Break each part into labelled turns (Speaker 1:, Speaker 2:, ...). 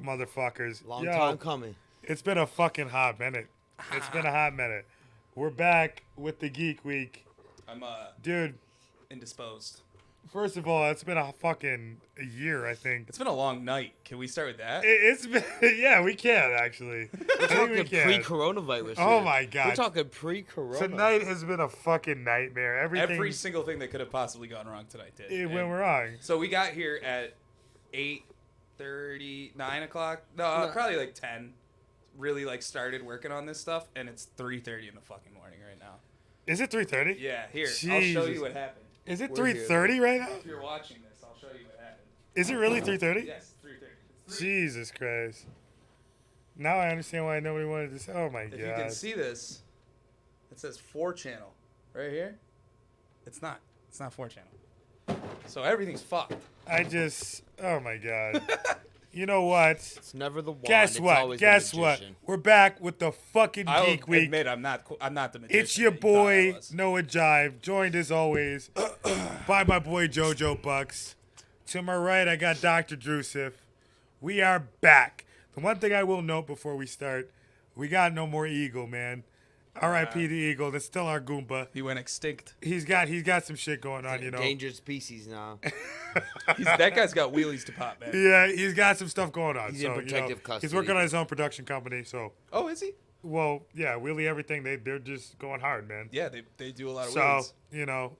Speaker 1: motherfuckers?
Speaker 2: Long time coming.
Speaker 1: It's been a fucking hot minute. It's been a hot minute. We're back with the Geek Week.
Speaker 3: I'm
Speaker 1: Dude,
Speaker 3: indisposed.
Speaker 1: first of all, it's been a fucking year, I think.
Speaker 3: It's been a long night. Can we start with that?
Speaker 1: It's been, yeah, we can actually.
Speaker 2: We're talking pre-coronavirus.
Speaker 1: Oh
Speaker 2: here.
Speaker 1: my God.
Speaker 2: We're talking pre-corona.
Speaker 1: Tonight has been a fucking nightmare.
Speaker 3: Every single thing that could have possibly gone wrong tonight did.
Speaker 1: It went wrong.
Speaker 3: So we got here at 8:30, 9 o'clock. No, probably like 10. Really started working on this stuff, and it's 3:30 in the fucking morning right now.
Speaker 1: Is it 3:30?
Speaker 3: Yeah, here.
Speaker 1: Jesus.
Speaker 3: I'll show you what happened.
Speaker 1: Is it
Speaker 2: We're
Speaker 1: 3:30 right now?
Speaker 3: If you're watching this, I'll show you what happened.
Speaker 1: Is it really 3:30?
Speaker 3: Yes, 3:30.
Speaker 1: Jesus Christ. Now I understand why nobody wanted to say. Oh my God.
Speaker 3: If you can see this, it says 4-channel right here. It's not. It's not 4-channel. So everything's fucked.
Speaker 1: Oh my God. You know what?
Speaker 2: It's never the one.
Speaker 1: Guess
Speaker 2: it's
Speaker 1: what?
Speaker 2: always
Speaker 1: Guess
Speaker 2: the
Speaker 1: what?
Speaker 2: magician.
Speaker 1: We're back with the fucking
Speaker 3: I'll
Speaker 1: Geek Week.
Speaker 3: admit I'm not the magician.
Speaker 1: It's your
Speaker 3: that you thought I
Speaker 1: boy
Speaker 3: was.
Speaker 1: Noah Jive, joined as always by my boy JoJo Bucks. To my right, I got Dr. Drusif. We are back. The one thing I will note before we start, we got no more Eagle, man. R.I.P. the Eagle. That's still our Goomba.
Speaker 3: He went extinct.
Speaker 1: He's got some shit going on, you know.
Speaker 2: Endangered species now.
Speaker 3: That guy's got wheelies to pop, man.
Speaker 1: Yeah, he's got some stuff going on.
Speaker 2: He's
Speaker 1: so,
Speaker 2: in protective
Speaker 1: He's
Speaker 2: custody.
Speaker 1: working on his own production company, so.
Speaker 3: Oh, is he?
Speaker 1: Well, yeah, Wheelie Everything, they're just going hard, man.
Speaker 3: Yeah, they do a lot of
Speaker 1: So,
Speaker 3: wheelies.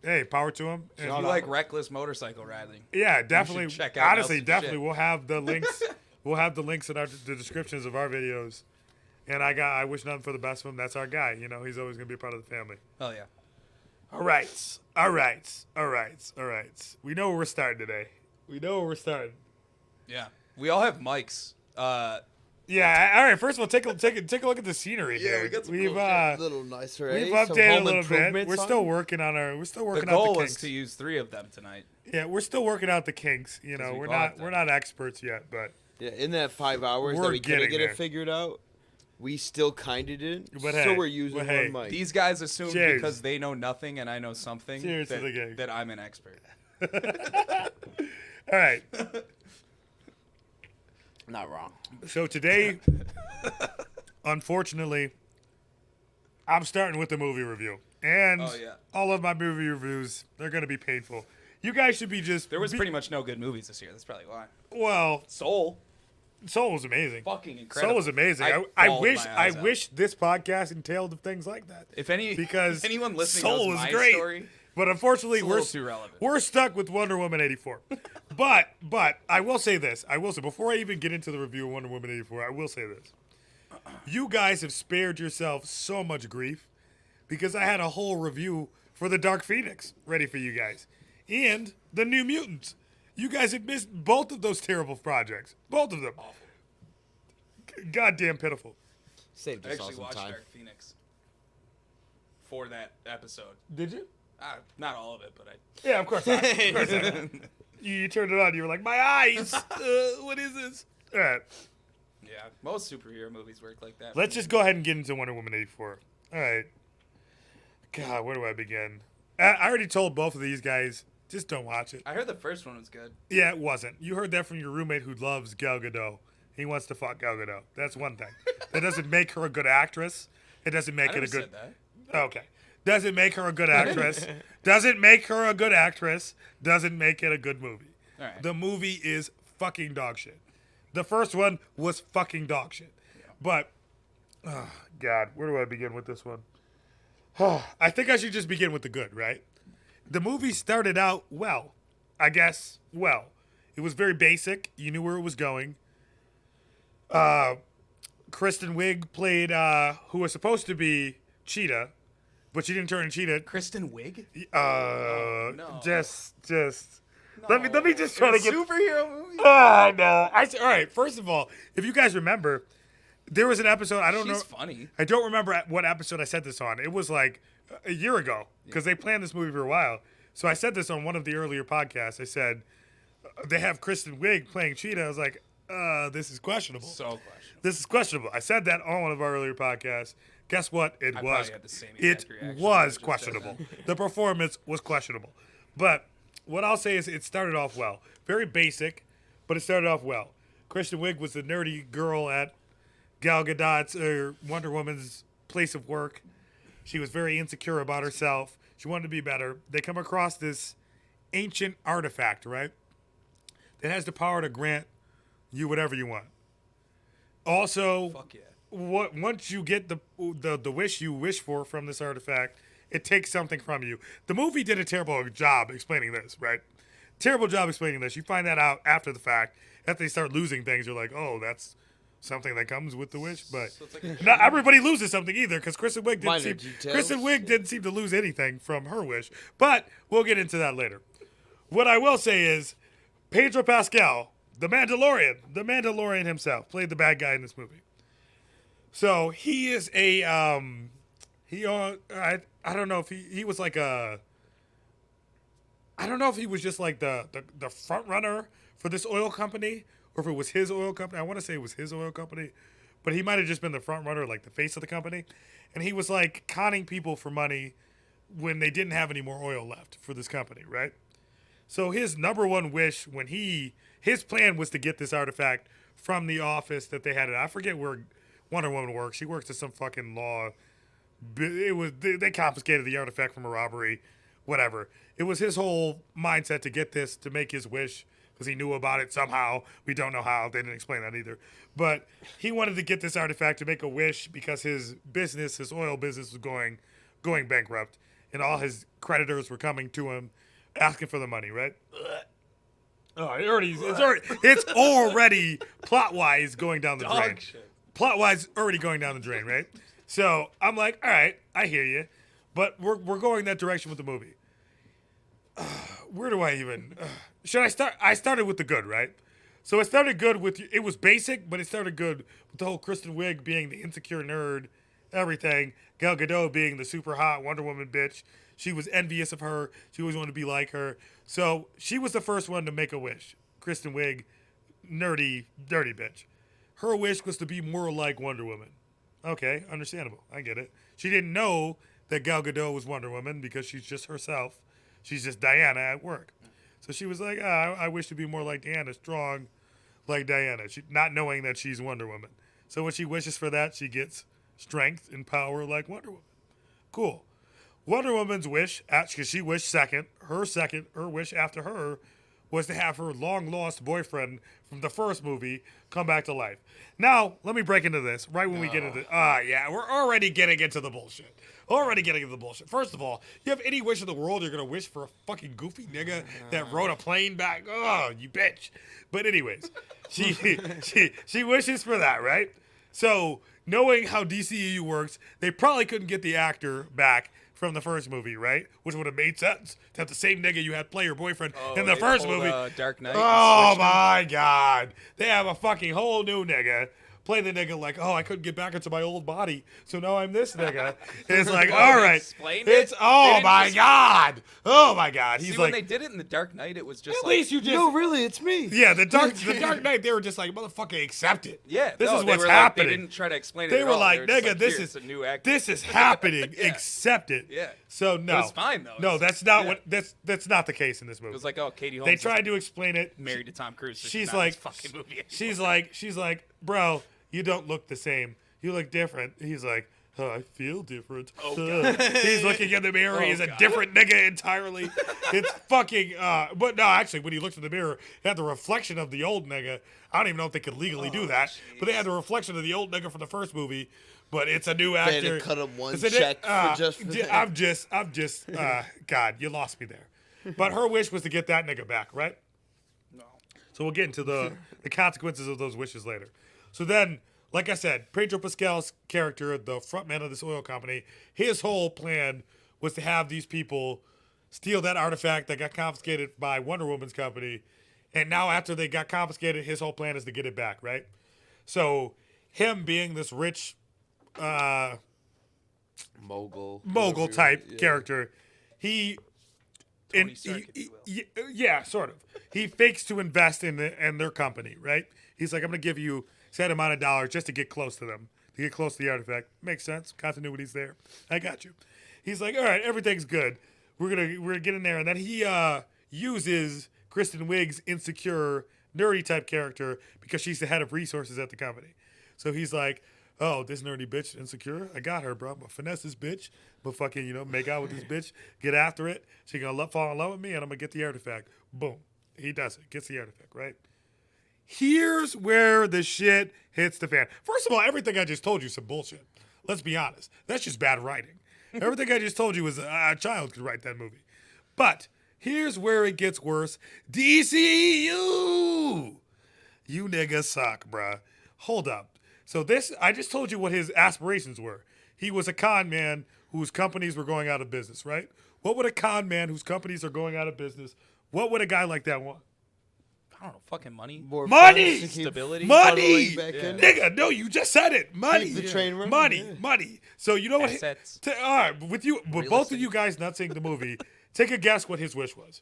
Speaker 1: Hey, power to him.
Speaker 3: If you like reckless motorcycle riding.
Speaker 1: Yeah, definitely.
Speaker 3: check out
Speaker 1: Honestly,
Speaker 3: Nelson's
Speaker 1: definitely.
Speaker 3: shit.
Speaker 1: We'll have the links. We'll have the links in the descriptions of our videos. And I wish nothing for the best of him. That's our guy. You know, he's always gonna be a part of the family.
Speaker 3: Oh yeah.
Speaker 1: All right. We know where we're starting today.
Speaker 3: Yeah. We all have mics.
Speaker 1: Yeah. All right. First of all, take a look at the scenery
Speaker 3: Yeah,
Speaker 1: here.
Speaker 3: we got some
Speaker 1: We've
Speaker 3: cool shit.
Speaker 2: A little nicer, eh?
Speaker 1: we've
Speaker 2: Some
Speaker 1: updated a
Speaker 2: home
Speaker 1: little bit.
Speaker 2: improvements
Speaker 1: We're
Speaker 2: on
Speaker 1: still
Speaker 2: it?
Speaker 1: working on
Speaker 3: The
Speaker 1: out
Speaker 3: goal
Speaker 1: the
Speaker 3: was
Speaker 1: kinks.
Speaker 3: to use 3 of them tonight.
Speaker 1: Yeah, we're still working out the kinks. You know,
Speaker 3: we
Speaker 1: we're
Speaker 3: bought them.
Speaker 1: not experts yet, but
Speaker 2: Yeah, in that 5 hours
Speaker 1: We're
Speaker 2: that we couldn't
Speaker 1: getting
Speaker 2: get
Speaker 1: there.
Speaker 2: it figured out, we still kind of didn't.
Speaker 1: But
Speaker 2: so
Speaker 1: hey,
Speaker 2: we're using
Speaker 1: but hey,
Speaker 2: one mic.
Speaker 3: These guys assume
Speaker 1: Cheers.
Speaker 3: because they know nothing and I know something
Speaker 1: Cheers to the gang.
Speaker 3: that I'm an expert.
Speaker 1: all right.
Speaker 2: Not wrong.
Speaker 1: So today, unfortunately, I'm starting with the movie review. And
Speaker 3: Oh, yeah.
Speaker 1: all of my movie reviews, they're going to be painful. You guys should be just...
Speaker 3: There was pretty much no good movies this year. That's probably why.
Speaker 1: Well,
Speaker 3: Soul.
Speaker 1: Soul was amazing.
Speaker 3: Fucking incredible.
Speaker 1: Soul was amazing.
Speaker 3: I
Speaker 1: I
Speaker 3: bawled
Speaker 1: wish
Speaker 3: my
Speaker 1: I
Speaker 3: eyes out.
Speaker 1: wish this podcast entailed things like that.
Speaker 3: If
Speaker 1: Because
Speaker 3: anyone listening
Speaker 1: Soul
Speaker 3: knows
Speaker 1: was
Speaker 3: my
Speaker 1: great.
Speaker 3: story,
Speaker 1: But unfortunately,
Speaker 3: it's a little too relevant.
Speaker 1: we're stuck with Wonder Woman 84. but I will say this. Before I even get into the review of Wonder Woman 84, I will say this. You guys have spared yourself so much grief because I had a whole review for the Dark Phoenix ready for you guys. And the New Mutants. You guys have missed both of those terrible projects. Both of them.
Speaker 3: Awful.
Speaker 1: Goddamn pitiful.
Speaker 2: Saved
Speaker 3: I
Speaker 2: us
Speaker 3: actually
Speaker 2: all
Speaker 3: watched
Speaker 2: some time.
Speaker 3: Dark Phoenix for that episode.
Speaker 1: Did you?
Speaker 3: Not all of it, but I.
Speaker 1: Yeah, of course not. Of course not. You turned it on. You were like, my eyes. What is this? All right.
Speaker 3: Yeah, most superhero movies work like that.
Speaker 1: Let's just go ahead and get into Wonder Woman 84. All right. God, where do I begin? I already told both of these guys, just don't watch it.
Speaker 3: I heard the first one was good.
Speaker 1: Yeah, it wasn't. You heard that from your roommate who loves Gal Gadot. He wants to fuck Gal Gadot. That's one thing. That doesn't make her a good actress. It doesn't make
Speaker 3: I
Speaker 1: it
Speaker 3: never
Speaker 1: a good...
Speaker 3: said that.
Speaker 1: Okay. Doesn't make her a good actress. Doesn't make her a good actress. Doesn't make it a good movie.
Speaker 3: All right.
Speaker 1: The movie is fucking dog shit. The first one was fucking dog shit.
Speaker 3: Yeah.
Speaker 1: But, oh, God, where do I begin with this one? I think I should just begin with the good, right? The movie started out well. I guess, well. It was very basic. You knew where it was going. Kristen Wiig played, who was supposed to be Cheetah, but she didn't turn into Cheetah.
Speaker 3: Kristen Wiig? No.
Speaker 1: Just. Let me just try to get.
Speaker 3: Superhero movie?
Speaker 1: I know. All right. First of all, if you guys remember, there was an episode. I don't know.
Speaker 3: She's funny.
Speaker 1: I don't remember what episode I said this on. It was like a year ago because they planned this movie for a while. So I said this on one of the earlier podcasts. I said they have Kristen Wiig playing Cheetah. I was like, this is questionable.
Speaker 3: So questionable.
Speaker 1: This is questionable. I said that on one of our earlier podcasts. Guess what? It
Speaker 3: I
Speaker 1: was.
Speaker 3: probably had the same exact reaction when I
Speaker 1: was
Speaker 3: just said
Speaker 1: questionable.
Speaker 3: that.
Speaker 1: The performance was questionable. But what I'll say is it started off well. Very basic, but it started off well. Kristen Wiig was the nerdy girl at Gal Gadot's or Wonder Woman's place of work. She was very insecure about herself. She wanted to be better. They come across this ancient artifact, right? That has the power to grant you whatever you want. Also,
Speaker 3: Fuck yeah.
Speaker 1: once you get the wish you wish for from this artifact, it takes something from you. The movie did a terrible job explaining this, right? Terrible job explaining this. You find that out after the fact. After they start losing things, you're like, oh, that's something that comes with the wish. But
Speaker 3: So it's like
Speaker 1: not everybody loses something either, because Kristen Wiig
Speaker 2: Minor details.
Speaker 1: didn't seem to lose anything from her wish. But we'll get into that later. What I will say is, Pedro Pascal, the Mandalorian himself, played the bad guy in this movie. So he is a I don't know if he was like a. I don't know if he was just like the front runner for this oil company, or if it was his oil company. I want to say it was his oil company, but he might have just been the front runner, like the face of the company. And he was like conning people for money when they didn't have any more oil left for this company, right? So his number one wish his plan was to get this artifact from the office that they had it. I forget where Wonder Woman works. She works at some fucking law. They confiscated the artifact from a robbery, whatever. It was his whole mindset to get this, to make his wish, because he knew about it somehow. We don't know how. They didn't explain that either. But he wanted to get this artifact to make a wish because his oil business was going bankrupt, and all his creditors were coming to him asking for the money, right? Oh, it's already plot-wise going down the drain.
Speaker 3: shit.
Speaker 1: Plot-wise, already going down the drain, right? So I'm like, all right, I hear you, but we're going that direction with the movie. Where do I even? Should I start? I started with the good, right? So it started good with, it was basic, but it started good with the whole Kristen Wiig being the insecure nerd, everything. Gal Gadot being the super hot Wonder Woman bitch. She was envious of her. She always wanted to be like her. So she was the first one to make a wish. Kristen Wiig, nerdy, dirty bitch. Her wish was to be more like Wonder Woman. Okay, understandable. I get it. She didn't know that Gal Gadot was Wonder Woman because she's just herself. She's just Diana at work. So she was like, I wish to be more like Diana, strong like Diana, not knowing that she's Wonder Woman. So when she wishes for that, she gets strength and power like Wonder Woman. Cool. Wonder Woman's wish, because she wished second, her wish after her was to have her long-lost boyfriend from the first movie come back to life. Now, let me break into this right when we get into yeah, we're already getting into the bullshit. First of all, you have any wish in the world, you're going to wish for a fucking goofy nigga that rode a plane back? Oh, you bitch. But anyways, she wishes for that, right? So, knowing how DCEU works, they probably couldn't get the actor back from the first movie, right? Which would have made sense to have the same nigga you had play your boyfriend in the first movie.
Speaker 3: Dark Knight.
Speaker 1: Oh my God. They have a fucking whole new nigga. Play the nigga like, oh, I couldn't get back into my old body, so now I'm this nigga. And it's like, all right. It's, oh my God. Oh my God. He's
Speaker 3: See,
Speaker 1: like,
Speaker 3: when they did it in the Dark Knight, it was just
Speaker 1: at
Speaker 3: like,
Speaker 1: least you just.
Speaker 2: No, really, it's me.
Speaker 1: Yeah, the Dark Knight, they were just like, motherfucker, accept it.
Speaker 3: yeah,
Speaker 1: This is
Speaker 3: they
Speaker 1: what's
Speaker 3: were
Speaker 1: happening.
Speaker 3: Like, they didn't try to explain it.
Speaker 1: They
Speaker 3: at
Speaker 1: were
Speaker 3: all.
Speaker 1: like,
Speaker 3: just
Speaker 1: nigga, this
Speaker 3: "Here,
Speaker 1: is
Speaker 3: it's a new actor.
Speaker 1: This is happening.
Speaker 3: Yeah.
Speaker 1: Accept it.
Speaker 3: Yeah.
Speaker 1: So no,
Speaker 3: It was fine though.
Speaker 1: No,
Speaker 3: It's-
Speaker 1: that's not
Speaker 3: yeah.
Speaker 1: what. That's not the case in this movie.
Speaker 3: It was like, oh, Katie Holmes.
Speaker 1: They
Speaker 3: is
Speaker 1: tried to explain it.
Speaker 3: married to Tom Cruise. So
Speaker 1: She's
Speaker 3: not in
Speaker 1: like,
Speaker 3: this fucking movie
Speaker 1: she's like, bro, you don't look the same. You look different. He's like, oh, I feel different.
Speaker 3: Oh, God.
Speaker 1: He's looking in the mirror.
Speaker 3: Oh,
Speaker 1: He's a
Speaker 3: God.
Speaker 1: different nigga entirely. It's fucking. But no, actually, when he looked in the mirror, he had the reflection of the old nigga. I don't even know if they could legally do that, but they had the reflection of the old nigga from the first movie. But it's a new actor.
Speaker 2: They had to cut him one
Speaker 1: It's a
Speaker 2: check for just.
Speaker 1: I'm just. God, you lost me there. But her wish was to get that nigga back, right?
Speaker 3: No.
Speaker 1: So we'll get into the consequences of those wishes later. So then, like I said, Pedro Pascal's character, the frontman of this oil company, his whole plan was to have these people steal that artifact that got confiscated by Wonder Woman's company. And now after they got confiscated, his whole plan is to get it back, right? So him being this rich
Speaker 2: mogul
Speaker 1: type
Speaker 2: yeah.
Speaker 1: character, he...
Speaker 3: Tony Stark, if you will.
Speaker 1: Yeah, sort of. He fakes to invest in their company, right? He's like, I'm going to give you set amount of dollars just to get close to them, to get close to the artifact. Makes sense. Continuity's there. I got you. He's like, all right, everything's good. We're gonna get in there, and then he uses Kristen Wiig's insecure nerdy type character because she's the head of resources at the company. So he's like, oh, this nerdy bitch insecure, I got her, bro. I'm gonna finesse this bitch, but fucking, make out with this bitch, get after it. She gonna fall in love with me, and I'm gonna get the artifact. Boom. He does it. Gets the artifact, right? Here's where the shit hits the fan. First of all, everything I just told you is some bullshit. Let's be honest. That's just bad writing. Everything I just told you was a child could write that movie. But here's where it gets worse. DCU! You niggas suck, bruh. Hold up. So I just told you what his aspirations were. He was a con man whose companies were going out of business, right? What would a con man whose companies are going out of business, what would a guy like that want?
Speaker 3: I don't know, fucking money.
Speaker 2: More
Speaker 1: Money!
Speaker 2: funds to keep
Speaker 3: Stability.
Speaker 1: Money!
Speaker 2: funneling back in.
Speaker 1: Nigga, no, you just said it. Money.
Speaker 2: Keep the train running,
Speaker 1: Money.
Speaker 2: yeah.
Speaker 1: Money. So you know what?
Speaker 3: Assets.
Speaker 1: All right, with both of you guys not seeing the movie, take a guess what his wish was.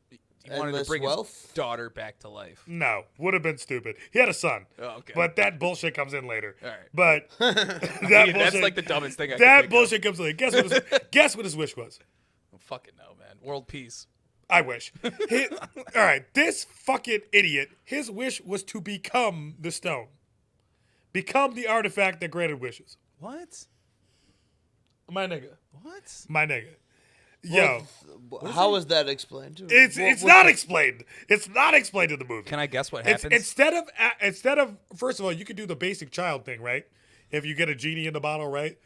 Speaker 3: He wanted to
Speaker 2: Endless
Speaker 3: bring
Speaker 2: wealth?
Speaker 3: his daughter back to life.
Speaker 1: No, would have been stupid. He had a son.
Speaker 3: Oh, okay.
Speaker 1: But that bullshit comes in later.
Speaker 3: All right.
Speaker 1: But
Speaker 3: That's like the dumbest thing I can
Speaker 1: That
Speaker 3: think
Speaker 1: bullshit comes in later. Guess what his wish was.
Speaker 3: of. I don't fucking know, man. World peace.
Speaker 1: I wish. All right, this fucking idiot, his wish was to become the stone. Become the artifact that granted wishes.
Speaker 3: What?
Speaker 1: My nigga.
Speaker 3: What?
Speaker 1: My nigga. Yo.
Speaker 2: How is that explained?
Speaker 1: It's not explained. It's not explained in the movie.
Speaker 3: Can I guess what
Speaker 1: It's,
Speaker 3: happens?
Speaker 1: instead of first of all, you could do the basic child thing, right? If you get a genie in the bottle, right?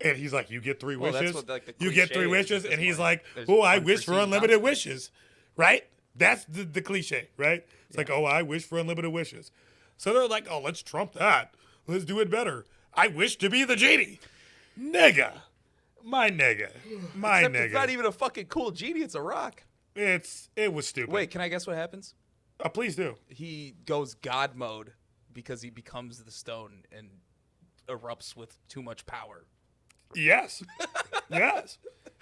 Speaker 1: And he's like, you get three
Speaker 3: Well, that's
Speaker 1: wishes.
Speaker 3: what, like, the
Speaker 1: You get
Speaker 3: cliche
Speaker 1: three
Speaker 3: is
Speaker 1: wishes,
Speaker 3: at
Speaker 1: and
Speaker 3: this
Speaker 1: he's
Speaker 3: point.
Speaker 1: like,
Speaker 3: There's
Speaker 1: oh, I wish for
Speaker 3: unforeseen
Speaker 1: unlimited
Speaker 3: consequences.
Speaker 1: wishes, right? That's the cliche, right? It's like, oh, I wish for unlimited wishes. So they're like, oh, let's trump that. Let's do it better. I wish to be the genie, nigga. My nigga. My
Speaker 3: Except
Speaker 1: nigga.
Speaker 3: it's not even a fucking cool genie. It's a rock.
Speaker 1: It was stupid.
Speaker 3: Wait, can I guess what happens?
Speaker 1: Please do.
Speaker 3: He goes God mode because he becomes the stone and erupts with too much power.
Speaker 1: Yes. Yes.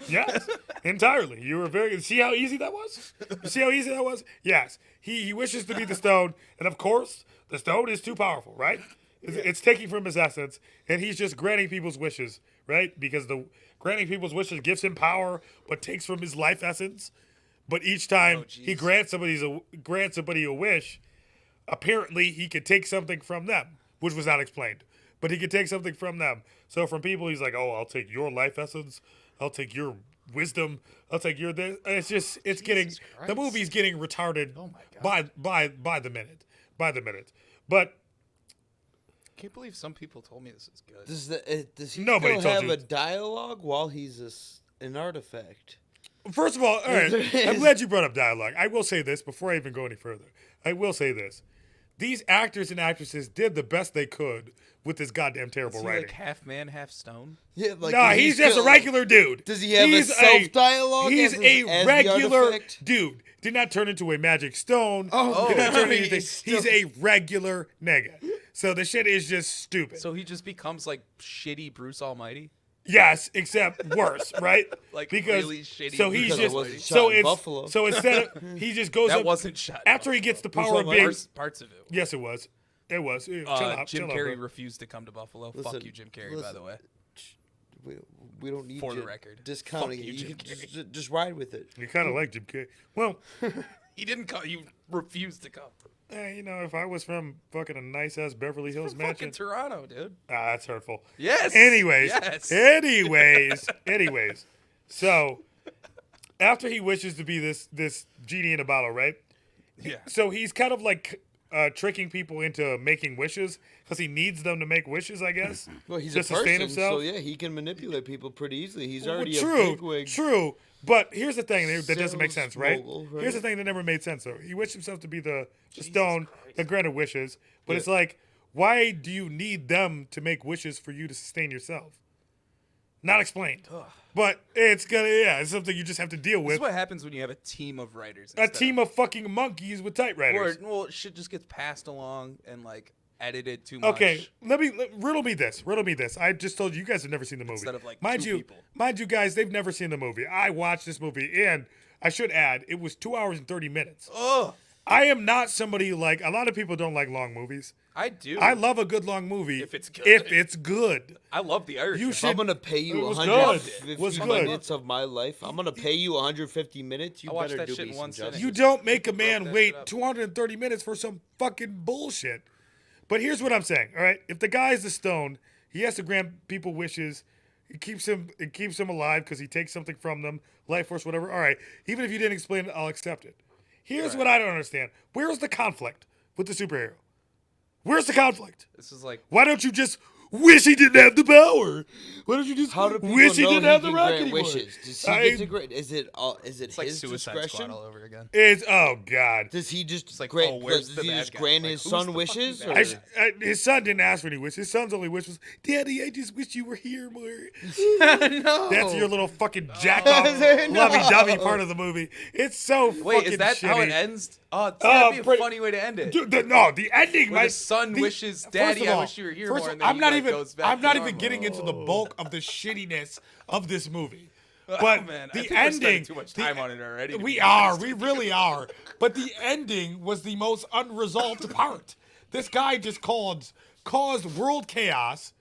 Speaker 1: Yes. Entirely. You were very. See how easy that was? You see how easy that was? Yes. He wishes to be the stone, and of course, the stone is too powerful, right? It's taking from his essence, and he's just granting people's wishes, right? Because the granting people's wishes gives him power, but takes from his life essence. But each time he grants somebody a wish, apparently he could take something from them, which was not explained. But he could take something from them. So from people, he's like, "Oh, I'll take your life essence. I'll take your wisdom. I'll take your this." And it's getting
Speaker 3: Christ.
Speaker 1: the movie's getting retarded.
Speaker 3: Oh my God.
Speaker 1: by the minute, But
Speaker 3: Can't believe some people told me this is good.
Speaker 2: Does he
Speaker 1: Nobody
Speaker 2: still
Speaker 1: told
Speaker 2: have
Speaker 1: you.
Speaker 2: a dialogue while he's an artifact?
Speaker 1: first of all right, I'm glad you brought up dialogue. I will say this before I even go any further. I will say this: these actors and actresses did the best they could with this goddamn terrible
Speaker 3: Is he
Speaker 1: writing.
Speaker 3: like half man, half stone?
Speaker 2: Yeah, like
Speaker 1: No, he's just a regular dude.
Speaker 2: Does he have
Speaker 1: He's
Speaker 2: a self-dialogue?
Speaker 1: He's
Speaker 2: as
Speaker 1: a
Speaker 2: the
Speaker 1: regular
Speaker 2: artifact?
Speaker 1: dude. Did not turn into a magic stone.
Speaker 2: Oh,
Speaker 1: did not turn into
Speaker 2: he's
Speaker 1: anything.
Speaker 2: still-
Speaker 1: He's a regular nigga. So the shit is just stupid.
Speaker 3: So he just becomes like shitty Bruce Almighty?
Speaker 1: Yes, except worse, right?
Speaker 3: Like
Speaker 1: because
Speaker 3: really shitty
Speaker 1: so he's
Speaker 2: Because it
Speaker 1: just
Speaker 2: wasn't
Speaker 1: so
Speaker 2: shot in
Speaker 1: it's
Speaker 2: Buffalo.
Speaker 1: so instead of he just goes
Speaker 3: That
Speaker 1: up
Speaker 3: wasn't shot.
Speaker 1: after he gets the power of
Speaker 2: Buffalo.
Speaker 1: being.
Speaker 3: Parts of it.
Speaker 1: Yes, it was. It was. Chill out.
Speaker 3: Jim
Speaker 1: chill out,
Speaker 3: Carrey
Speaker 1: bro.
Speaker 3: refused to come to Buffalo. Fuck
Speaker 2: Listen,
Speaker 3: you, Jim Carrey, by
Speaker 2: listen.
Speaker 3: the way.
Speaker 2: We don't need
Speaker 3: For the
Speaker 2: you
Speaker 3: record.
Speaker 2: discounting
Speaker 3: Fuck
Speaker 2: it.
Speaker 3: you,
Speaker 2: You
Speaker 3: Jim
Speaker 2: can just ride with it.
Speaker 1: You kind of like Jim Carrey. Well,
Speaker 3: He didn't come. He refused to come.
Speaker 1: if I was from fucking a nice ass Beverly Hills
Speaker 3: Fucking
Speaker 1: mansion,
Speaker 3: Toronto, dude.
Speaker 1: that's hurtful.
Speaker 3: Yes.
Speaker 1: Anyways,
Speaker 3: Yes.
Speaker 1: anyways. So after he wishes to be this genie in a bottle, right?
Speaker 3: Yeah.
Speaker 1: So he's kind of like tricking people into making wishes because he needs them to make wishes, I guess.
Speaker 2: Well, he's
Speaker 1: to
Speaker 2: a
Speaker 1: sustain
Speaker 2: person,
Speaker 1: himself.
Speaker 2: so yeah, he can manipulate people pretty easily. He's
Speaker 1: Well,
Speaker 2: already a
Speaker 1: true,
Speaker 2: bigwig.
Speaker 1: true. But here's the thing that doesn't make
Speaker 2: Sales
Speaker 1: sense, right?
Speaker 2: mogul, right?
Speaker 1: Here's the thing that never made sense, though. He wished himself to be the stone that granted wishes, but it's like, why do you need them to make wishes for you to sustain yourself? Not explained. But it's it's something you just have to deal
Speaker 3: This
Speaker 1: with.
Speaker 3: is what happens when you have a team of writers.
Speaker 1: A team of fucking monkeys with typewriters.
Speaker 3: Well, shit just gets passed along and like edited too much.
Speaker 1: Okay, riddle me this. I just told you guys have never seen the movie.
Speaker 3: Instead of, like,
Speaker 1: mind
Speaker 3: two
Speaker 1: you,
Speaker 3: people.
Speaker 1: mind you guys, they've never seen the movie. I watched this movie, and I should add, it was 2 hours and 30 minutes.
Speaker 3: Ugh.
Speaker 1: I am not somebody like a lot of people don't like long movies.
Speaker 3: I do.
Speaker 1: I love a good long movie
Speaker 3: If it's good.
Speaker 1: If it's good.
Speaker 3: I love the Irish.
Speaker 1: You
Speaker 3: Job.
Speaker 1: should-
Speaker 2: I'm gonna pay you
Speaker 1: It was
Speaker 2: 150
Speaker 1: good. Was good.
Speaker 2: minutes of my life. I'm gonna pay you 150 minutes. You
Speaker 3: I watched
Speaker 2: better
Speaker 3: that
Speaker 2: do
Speaker 3: shit
Speaker 2: me
Speaker 3: in
Speaker 2: some
Speaker 3: one sitting.
Speaker 2: justice.
Speaker 1: You don't make a
Speaker 3: broke
Speaker 1: man
Speaker 3: that
Speaker 1: wait
Speaker 3: shit up.
Speaker 1: 230 minutes for some fucking bullshit. But here's what I'm saying, all right? If the guy's a stone, he has to grant people wishes. It keeps him alive because he takes something from them, life force, whatever. All right. Even if you didn't explain it, I'll accept it. Here's what I don't understand. Where's the conflict with the superhero? Where's the conflict?
Speaker 3: This is like
Speaker 1: Why don't you just wish he didn't have the power? Why don't you just
Speaker 2: How do people
Speaker 1: wish he
Speaker 2: know
Speaker 1: didn't have the
Speaker 2: can
Speaker 1: rock
Speaker 2: grant
Speaker 1: anymore?
Speaker 2: wishes? Does he
Speaker 1: I-
Speaker 2: get to grant? Is it
Speaker 3: it's like
Speaker 2: his
Speaker 3: Suicide
Speaker 2: discretion?
Speaker 3: Squad all over again.
Speaker 1: It's oh god.
Speaker 2: Does he just
Speaker 3: like,
Speaker 2: grant?
Speaker 3: oh, where's
Speaker 2: does
Speaker 3: the
Speaker 2: he
Speaker 3: bad
Speaker 2: just
Speaker 3: guy?
Speaker 2: grant
Speaker 3: Like,
Speaker 2: his
Speaker 3: who's
Speaker 2: son
Speaker 3: the
Speaker 2: wishes?
Speaker 3: fucking
Speaker 2: Or?
Speaker 3: bad guy?
Speaker 1: His son didn't ask for any wishes. His son's only wish was, "Daddy, I just wish you were here more."
Speaker 3: No.
Speaker 1: That's your little fucking jack off, lovey-dovey part of the movie. It's so
Speaker 3: Wait,
Speaker 1: fucking
Speaker 3: is that
Speaker 1: shitty.
Speaker 3: how it ends? Oh, that'd be a
Speaker 1: pretty-
Speaker 3: funny way to end it.
Speaker 1: Dude, the ending.
Speaker 3: Where
Speaker 1: my
Speaker 3: the son wishes,
Speaker 1: first
Speaker 3: "Daddy,
Speaker 1: of
Speaker 3: I
Speaker 1: all-
Speaker 3: wish you were here
Speaker 1: first
Speaker 3: more,"
Speaker 1: of-
Speaker 3: and then
Speaker 1: I'm
Speaker 3: he,
Speaker 1: not
Speaker 3: like,
Speaker 1: even.
Speaker 3: goes back
Speaker 1: I'm
Speaker 3: to
Speaker 1: not even
Speaker 3: normal.
Speaker 1: getting into the bulk of the shittiness of this movie. But
Speaker 3: Oh, man, I
Speaker 1: the
Speaker 3: think we're spending
Speaker 1: ending.
Speaker 3: too much time on it already, to
Speaker 1: We
Speaker 3: be
Speaker 1: are.
Speaker 3: honest.
Speaker 1: We really are. But the ending was the most unresolved part. This guy just caused world chaos.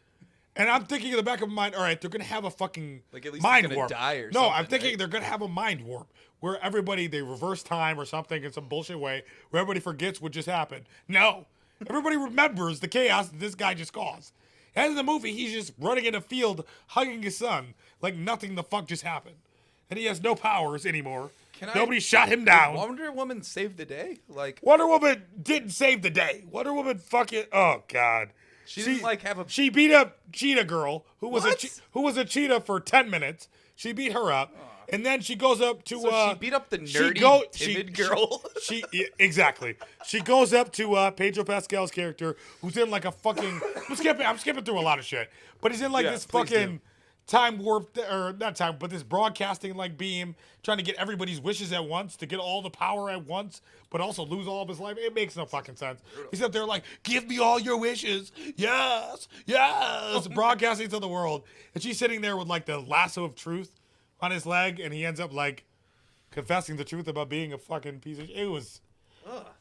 Speaker 1: And I'm thinking in the back of my mind, all right, they're gonna have a fucking
Speaker 3: Like, at least
Speaker 1: mind
Speaker 3: he's gonna
Speaker 1: warp.
Speaker 3: die or
Speaker 1: no, I'm
Speaker 3: something,
Speaker 1: thinking
Speaker 3: right?
Speaker 1: they're gonna have a mind warp where everybody they reverse time or something in some bullshit way where everybody forgets what just happened. No, everybody remembers the chaos that this guy just caused. And in the movie, he's just running in a field, hugging his son like nothing the fuck just happened, and he has no powers anymore. Nobody shot him down.
Speaker 3: Did Wonder Woman saved the day? Like,
Speaker 1: Wonder Woman didn't save the day. Wonder Woman fucking oh god.
Speaker 3: She didn't, like, have a-
Speaker 1: She beat up Cheetah Girl, who was
Speaker 3: What?
Speaker 1: who was a cheetah for 10 minutes. She beat her up, and then she goes up to.
Speaker 3: So she beat up the nerdy, timid girl?
Speaker 1: She exactly. She goes up to Pedro Pascal's character, who's in like a fucking. I'm skipping through a lot of shit, but he's in like
Speaker 3: Yeah,
Speaker 1: this
Speaker 3: please
Speaker 1: fucking
Speaker 3: do.
Speaker 1: time warp or not time, but this broadcasting like beam, trying to get everybody's wishes at once to get all the power at once, but also lose all of his life. It makes no fucking sense. He's up there like, "Give me all your wishes, yes, yes," broadcasting to the world, and she's sitting there with like the lasso of truth on his leg, and he ends up like confessing the truth about being a fucking piece of shit.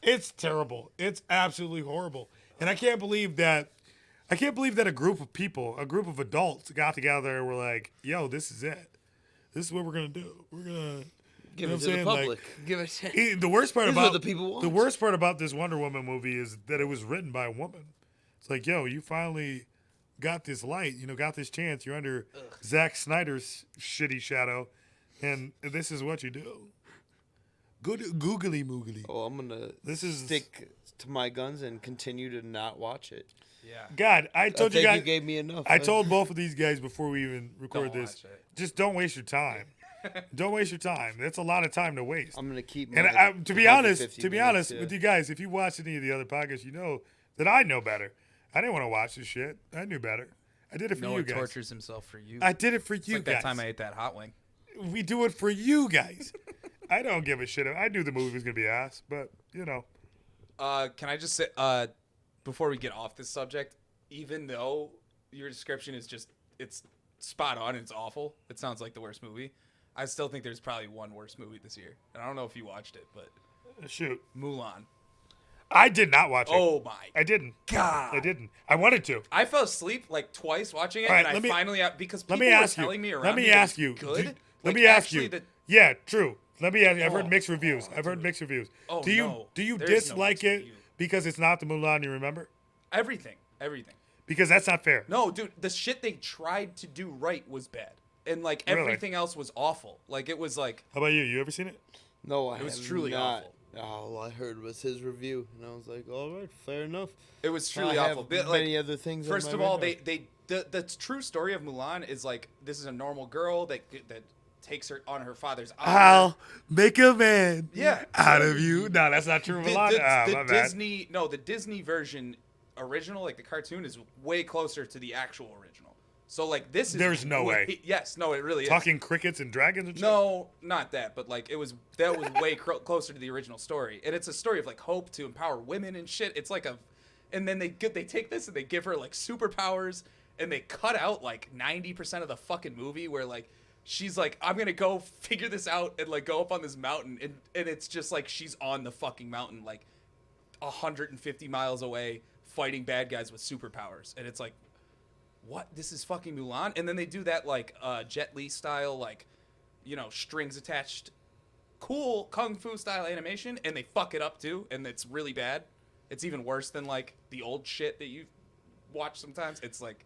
Speaker 1: It's terrible. It's absolutely horrible. And I can't believe that a group of people, a group of adults got together and were like, "Yo, this is it. This is what we're going to do. We're going to
Speaker 2: Give
Speaker 1: you know
Speaker 2: it
Speaker 1: what
Speaker 2: to
Speaker 1: I'm
Speaker 2: the
Speaker 1: saying? Like,
Speaker 2: public. Give it.
Speaker 1: the worst part
Speaker 2: This is
Speaker 1: about
Speaker 2: what the people want.
Speaker 1: the worst part about this Wonder Woman movie is that it was written by a woman. It's like, yo, you finally got this light, got this chance. You're under Zack Snyder's shitty shadow, and this is what you do. Good googly moogly.
Speaker 2: Oh, I'm gonna stick to my guns and continue to not watch it.
Speaker 3: Yeah.
Speaker 1: God, I told you
Speaker 2: think
Speaker 1: guys.
Speaker 2: you gave me enough.
Speaker 1: I told both of these guys before we even record
Speaker 3: Don't
Speaker 1: this.
Speaker 3: watch it.
Speaker 1: Just don't waste your time. Don't waste your time. That's a lot of time to waste.
Speaker 2: I'm gonna keep.
Speaker 1: And
Speaker 2: my
Speaker 1: to be honest,
Speaker 2: 150 minutes, yeah.
Speaker 1: with you guys, if you watch any of the other podcasts, you know that I know better. I didn't want to watch this shit. I knew better. I did it for you
Speaker 3: Noah
Speaker 1: guys.
Speaker 3: tortures himself for you.
Speaker 1: I did it for
Speaker 3: It's
Speaker 1: you
Speaker 3: like
Speaker 1: guys.
Speaker 3: that time I ate that hot wing.
Speaker 1: We do it for you guys. I don't give a shit. I knew the movie was gonna be ass, but
Speaker 3: Can I just say, before we get off this subject, even though your description is it's spot on and it's awful, it sounds like the worst movie, I still think there's probably one worse movie this year. And I don't know if you watched it, but
Speaker 1: shoot,
Speaker 3: Mulan.
Speaker 1: I did not watch it.
Speaker 3: Oh my
Speaker 1: I didn't.
Speaker 3: God.
Speaker 1: I didn't. I wanted to.
Speaker 3: I fell asleep like twice watching it,
Speaker 1: All right,
Speaker 3: and
Speaker 1: let me-
Speaker 3: finally, because people
Speaker 1: Let me
Speaker 3: were
Speaker 1: ask you.
Speaker 3: telling me around
Speaker 1: Let me
Speaker 3: that
Speaker 1: ask
Speaker 3: it's
Speaker 1: you.
Speaker 3: good.
Speaker 1: Let
Speaker 3: Like,
Speaker 1: me ask
Speaker 3: actually,
Speaker 1: you. Yeah, true. Let me ask you. I've heard
Speaker 3: Oh,
Speaker 1: mixed reviews. I've heard mixed reviews.
Speaker 3: Oh,
Speaker 1: do you
Speaker 3: no.
Speaker 1: do you
Speaker 3: There is no
Speaker 1: dislike
Speaker 3: mixed
Speaker 1: it
Speaker 3: review.
Speaker 1: because it's not the Mulan you remember?
Speaker 3: everything.
Speaker 1: Because that's not fair.
Speaker 3: No, dude, the shit they tried to do right was bad, and like
Speaker 1: Really?
Speaker 3: everything else was awful. Like it was like
Speaker 1: How about you? You ever seen it?
Speaker 2: No, I
Speaker 3: It was
Speaker 2: have
Speaker 3: truly
Speaker 2: not.
Speaker 3: awful.
Speaker 2: All I heard was his review, and I was like, "All right, fair enough."
Speaker 3: it was truly
Speaker 2: I have
Speaker 3: awful. But, like,
Speaker 2: many other things. on
Speaker 3: First
Speaker 2: my
Speaker 3: of all,
Speaker 2: radar.
Speaker 3: the true story of Mulan is like this is a normal girl that takes her on her father's honor.
Speaker 1: I'll make a man
Speaker 3: Yeah.
Speaker 1: out of you. No, that's not true.
Speaker 3: the,
Speaker 1: Mulan.
Speaker 3: the
Speaker 1: My bad.
Speaker 3: the Disney version original, like the cartoon, is way closer to the actual original. So like this is
Speaker 1: There's no way.
Speaker 3: Yes, no, it really is.
Speaker 1: Talking crickets and dragons and shit?
Speaker 3: No, not that, but like that was way closer to the original story, and it's a story of like hope to empower women and shit. It's like and then they take this and they give her like superpowers, and they cut out like 90% of the fucking movie where like she's like, I'm gonna go figure this out and like go up on this mountain, and it's just like she's on the fucking mountain like 150 miles away fighting bad guys with superpowers, and it's like, what? This is fucking Mulan. And then they do that like Jet Li style, like, you know, strings attached, cool kung fu style animation, and they fuck it up too, and it's really bad. It's even worse than like the old shit that you watch sometimes. It's like,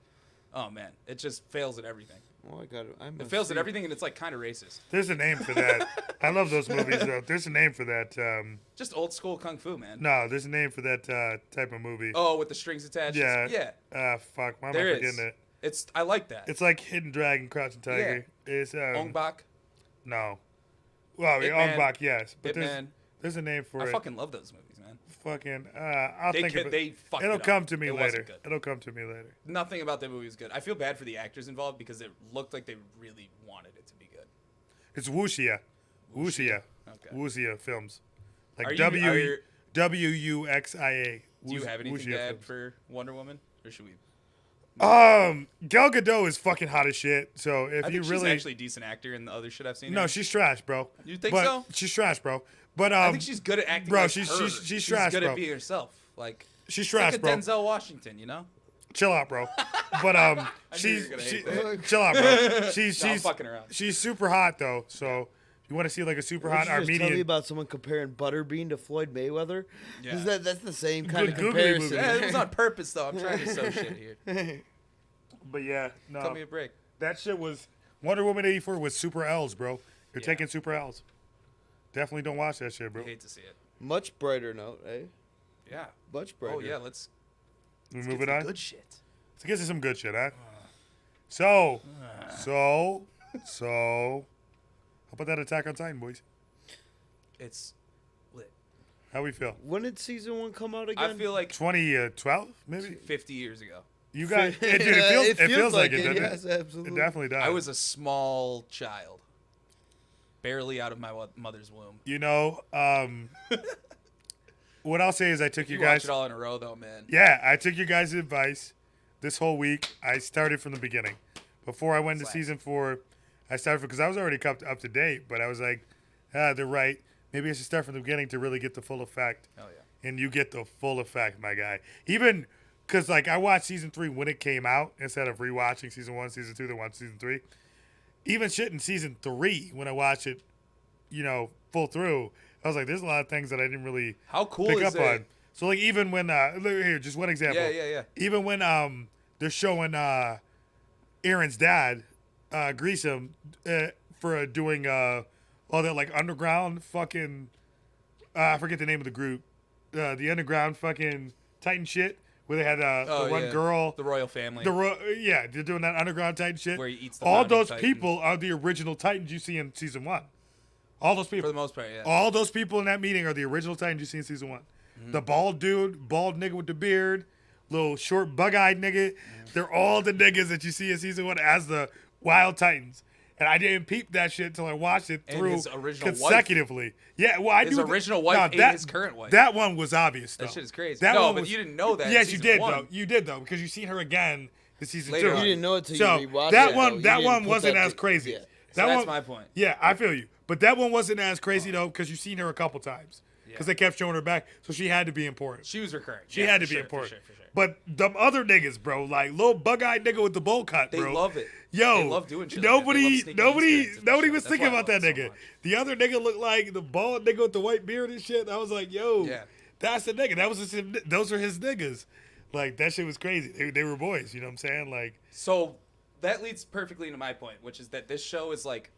Speaker 3: oh man, it just fails at everything.
Speaker 2: Oh,
Speaker 3: It fails at everything, and it's like kind of racist.
Speaker 1: There's a name for that. I love those movies though. There's a name for that.
Speaker 3: Just old school kung fu, man.
Speaker 1: No, there's a name for that type of movie.
Speaker 3: Oh, with the strings attached.
Speaker 1: Yeah. Fuck. Why am I
Speaker 3: There
Speaker 1: forgetting
Speaker 3: is.
Speaker 1: it?
Speaker 3: I like that.
Speaker 1: It's like Hidden Dragon, Crouching Tiger. It's
Speaker 3: Ong Bak.
Speaker 1: No. Well,
Speaker 3: Ip
Speaker 1: Ong
Speaker 3: Man.
Speaker 1: Bak, yes, but
Speaker 3: Ip Man.
Speaker 1: there's a name for
Speaker 3: I
Speaker 1: it.
Speaker 3: fucking love those movies, man.
Speaker 1: Fucking. I'll think of it.
Speaker 3: They fucked
Speaker 1: It'll
Speaker 3: it up.
Speaker 1: come to me
Speaker 3: It
Speaker 1: later.
Speaker 3: wasn't good.
Speaker 1: It'll come to me later.
Speaker 3: Nothing about that movie was good. I feel bad for the actors involved because it looked like they really wanted it to be good.
Speaker 1: It's Wuxia.
Speaker 3: Okay.
Speaker 1: Wuxia films. Like
Speaker 3: Are you-
Speaker 1: WUXIA.
Speaker 3: Do you have anything
Speaker 1: Wuxia
Speaker 3: to add
Speaker 1: films.
Speaker 3: for Wonder Woman, or should we?
Speaker 1: Gal Gadot is fucking hot as shit. So if
Speaker 3: I
Speaker 1: you
Speaker 3: think
Speaker 1: really,
Speaker 3: she's actually a decent actor in the other shit I've seen.
Speaker 1: no,
Speaker 3: her.
Speaker 1: she's trash, bro.
Speaker 3: You think
Speaker 1: But
Speaker 3: so?
Speaker 1: She's trash, bro. But
Speaker 3: I think she's good at acting.
Speaker 1: bro,
Speaker 3: like
Speaker 1: she's-
Speaker 3: her.
Speaker 1: she's trash,
Speaker 3: good
Speaker 1: bro.
Speaker 3: at being herself. Like
Speaker 1: she's trash,
Speaker 3: like a
Speaker 1: bro.
Speaker 3: Denzel Washington, you know?
Speaker 1: Chill out, bro. But
Speaker 3: knew you
Speaker 1: she's
Speaker 3: were gonna hate that.
Speaker 1: chill out, bro. She's
Speaker 3: No, I'm fucking around.
Speaker 1: She's super hot though. So you want to see like a super
Speaker 2: Did
Speaker 1: hot
Speaker 2: you just tell me
Speaker 1: Armenian?
Speaker 2: about someone comparing Butterbean to Floyd Mayweather?
Speaker 3: Yeah.
Speaker 2: That's the same kind
Speaker 1: Good
Speaker 2: of
Speaker 1: googly
Speaker 2: comparison.
Speaker 1: movie.
Speaker 3: Yeah, it was on purpose though. I'm trying to sew shit here.
Speaker 1: But yeah, no.
Speaker 3: Cut me a break.
Speaker 1: That shit was Wonder Woman 84 was super L's, bro. You're
Speaker 3: Yeah.
Speaker 1: taking super L's. Definitely don't watch that shit, bro.
Speaker 3: I hate to see it.
Speaker 2: Much brighter note, eh?
Speaker 3: Yeah.
Speaker 2: Much brighter.
Speaker 3: Oh yeah, let's
Speaker 1: We
Speaker 3: get
Speaker 1: moving
Speaker 3: to the
Speaker 1: on.
Speaker 3: good shit.
Speaker 1: Let's get to some good shit, huh? So, how about that Attack on Titan, boys?
Speaker 3: It's lit.
Speaker 1: How we feel?
Speaker 2: When did season 1 come out again?
Speaker 3: I feel like
Speaker 1: 2012, maybe.
Speaker 3: 50 years ago.
Speaker 1: You got it, dude, it feels like it, doesn't
Speaker 2: yes,
Speaker 1: it?
Speaker 2: absolutely.
Speaker 1: It definitely does.
Speaker 3: I was a small child, barely out of my mother's womb.
Speaker 1: You know, what I'll say is I took you
Speaker 3: You watch
Speaker 1: guys.
Speaker 3: it all in a row, though, man.
Speaker 1: Yeah, I took your guys' advice this whole week. I started from the beginning. Before I went to
Speaker 3: Slack.
Speaker 1: season 4, I started because I was already up to date, but I was like, they're right. Maybe I should start from the beginning to really get the full effect.
Speaker 3: Oh yeah.
Speaker 1: And you get the full effect, my guy. Even because, like, I watched season 3 when it came out instead of rewatching season 1, season 2, then watch season 3. Even shit in season 3, when I watched it, you know, full through, I was like, there's a lot of things that I didn't really
Speaker 3: How cool
Speaker 1: pick
Speaker 3: is
Speaker 1: up
Speaker 3: it?
Speaker 1: on. So, like, even when, look here, just one example.
Speaker 3: Yeah.
Speaker 1: Even when they're showing Aaron's dad, Greasem, for doing all that, like, underground fucking, I forget the name of the group, the underground fucking Titan shit, where they had the one girl.
Speaker 3: the royal family.
Speaker 1: Yeah, they're doing that underground Titan shit.
Speaker 3: Where he eats the
Speaker 1: all
Speaker 3: founding
Speaker 1: those
Speaker 3: Titan.
Speaker 1: people are the original Titans you see in season 1. All those
Speaker 3: For
Speaker 1: people.
Speaker 3: the most part, yeah.
Speaker 1: All those people in that meeting are the original Titans you see in season 1.
Speaker 3: Mm-hmm.
Speaker 1: The bald dude, bald nigga with the beard, little short bug-eyed nigga. They're all the niggas that you see in season 1 as the Wild Titans. And I didn't peep that shit until I watched it
Speaker 3: And
Speaker 1: through
Speaker 3: his original wife.
Speaker 1: consecutively. Yeah, well, I
Speaker 3: His
Speaker 1: knew
Speaker 3: original wife ate his current wife.
Speaker 1: That one was obvious, though.
Speaker 3: That shit is crazy.
Speaker 1: That
Speaker 3: No,
Speaker 1: one
Speaker 3: but
Speaker 1: was-
Speaker 3: you didn't know that in
Speaker 1: Yes, you
Speaker 3: season
Speaker 1: did,
Speaker 3: 1.
Speaker 1: though. You did, though, because you've seen her again in season
Speaker 3: Later
Speaker 1: 2.
Speaker 3: on.
Speaker 2: You didn't know it till
Speaker 1: So
Speaker 2: you rewatched
Speaker 1: that
Speaker 2: it.
Speaker 1: one,
Speaker 2: though. You
Speaker 1: that
Speaker 2: didn't
Speaker 1: one
Speaker 2: put
Speaker 1: wasn't
Speaker 2: that
Speaker 1: as crazy.
Speaker 2: Yeah.
Speaker 3: So
Speaker 1: That
Speaker 3: that's
Speaker 1: one,
Speaker 3: my point.
Speaker 1: Yeah, I feel you. But that one wasn't as crazy though, because you've seen her a couple times. Because they kept showing her back, so she had to be important.
Speaker 3: She was recurring.
Speaker 1: She
Speaker 3: Yeah,
Speaker 1: had to
Speaker 3: for
Speaker 1: be
Speaker 3: sure,
Speaker 1: important.
Speaker 3: For sure.
Speaker 1: But them other niggas, bro, like little bug-eyed nigga with the bowl cut,
Speaker 3: They
Speaker 1: bro.
Speaker 3: love it.
Speaker 1: Yo,
Speaker 3: They love doing shit like that. They love
Speaker 1: nobody,
Speaker 3: sneaking
Speaker 1: nobody,
Speaker 3: Easter eggs and
Speaker 1: nobody
Speaker 3: shit.
Speaker 1: was
Speaker 3: That's
Speaker 1: thinking
Speaker 3: why I
Speaker 1: about that
Speaker 3: love it so
Speaker 1: nigga.
Speaker 3: much.
Speaker 1: The other nigga looked like the bald nigga with the white beard and shit. I was like, yo,
Speaker 3: Yeah.
Speaker 1: that's the nigga. That was those are his niggas. Like that shit was crazy. They were boys. You know what I'm saying? Like,
Speaker 3: So that leads perfectly into my point, which is that this show is like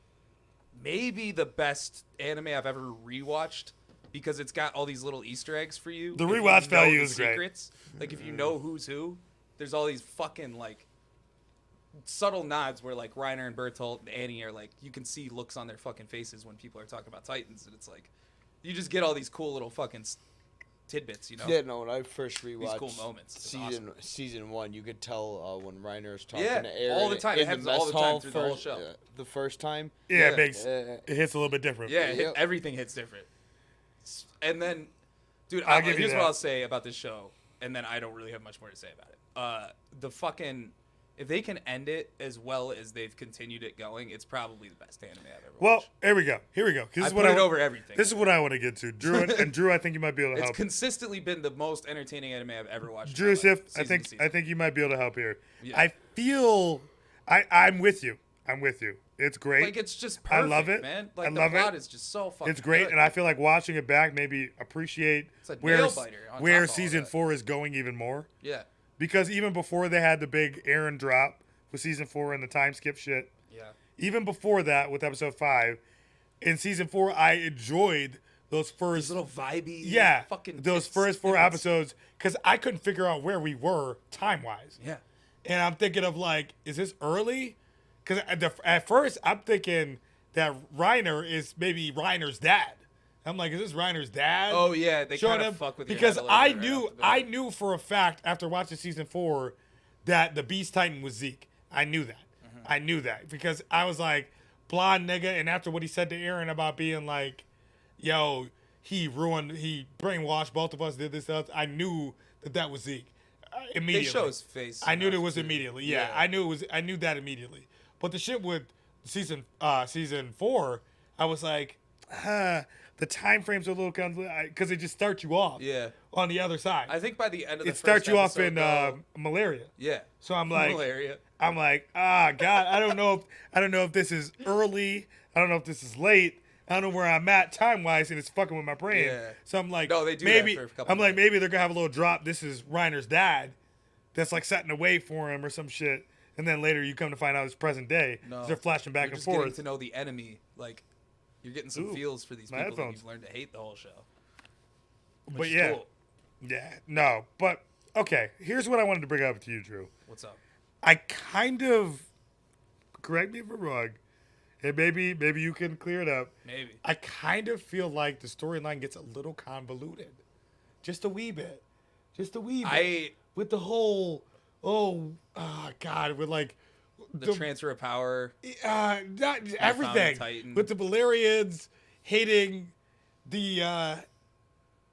Speaker 3: maybe the best anime I've ever rewatched because it's got all these little Easter eggs for you.
Speaker 1: The
Speaker 3: If you
Speaker 1: rewatch
Speaker 3: know
Speaker 1: value
Speaker 3: the
Speaker 1: is great.
Speaker 3: secrets. Like if you know who's who, there's all these fucking like subtle nods where like Reiner and Bertolt and Annie are like you can see looks on their fucking faces when people are talking about Titans, and it's like you just get all these cool little fucking tidbits, you know.
Speaker 2: Yeah, no, when I first rewatched
Speaker 3: cool moments. It's
Speaker 2: season 1, you could tell when Reiner was talking
Speaker 3: Yeah,
Speaker 2: to Aaron
Speaker 3: all the time. It
Speaker 2: in the
Speaker 3: happens all
Speaker 2: mess
Speaker 3: the time
Speaker 2: hall
Speaker 3: through the whole
Speaker 2: first-
Speaker 3: show.
Speaker 2: the first time.
Speaker 1: yeah,
Speaker 3: Yeah.
Speaker 1: it makes it hits a little bit different.
Speaker 3: Yeah,
Speaker 2: Yep.
Speaker 3: everything hits different. And then, dude,
Speaker 1: I'll give you
Speaker 3: here's
Speaker 1: that.
Speaker 3: what I'll say about this show, and then I don't really have much more to say about it. The fucking if they can end it as well as they've continued it going, it's probably the best anime I've ever
Speaker 1: Well,
Speaker 3: watched.
Speaker 1: here we go. This
Speaker 3: I
Speaker 1: is
Speaker 3: put it over everything.
Speaker 1: This is what I want to get to. Drew and Drew, I think you might be able to
Speaker 3: It's
Speaker 1: help.
Speaker 3: consistently been the most entertaining anime I've ever watched.
Speaker 1: Drew,
Speaker 3: in my life,
Speaker 1: I
Speaker 3: season to
Speaker 1: think
Speaker 3: season.
Speaker 1: you might be able to help here.
Speaker 3: Yeah.
Speaker 1: I feel I'm with you. It's great.
Speaker 3: Like, it's just perfect,
Speaker 1: I love it,
Speaker 3: man. Like,
Speaker 1: I
Speaker 3: the
Speaker 1: love
Speaker 3: plot
Speaker 1: it.
Speaker 3: is just so fucking
Speaker 1: It's great,
Speaker 3: good.
Speaker 1: and I feel like watching it back maybe appreciate
Speaker 3: It's a
Speaker 1: where
Speaker 3: nail-biter on top
Speaker 1: where
Speaker 3: of all
Speaker 1: season
Speaker 3: that.
Speaker 1: 4 is going even more.
Speaker 3: Yeah.
Speaker 1: Because even before they had the big Aaron drop with season 4 and the time skip shit,
Speaker 3: Yeah.
Speaker 1: even before that with episode 5, in season 4 I enjoyed those first
Speaker 3: Little vibey. Fucking
Speaker 1: those
Speaker 3: bits,
Speaker 1: first 4
Speaker 3: snippets.
Speaker 1: episodes because I couldn't figure out where we were time wise.
Speaker 3: Yeah.
Speaker 1: And I'm thinking of like, is this early? Because at first I'm thinking that Reiner is maybe Reiner's dad. I'm like, is this Reiner's dad?
Speaker 3: Oh, yeah. They
Speaker 1: showing
Speaker 3: kind
Speaker 1: him?
Speaker 3: of fuck with your
Speaker 1: because
Speaker 3: head a little
Speaker 1: I
Speaker 3: bit right
Speaker 1: knew
Speaker 3: off the bat.
Speaker 1: I knew for a fact after watching season 4 that the Beast Titan was Zeke. I knew that.
Speaker 3: Mm-hmm.
Speaker 1: I knew that because I was like, blonde nigga, and after what he said to Aaron about being like, yo, he brainwashed both of us, did this stuff. I knew that was Zeke immediately.
Speaker 3: They show his face.
Speaker 1: I knew it
Speaker 3: enough
Speaker 1: was
Speaker 3: to-
Speaker 1: immediately. Yeah, I knew that immediately. But the shit with season 4, I was like, the time frames are a little because it just starts you off.
Speaker 3: Yeah.
Speaker 1: On the other side,
Speaker 3: I think by the end of the
Speaker 1: it starts
Speaker 3: first
Speaker 1: you off
Speaker 3: episode,
Speaker 1: in
Speaker 3: though,
Speaker 1: malaria.
Speaker 3: yeah.
Speaker 1: So I'm like,
Speaker 3: Malaria.
Speaker 1: God, I don't know if this is early. I don't know if this is late. I don't know where I'm at time wise, and it's fucking with my brain.
Speaker 3: Yeah.
Speaker 1: So I'm like,
Speaker 3: No, they do
Speaker 1: maybe
Speaker 3: that for a couple
Speaker 1: I'm like,
Speaker 3: minutes.
Speaker 1: maybe they're gonna have a little drop. This is Reiner's dad, that's like setting a way for him or some shit. And then later you come to find out it's present day.
Speaker 3: No.
Speaker 1: They're flashing back
Speaker 3: You're
Speaker 1: and
Speaker 3: just getting
Speaker 1: forth.
Speaker 3: to know the enemy. Like, you're getting some
Speaker 1: Ooh,
Speaker 3: feels for these
Speaker 1: my
Speaker 3: people that
Speaker 1: headphones.
Speaker 3: you've learned to hate the whole show.
Speaker 1: But
Speaker 3: Which is
Speaker 1: yeah,
Speaker 3: cool.
Speaker 1: yeah, no, but okay. Here's what I wanted to bring up to you, Drew.
Speaker 3: What's up?
Speaker 1: I kind of, correct me if I'm wrong, and maybe you can clear it up.
Speaker 3: Maybe.
Speaker 1: I kind of feel like the storyline gets a little convoluted, just a wee bit, with the whole God, with like
Speaker 3: The transfer of power.
Speaker 1: not everything
Speaker 3: Titan.
Speaker 1: with the Valerians hating the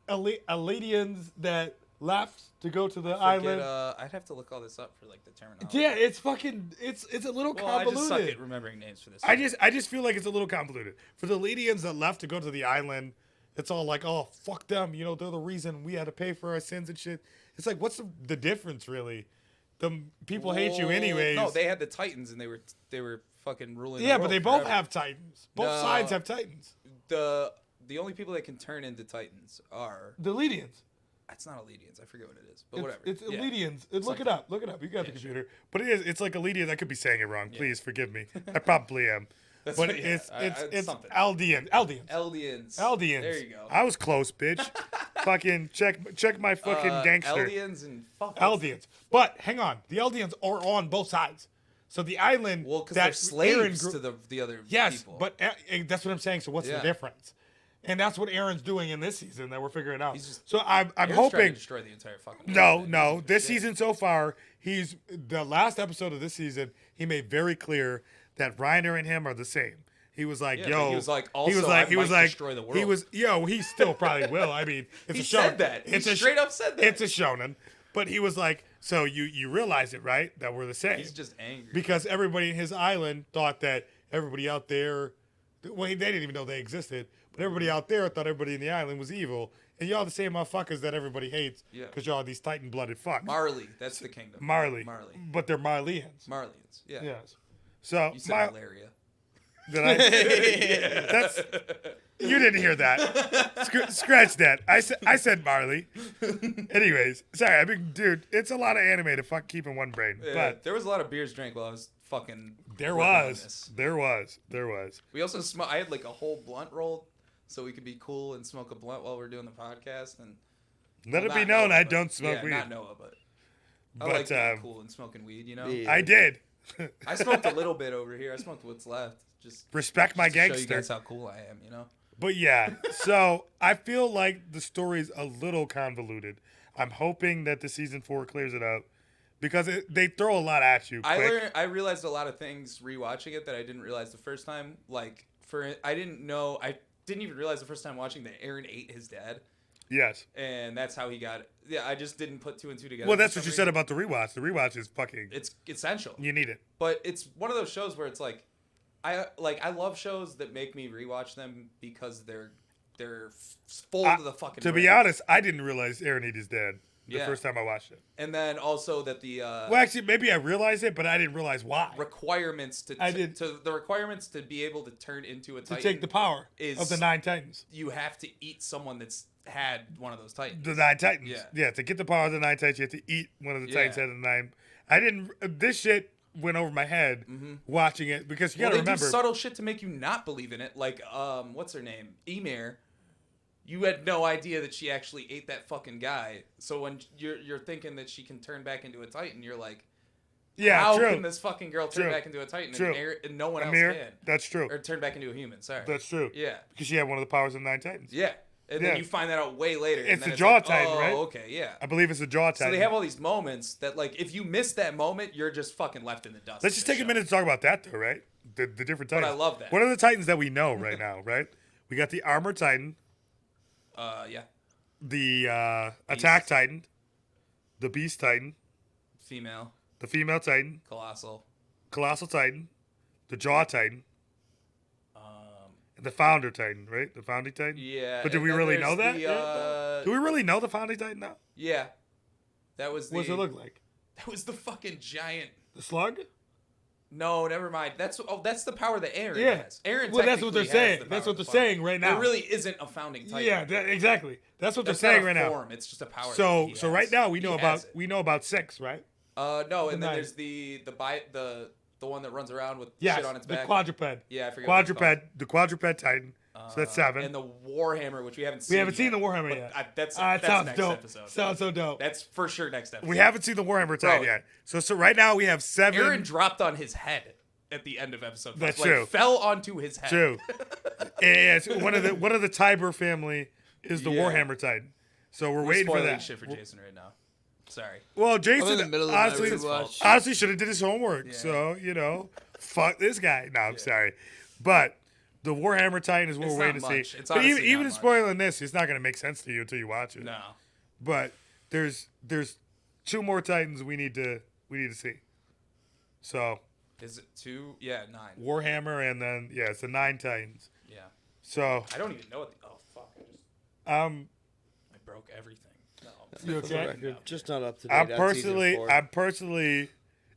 Speaker 1: Eladians that left to go to the island.
Speaker 3: I'd have to look all this up for like the terminology.
Speaker 1: Yeah, it's fucking it's a little
Speaker 3: Well, I
Speaker 1: convoluted.
Speaker 3: just suck at remembering names for this.
Speaker 1: I just feel like it's a little convoluted. For the Lydians that left to go to the island, it's all like, oh, fuck them. You know, they're the reason we had to pay for our sins and shit. It's like, what's the difference, really? The people hate you anyways.
Speaker 3: No, they had the Titans and they were fucking ruling.
Speaker 1: yeah,
Speaker 3: the
Speaker 1: but
Speaker 3: world
Speaker 1: they both
Speaker 3: forever.
Speaker 1: have Titans. Both
Speaker 3: No.
Speaker 1: sides have Titans.
Speaker 3: The only people that can turn into Titans are.
Speaker 1: The Lydians.
Speaker 3: It's not Eledians. I forget what it is, but whatever.
Speaker 1: It's
Speaker 3: Yeah.
Speaker 1: Eledians. Look
Speaker 3: Something.
Speaker 1: it up. Look it up. You got the
Speaker 3: Yeah,
Speaker 1: computer. But it is. It's like Eledians. I could be saying it wrong. Please forgive me. I probably am.
Speaker 3: That's
Speaker 1: But
Speaker 3: what- yeah,
Speaker 1: it's
Speaker 3: something.
Speaker 1: Aldeans.
Speaker 3: Eldians.
Speaker 1: Aldeans.
Speaker 3: There you go.
Speaker 1: I was close, bitch. Fucking check my fucking gangster.
Speaker 3: Eldians and fuck.
Speaker 1: Eldians. But hang on, the Eldians are on both sides. So the island.
Speaker 3: Well, because
Speaker 1: that
Speaker 3: they're slaves
Speaker 1: Aaron grew-
Speaker 3: to the other
Speaker 1: Yes,
Speaker 3: people.
Speaker 1: but that's what I'm saying. So what's the
Speaker 3: Yeah.
Speaker 1: difference? And that's what Aaron's doing in this season that we're figuring out.
Speaker 3: He's just-
Speaker 1: So I'm
Speaker 3: Aaron's trying to
Speaker 1: hoping.
Speaker 3: destroy the entire fucking.
Speaker 1: No,
Speaker 3: world, man.
Speaker 1: no.
Speaker 3: He's
Speaker 1: This
Speaker 3: shit.
Speaker 1: season so far, the last episode of this season, he made very clear that Reiner and him are the same. He was like,
Speaker 3: Yeah,
Speaker 1: yo.
Speaker 3: but he was like, also, I might destroy the world.
Speaker 1: He was, he still probably will. I mean, it's
Speaker 3: He
Speaker 1: a shonen.
Speaker 3: said that. He
Speaker 1: It's a
Speaker 3: straight up said that.
Speaker 1: It's a shonen. But he was like, so you realize it, right? That we're the same.
Speaker 3: He's just angry.
Speaker 1: Because everybody in his island thought that everybody out there, well, they didn't even know they existed, but everybody out there thought everybody in the island was evil. And y'all the same motherfuckers that everybody hates
Speaker 3: Yeah.
Speaker 1: because y'all are these Titan-blooded fucks.
Speaker 3: Marley. That's the kingdom.
Speaker 1: Marley.
Speaker 3: Marley.
Speaker 1: But they're Marleyans.
Speaker 3: Marleyans. Yeah.
Speaker 1: Yes. So,
Speaker 3: You said malaria.
Speaker 1: did I? That's, you didn't hear that. Scratch that. I said Marley. Anyways, sorry. I mean, dude, it's a lot of anime to fuck keep in one brain.
Speaker 3: Yeah,
Speaker 1: But
Speaker 3: there was a lot of beers drank while I was fucking.
Speaker 1: there
Speaker 3: working on
Speaker 1: was.
Speaker 3: this.
Speaker 1: There was.
Speaker 3: We also I had like a whole blunt rolled, so we could be cool and smoke a blunt while we're doing the podcast. And
Speaker 1: Let it
Speaker 3: not
Speaker 1: be known
Speaker 3: Noah,
Speaker 1: I
Speaker 3: but-
Speaker 1: don't smoke
Speaker 3: yeah,
Speaker 1: weed.
Speaker 3: Not Noah, but I
Speaker 1: But,
Speaker 3: like being cool and smoking weed. You know,
Speaker 2: Yeah.
Speaker 1: I did.
Speaker 3: I smoked a little bit over here. I smoked what's left. Just
Speaker 1: Respect my
Speaker 3: to show you
Speaker 1: gangster.
Speaker 3: guys how cool I am. You know.
Speaker 1: But yeah, so I feel like the story's a little convoluted. I'm hoping that the season 4 clears it up because they throw a lot at you. Quick.
Speaker 3: I realized a lot of things rewatching it that I didn't realize the first time. Like I didn't even realize the first time watching that Aaron ate his dad.
Speaker 1: Yes.
Speaker 3: And that's how he got it. Yeah, I just didn't put two and two together.
Speaker 1: Well, that's what you said about the rewatch. The rewatch is fucking.
Speaker 3: It's essential.
Speaker 1: You need it.
Speaker 3: But it's one of those shows where it's like, I love shows that make me rewatch them because they're full to the fucking.
Speaker 1: To be honest, I didn't realize Aaron ate his dad the first time I watched it.
Speaker 3: And then also that the
Speaker 1: well, actually, maybe I realized it, but I didn't realize why.
Speaker 3: Requirements the requirements to be able to turn into a Titan
Speaker 1: to take the power
Speaker 3: is
Speaker 1: of the 9 Titans.
Speaker 3: You have to eat someone that's had one of those Titans.
Speaker 1: The 9 Titans.
Speaker 3: Yeah.
Speaker 1: To get the power of the 9 Titans, you have to eat one of the Titans out of the 9. I didn't. This shit went over my head watching it because you gotta remember.
Speaker 3: They do subtle shit to make you not believe in it. Like, what's her name? Ymir. You had no idea that she actually ate that fucking guy. So when you're thinking that she can turn back into a Titan, you're like, how can this fucking girl turn back into a Titan and no one else can?
Speaker 1: That's true.
Speaker 3: Or turn back into a human, sorry.
Speaker 1: That's true.
Speaker 3: Yeah.
Speaker 1: Because she had one of the powers of the 9 Titans.
Speaker 3: Yeah. And then you find that out way later.
Speaker 1: It's the Jaw Titan, right?
Speaker 3: Oh, okay, yeah.
Speaker 1: I believe it's the Jaw Titan.
Speaker 3: So they have all these moments that, like, if you miss that moment, you're just fucking left in the dust.
Speaker 1: Let's just take a minute to talk about that, though, right? The different Titans.
Speaker 3: But I love that.
Speaker 1: What are the Titans that we know right now, right? We got the Armor Titan.
Speaker 3: Yeah.
Speaker 1: The Attack Titan. The Beast Titan.
Speaker 3: Female.
Speaker 1: The Female Titan. Colossal Titan. The Jaw Titan. The Founder Titan, right? The Founding Titan?
Speaker 3: Yeah.
Speaker 1: But do we really know that? Do we really know the Founding Titan now?
Speaker 3: Yeah. That was the...
Speaker 1: What does it look like?
Speaker 3: That was the fucking giant...
Speaker 1: The slug?
Speaker 3: No, never mind. That's the power that Aaron has. Aaron
Speaker 1: that's what they're saying. That's what they're saying right now.
Speaker 3: There really isn't a Founding Titan.
Speaker 1: Yeah, exactly. That's what they're saying right now.
Speaker 3: It's just a power.
Speaker 1: So right now we know about 6, right?
Speaker 3: No, and then there's the one that runs around with shit on its back.
Speaker 1: The quadruped.
Speaker 3: Yeah, I forget.
Speaker 1: The quadruped Titan. So that's 7.
Speaker 3: And the Warhammer, which we haven't seen.
Speaker 1: We haven't seen the Warhammer yet.
Speaker 3: That's
Speaker 1: sounds
Speaker 3: next
Speaker 1: dope.
Speaker 3: episode.
Speaker 1: Sounds so dope.
Speaker 3: That's for sure next episode.
Speaker 1: We haven't seen the Warhammer Titan yet. So right now we have 7.
Speaker 3: Aaron dropped on his head at the end of episode 5.
Speaker 1: That's true.
Speaker 3: Fell onto his head.
Speaker 1: True. And one of the Tiber family is the Warhammer Titan. So we're waiting for that.
Speaker 3: Shit for Jason right now. Sorry.
Speaker 1: Well, Jason honestly should have did his homework.
Speaker 3: Yeah.
Speaker 1: So, fuck this guy. No, I'm sorry. But the Warhammer Titan is what we're waiting to see. But even spoiling this, it's not going to make sense to you until you watch it.
Speaker 3: No.
Speaker 1: But there's 2 more Titans we need to see. So
Speaker 3: is it 2? Yeah, 9.
Speaker 1: Warhammer and then it's the 9 Titans.
Speaker 3: Yeah.
Speaker 1: So
Speaker 3: I don't even know what fuck.
Speaker 1: I
Speaker 3: broke everything. No.
Speaker 1: You okay?
Speaker 2: You're just not up to date.
Speaker 1: I'm personally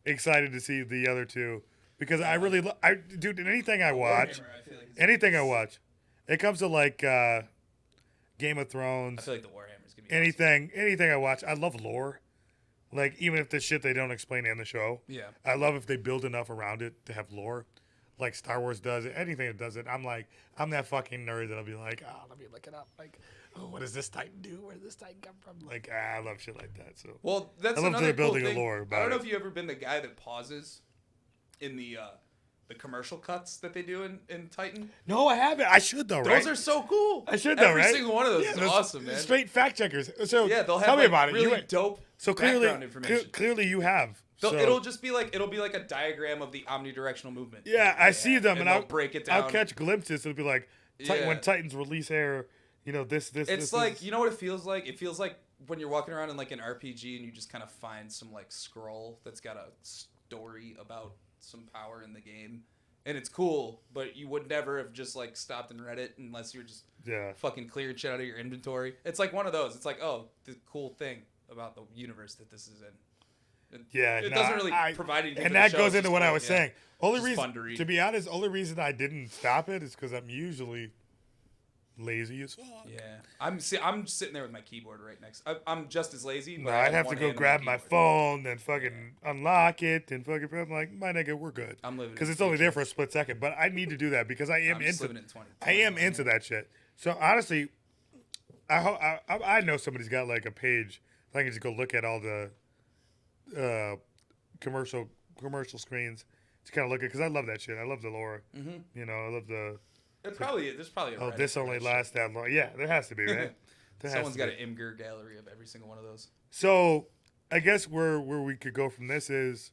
Speaker 1: excited to see the other 2 because I really dude, anything I watch, it comes to like Game of Thrones.
Speaker 3: I feel like the Warhammer's gonna be
Speaker 1: anything I watch. I love lore. Like even if the shit they don't explain in the show.
Speaker 3: Yeah.
Speaker 1: I love if they build enough around it to have lore. Like Star Wars does it. Anything that does it. I'm that fucking nerd that'll be like, let me look it up. Like, what does this Titan do? Where does this Titan come from? Like, I love shit like that. So
Speaker 3: well, that's
Speaker 1: I love
Speaker 3: another
Speaker 1: building
Speaker 3: cool thing.
Speaker 1: a lore about
Speaker 3: I don't know if you've ever been the guy that pauses in the commercial cuts that they do in Titan.
Speaker 1: No, I haven't. I should though, right?
Speaker 3: Those are so cool.
Speaker 1: I should though, right?
Speaker 3: Every single one of those is awesome, man.
Speaker 1: Straight fact checkers. So
Speaker 3: they'll have
Speaker 1: tell me
Speaker 3: like,
Speaker 1: about
Speaker 3: really
Speaker 1: it.
Speaker 3: dope
Speaker 1: so
Speaker 3: background information.
Speaker 1: Clearly, you have. So,
Speaker 3: it'll be like a diagram of the omnidirectional movement.
Speaker 1: Yeah, I see them, and I'll
Speaker 3: break it down.
Speaker 1: I'll catch glimpses. It'll be like when Titans release air. This.
Speaker 3: It's like you know what it feels like. It feels like when you're walking around in like an RPG and you just kind of find some like scroll that's got a story about some power in the game, and it's cool. But you would never have just like stopped and read it unless you're just fucking clearing shit out of your inventory. It's like one of those. It's like the cool thing about the universe that this is in. It doesn't really provide anything.
Speaker 1: And that goes into what I was saying. Only
Speaker 3: reason,
Speaker 1: to be honest, I didn't stop it is because I'm usually lazy as fuck.
Speaker 3: Yeah, I'm sitting there with my keyboard right next. I'm just as lazy. But
Speaker 1: I'd have to go grab my phone, then fucking unlock it, and fucking. I'm like, my nigga, we're good.
Speaker 3: I'm living
Speaker 1: because it's only there for a split second. But I need to do that because I am into that shit. So honestly, I know somebody's got like a page. I can just go look at all the commercial screens to kind of look at because I love that shit. I love the lore. Mm-hmm. I love the.
Speaker 3: There's probably a
Speaker 1: this only lasts that long. Yeah, there has to be, right?
Speaker 3: Someone's got an Imgur gallery of every single one of those.
Speaker 1: So I guess where we could go from this is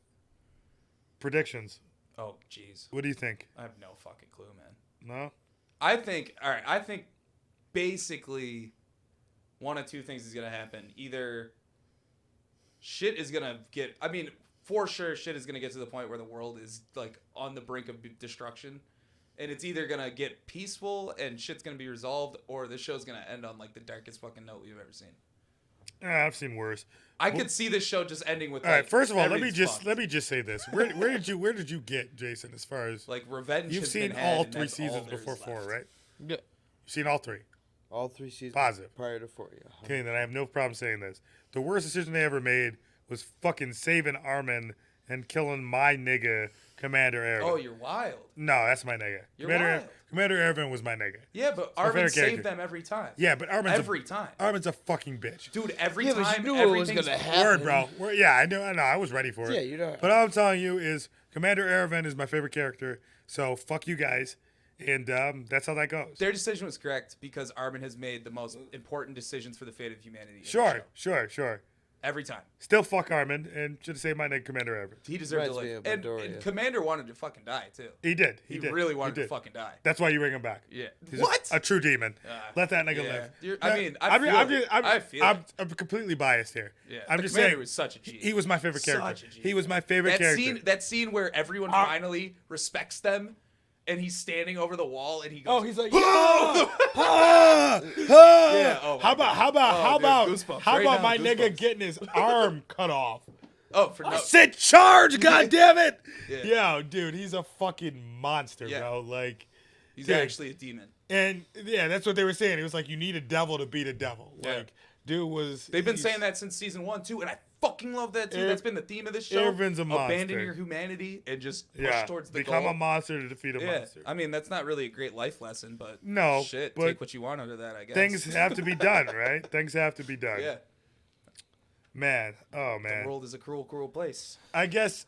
Speaker 1: predictions.
Speaker 3: Oh, jeez.
Speaker 1: What do you think?
Speaker 3: I have no fucking clue, man.
Speaker 1: No.
Speaker 3: I think basically one of two things is gonna happen. Either shit is gonna get. I mean, for sure, shit is gonna get to the point where the world is like on the brink of destruction, and it's either gonna get peaceful and shit's gonna be resolved, or this show's gonna end on like the darkest fucking note we've ever seen.
Speaker 1: I've seen worse.
Speaker 3: I could see this show just ending with.
Speaker 1: All
Speaker 3: like,
Speaker 1: right. First of all, let me
Speaker 3: everything's
Speaker 1: just say this. Where did you get Jason as far as
Speaker 3: like revenge?
Speaker 1: you've
Speaker 3: has
Speaker 1: seen
Speaker 3: been had,
Speaker 1: all
Speaker 3: and
Speaker 1: 3
Speaker 3: that's all
Speaker 1: seasons
Speaker 3: there's
Speaker 1: before 4,
Speaker 3: left.
Speaker 1: right?
Speaker 2: Yeah.
Speaker 1: You've seen all 3.
Speaker 2: All 3 seasons.
Speaker 1: Positive.
Speaker 2: Prior to 4, yeah.
Speaker 1: Okay, then I have no problem saying this. The worst decision they ever made was fucking saving Armin and killing my nigga, Commander Erwin.
Speaker 3: Oh, you're wild.
Speaker 1: No, that's my nigga.
Speaker 3: You're
Speaker 1: Commander,
Speaker 3: wild.
Speaker 1: Commander Erwin was my nigga.
Speaker 3: Yeah, but
Speaker 1: my
Speaker 3: Armin
Speaker 1: favorite
Speaker 3: saved
Speaker 1: character.
Speaker 3: them every time.
Speaker 1: Yeah, but
Speaker 3: every time.
Speaker 1: Armin's a fucking bitch.
Speaker 3: Dude, every
Speaker 2: Yeah, but
Speaker 3: time,
Speaker 2: you knew it was
Speaker 3: everything's
Speaker 2: gonna happen.
Speaker 1: Word, bro. Yeah, I know. I was ready for it.
Speaker 2: Yeah, you know.
Speaker 1: But all I'm telling you is Commander Erwin is my favorite character. So fuck you guys, and that's how that goes.
Speaker 3: Their decision was correct because Armin has made the most important decisions for the fate of humanity. in the show.
Speaker 1: Sure.
Speaker 3: Every time.
Speaker 1: Still fuck Armin, and should say my name, Commander Erwin.
Speaker 3: He deserved to
Speaker 2: Reminds me
Speaker 3: live.
Speaker 2: of
Speaker 3: And
Speaker 2: Midoriya.
Speaker 3: Commander wanted to fucking die, too.
Speaker 1: He did.
Speaker 3: He
Speaker 1: did.
Speaker 3: really
Speaker 1: He
Speaker 3: wanted to
Speaker 1: did.
Speaker 3: fucking die.
Speaker 1: That's why you bring him back.
Speaker 3: Yeah.
Speaker 1: He's
Speaker 3: What?
Speaker 1: A true demon. Let that nigga
Speaker 3: yeah.
Speaker 1: live.
Speaker 3: I mean, I feel it.
Speaker 1: I'm completely biased here.
Speaker 3: Yeah.
Speaker 1: I'm
Speaker 3: The
Speaker 1: just
Speaker 3: Commander
Speaker 1: saying
Speaker 3: was such a G.
Speaker 1: he was my favorite character.
Speaker 3: Such a G.
Speaker 1: He was my favorite character.
Speaker 3: That scene where everyone finally respects them, and he's standing over the wall, and he goes,
Speaker 2: Oh, he's like,
Speaker 3: Yeah, oh my
Speaker 1: how about
Speaker 3: dude, goosebumps
Speaker 1: how
Speaker 3: right
Speaker 1: about
Speaker 3: now,
Speaker 1: my nigga
Speaker 3: goosebumps.
Speaker 1: getting his arm cut off?
Speaker 3: oh, for no.
Speaker 1: I said charge, goddammit!
Speaker 3: Yeah.
Speaker 1: Yo, dude, he's a fucking monster,
Speaker 3: Yeah.
Speaker 1: bro. Like,
Speaker 3: He's
Speaker 1: dude.
Speaker 3: actually a demon.
Speaker 1: And yeah, that's what they were saying. It was like you need a devil to beat a devil.
Speaker 3: Yeah.
Speaker 1: Like, dude was.
Speaker 3: They've been
Speaker 1: he's-
Speaker 3: saying that since season 1 too, and I fucking love that too.
Speaker 1: Er-
Speaker 3: That's been the theme of this show.
Speaker 1: Erwin's a monster.
Speaker 3: Abandon your humanity and just push
Speaker 1: Yeah,
Speaker 3: towards the
Speaker 1: become
Speaker 3: goal.
Speaker 1: a monster to defeat a
Speaker 3: Yeah,
Speaker 1: monster.
Speaker 3: I mean that's not really a great life lesson, but
Speaker 1: No,
Speaker 3: shit,
Speaker 1: but
Speaker 3: take what you want out of that, I guess.
Speaker 1: Things have to be done, right? Things have to be done.
Speaker 3: yeah,
Speaker 1: Man, oh
Speaker 3: the
Speaker 1: man.
Speaker 3: world is a cruel, cruel place.
Speaker 1: I guess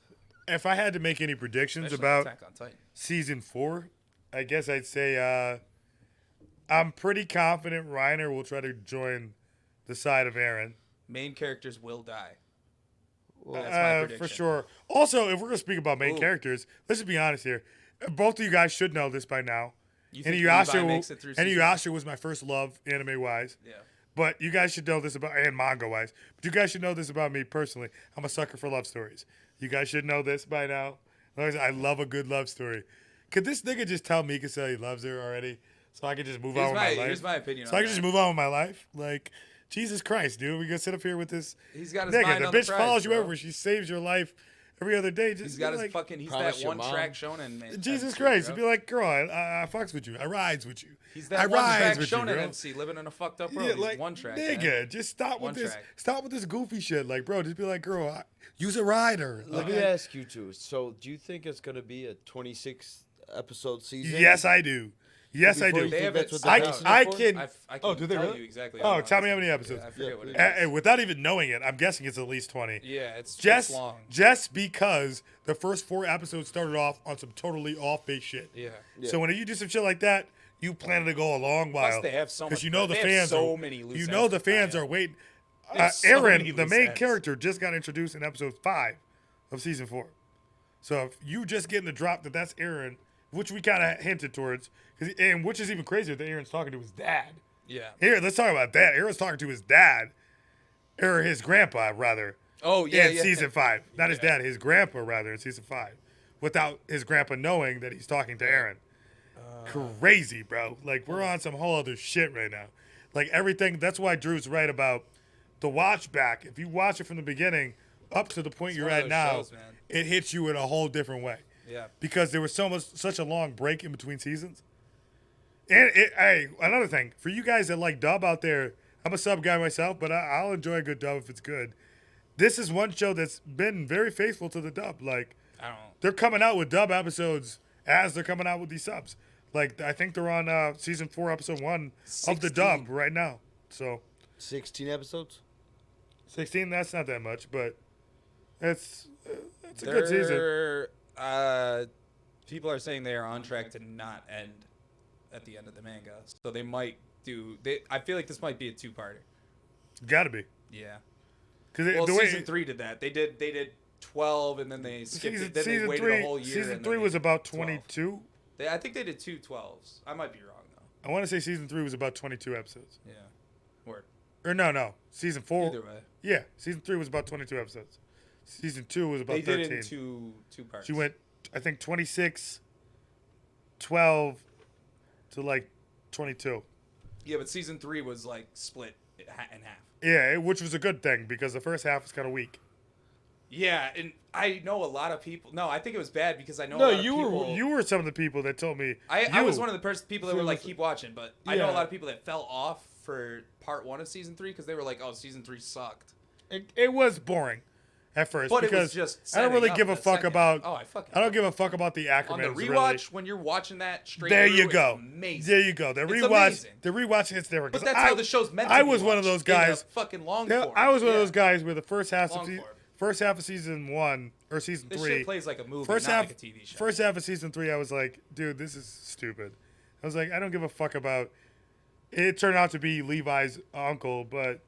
Speaker 1: if I had to make any predictions
Speaker 3: Especially
Speaker 1: about
Speaker 3: Attack on Titan.
Speaker 1: season 4, I guess I'd say I'm pretty confident Reiner will try to join the side of Eren.
Speaker 3: Main characters will die.
Speaker 2: Well,
Speaker 3: That's my
Speaker 1: For
Speaker 3: prediction.
Speaker 1: sure. Also, if we're gonna speak about main
Speaker 3: Ooh.
Speaker 1: characters, let's just be honest here. Both of you guys should know this by now.
Speaker 3: You think
Speaker 1: Inuyasha,
Speaker 3: Levi makes it through season?
Speaker 1: Inuyasha was my first love, anime wise.
Speaker 3: Yeah.
Speaker 1: But you guys should know this about, and manga wise. But you guys should know this about me personally. I'm a sucker for love stories. You guys should know this by now. I love a good love story. Could this nigga just tell Mikasa he loves her already, so I could just move on with my life?
Speaker 3: Here's my opinion.
Speaker 1: So I
Speaker 3: on
Speaker 1: can just
Speaker 3: that.
Speaker 1: move on with my life. Like, Jesus Christ, dude, we gonna sit up here with this
Speaker 3: He's got his
Speaker 1: nigga.
Speaker 3: mind
Speaker 1: The
Speaker 3: on the
Speaker 1: bitch
Speaker 3: prize,
Speaker 1: follows you
Speaker 3: bro.
Speaker 1: everywhere. She saves your life every other day. Just
Speaker 3: He's got
Speaker 1: be
Speaker 3: his
Speaker 1: like,
Speaker 3: fucking. He's
Speaker 2: Promise
Speaker 3: that
Speaker 2: your
Speaker 3: one
Speaker 2: mom.
Speaker 3: track shonen man.
Speaker 1: Jesus
Speaker 3: MC,
Speaker 1: Christ,
Speaker 3: bro.
Speaker 1: be like, girl, I fucks with you. I rides with you.
Speaker 3: He's
Speaker 1: I
Speaker 3: that one track
Speaker 1: rides with you,
Speaker 3: shonen
Speaker 1: bro.
Speaker 3: MC living in a fucked up world.
Speaker 1: Yeah,
Speaker 3: He's
Speaker 1: like,
Speaker 3: one track.
Speaker 1: nigga,
Speaker 3: man.
Speaker 1: just stop
Speaker 3: One
Speaker 1: with this.
Speaker 3: track.
Speaker 1: Stop with this goofy shit. Like, bro, just be like, girl, use a rider.
Speaker 2: Let
Speaker 1: Like,
Speaker 2: me ask you two. So, do you think it's going to be a 26 episode season?
Speaker 1: yes, I do. Yes, I
Speaker 2: Before
Speaker 1: do.
Speaker 2: you
Speaker 3: They
Speaker 2: think
Speaker 3: haven't.
Speaker 2: that's what
Speaker 3: said
Speaker 2: they're
Speaker 3: it
Speaker 2: basing
Speaker 3: out.
Speaker 1: I
Speaker 2: it for?
Speaker 1: can.
Speaker 3: I can
Speaker 1: Oh, do they
Speaker 3: tell
Speaker 1: really?
Speaker 3: you exactly.
Speaker 1: Oh,
Speaker 3: long
Speaker 1: tell me
Speaker 3: it's
Speaker 1: how many
Speaker 3: gonna be.
Speaker 1: episodes.
Speaker 3: I forget what it is.
Speaker 1: And without even knowing it, I'm guessing it's at least 20.
Speaker 3: Yeah, it's
Speaker 1: Just,
Speaker 3: long.
Speaker 1: just because the first 4 episodes started off on some totally off-base shit.
Speaker 3: Yeah.
Speaker 1: So when you do some shit like that, you plan to go a long while.
Speaker 3: they have so
Speaker 1: because
Speaker 3: much-
Speaker 1: you know the
Speaker 3: they have
Speaker 1: fans
Speaker 3: so
Speaker 1: are.
Speaker 3: many loose
Speaker 1: You know
Speaker 3: ends
Speaker 1: the
Speaker 3: to tie
Speaker 1: fans
Speaker 3: up.
Speaker 1: are waiting.
Speaker 3: They have so many
Speaker 1: Eren, the
Speaker 3: loose
Speaker 1: main
Speaker 3: ends.
Speaker 1: character, just got introduced in episode 5 of season 4. So if you just getting the drop that that's Eren, which we kind of hinted towards, and which is even crazier that Eren's talking to his dad.
Speaker 3: Yeah.
Speaker 1: Here, let's talk about that. Eren's talking to his dad, or his grandpa rather.
Speaker 3: Oh yeah.
Speaker 1: In season 5, not his dad, his grandpa rather in season 5, without his grandpa knowing that he's talking to Eren. Crazy, bro. Like we're on some whole other shit right now. Like everything. That's why Drew's right about the watch back. If you watch it from the beginning up to the point you're
Speaker 3: one of
Speaker 1: at
Speaker 3: those
Speaker 1: now,
Speaker 3: shows, man.
Speaker 1: it hits you in a whole different way.
Speaker 3: Yeah.
Speaker 1: Because there was such a long break in between seasons. And hey, another thing for you guys that like dub out there, I'm a sub guy myself, but I'll enjoy a good dub if it's good. This is one show that's been very faithful to the dub. Like
Speaker 3: I don't.
Speaker 1: they're coming out with dub episodes as they're coming out with these subs. Like I think they're on season 4, episode 1 of the
Speaker 3: 16.
Speaker 1: dub right now. So
Speaker 2: 16 episodes?
Speaker 1: 16, that's not that much, but it's a good season.
Speaker 3: People are saying they are on track to not end at the end of the manga, so they might do. I feel like this might be a 2-parter.
Speaker 1: Gotta be.
Speaker 3: Yeah.
Speaker 1: Because
Speaker 3: Well,
Speaker 1: the way
Speaker 3: season 3 did that. They did 12, and then they skipped it. Then
Speaker 1: season
Speaker 3: they waited
Speaker 1: 3,
Speaker 3: a whole year.
Speaker 1: season
Speaker 3: and
Speaker 1: 3
Speaker 3: then
Speaker 1: was
Speaker 3: they
Speaker 1: about
Speaker 3: 12.
Speaker 1: 22.
Speaker 3: I think they did 2 12s. I might be wrong though.
Speaker 1: I want to say season 3 was about 22 episodes.
Speaker 3: Yeah. Word.
Speaker 1: Or no. Season 4.
Speaker 3: Either way.
Speaker 1: Yeah. Season 3 was about 22 episodes. Season 2 was about
Speaker 3: They
Speaker 1: 13.
Speaker 3: did it in two parts.
Speaker 1: She went, I think, 26, 12 to like 22.
Speaker 3: Yeah, but season 3 was like split in half.
Speaker 1: Yeah, which was a good thing because the first half was kind of weak.
Speaker 3: Yeah, and I know a lot of people. No, I think it was bad because I know a
Speaker 1: No,
Speaker 3: lot of people.
Speaker 1: you were some of the people that told me.
Speaker 3: I was one of the people that were like, keep watching, but I know a
Speaker 1: Yeah.
Speaker 3: lot of people that fell off for part 1 of season 3 because they were like, oh, season 3 sucked.
Speaker 1: It was boring at first
Speaker 3: But it
Speaker 1: because
Speaker 3: was just
Speaker 1: I don't really
Speaker 3: setting
Speaker 1: give a
Speaker 3: up the
Speaker 1: fuck
Speaker 3: second.
Speaker 1: about.
Speaker 3: Oh, I fucking.
Speaker 1: I don't give a fuck about the
Speaker 3: On the
Speaker 1: Ackermans.
Speaker 3: rewatch,
Speaker 1: Really.
Speaker 3: when you're watching that straight
Speaker 1: There
Speaker 3: through,
Speaker 1: you go.
Speaker 3: it's amazing.
Speaker 1: There you go. The
Speaker 3: It's
Speaker 1: rewatch.
Speaker 3: amazing.
Speaker 1: The rewatch hits different.
Speaker 3: But
Speaker 1: 'cause
Speaker 3: that's how the show's meant to
Speaker 1: I
Speaker 3: be
Speaker 1: was one of
Speaker 3: watched,
Speaker 1: those guys.
Speaker 3: in a fucking long
Speaker 1: Yeah,
Speaker 3: form.
Speaker 1: I was one of
Speaker 3: Yeah.
Speaker 1: those guys where the first half
Speaker 3: Long
Speaker 1: of
Speaker 3: form.
Speaker 1: first half of season 1 or season
Speaker 3: This
Speaker 1: 3.
Speaker 3: shit plays like a movie,
Speaker 1: First
Speaker 3: not
Speaker 1: half,
Speaker 3: like a TV show.
Speaker 1: first half of season 3, I was like, dude, this is stupid. I was like, I don't give a fuck about. It turned out to be Levi's uncle, but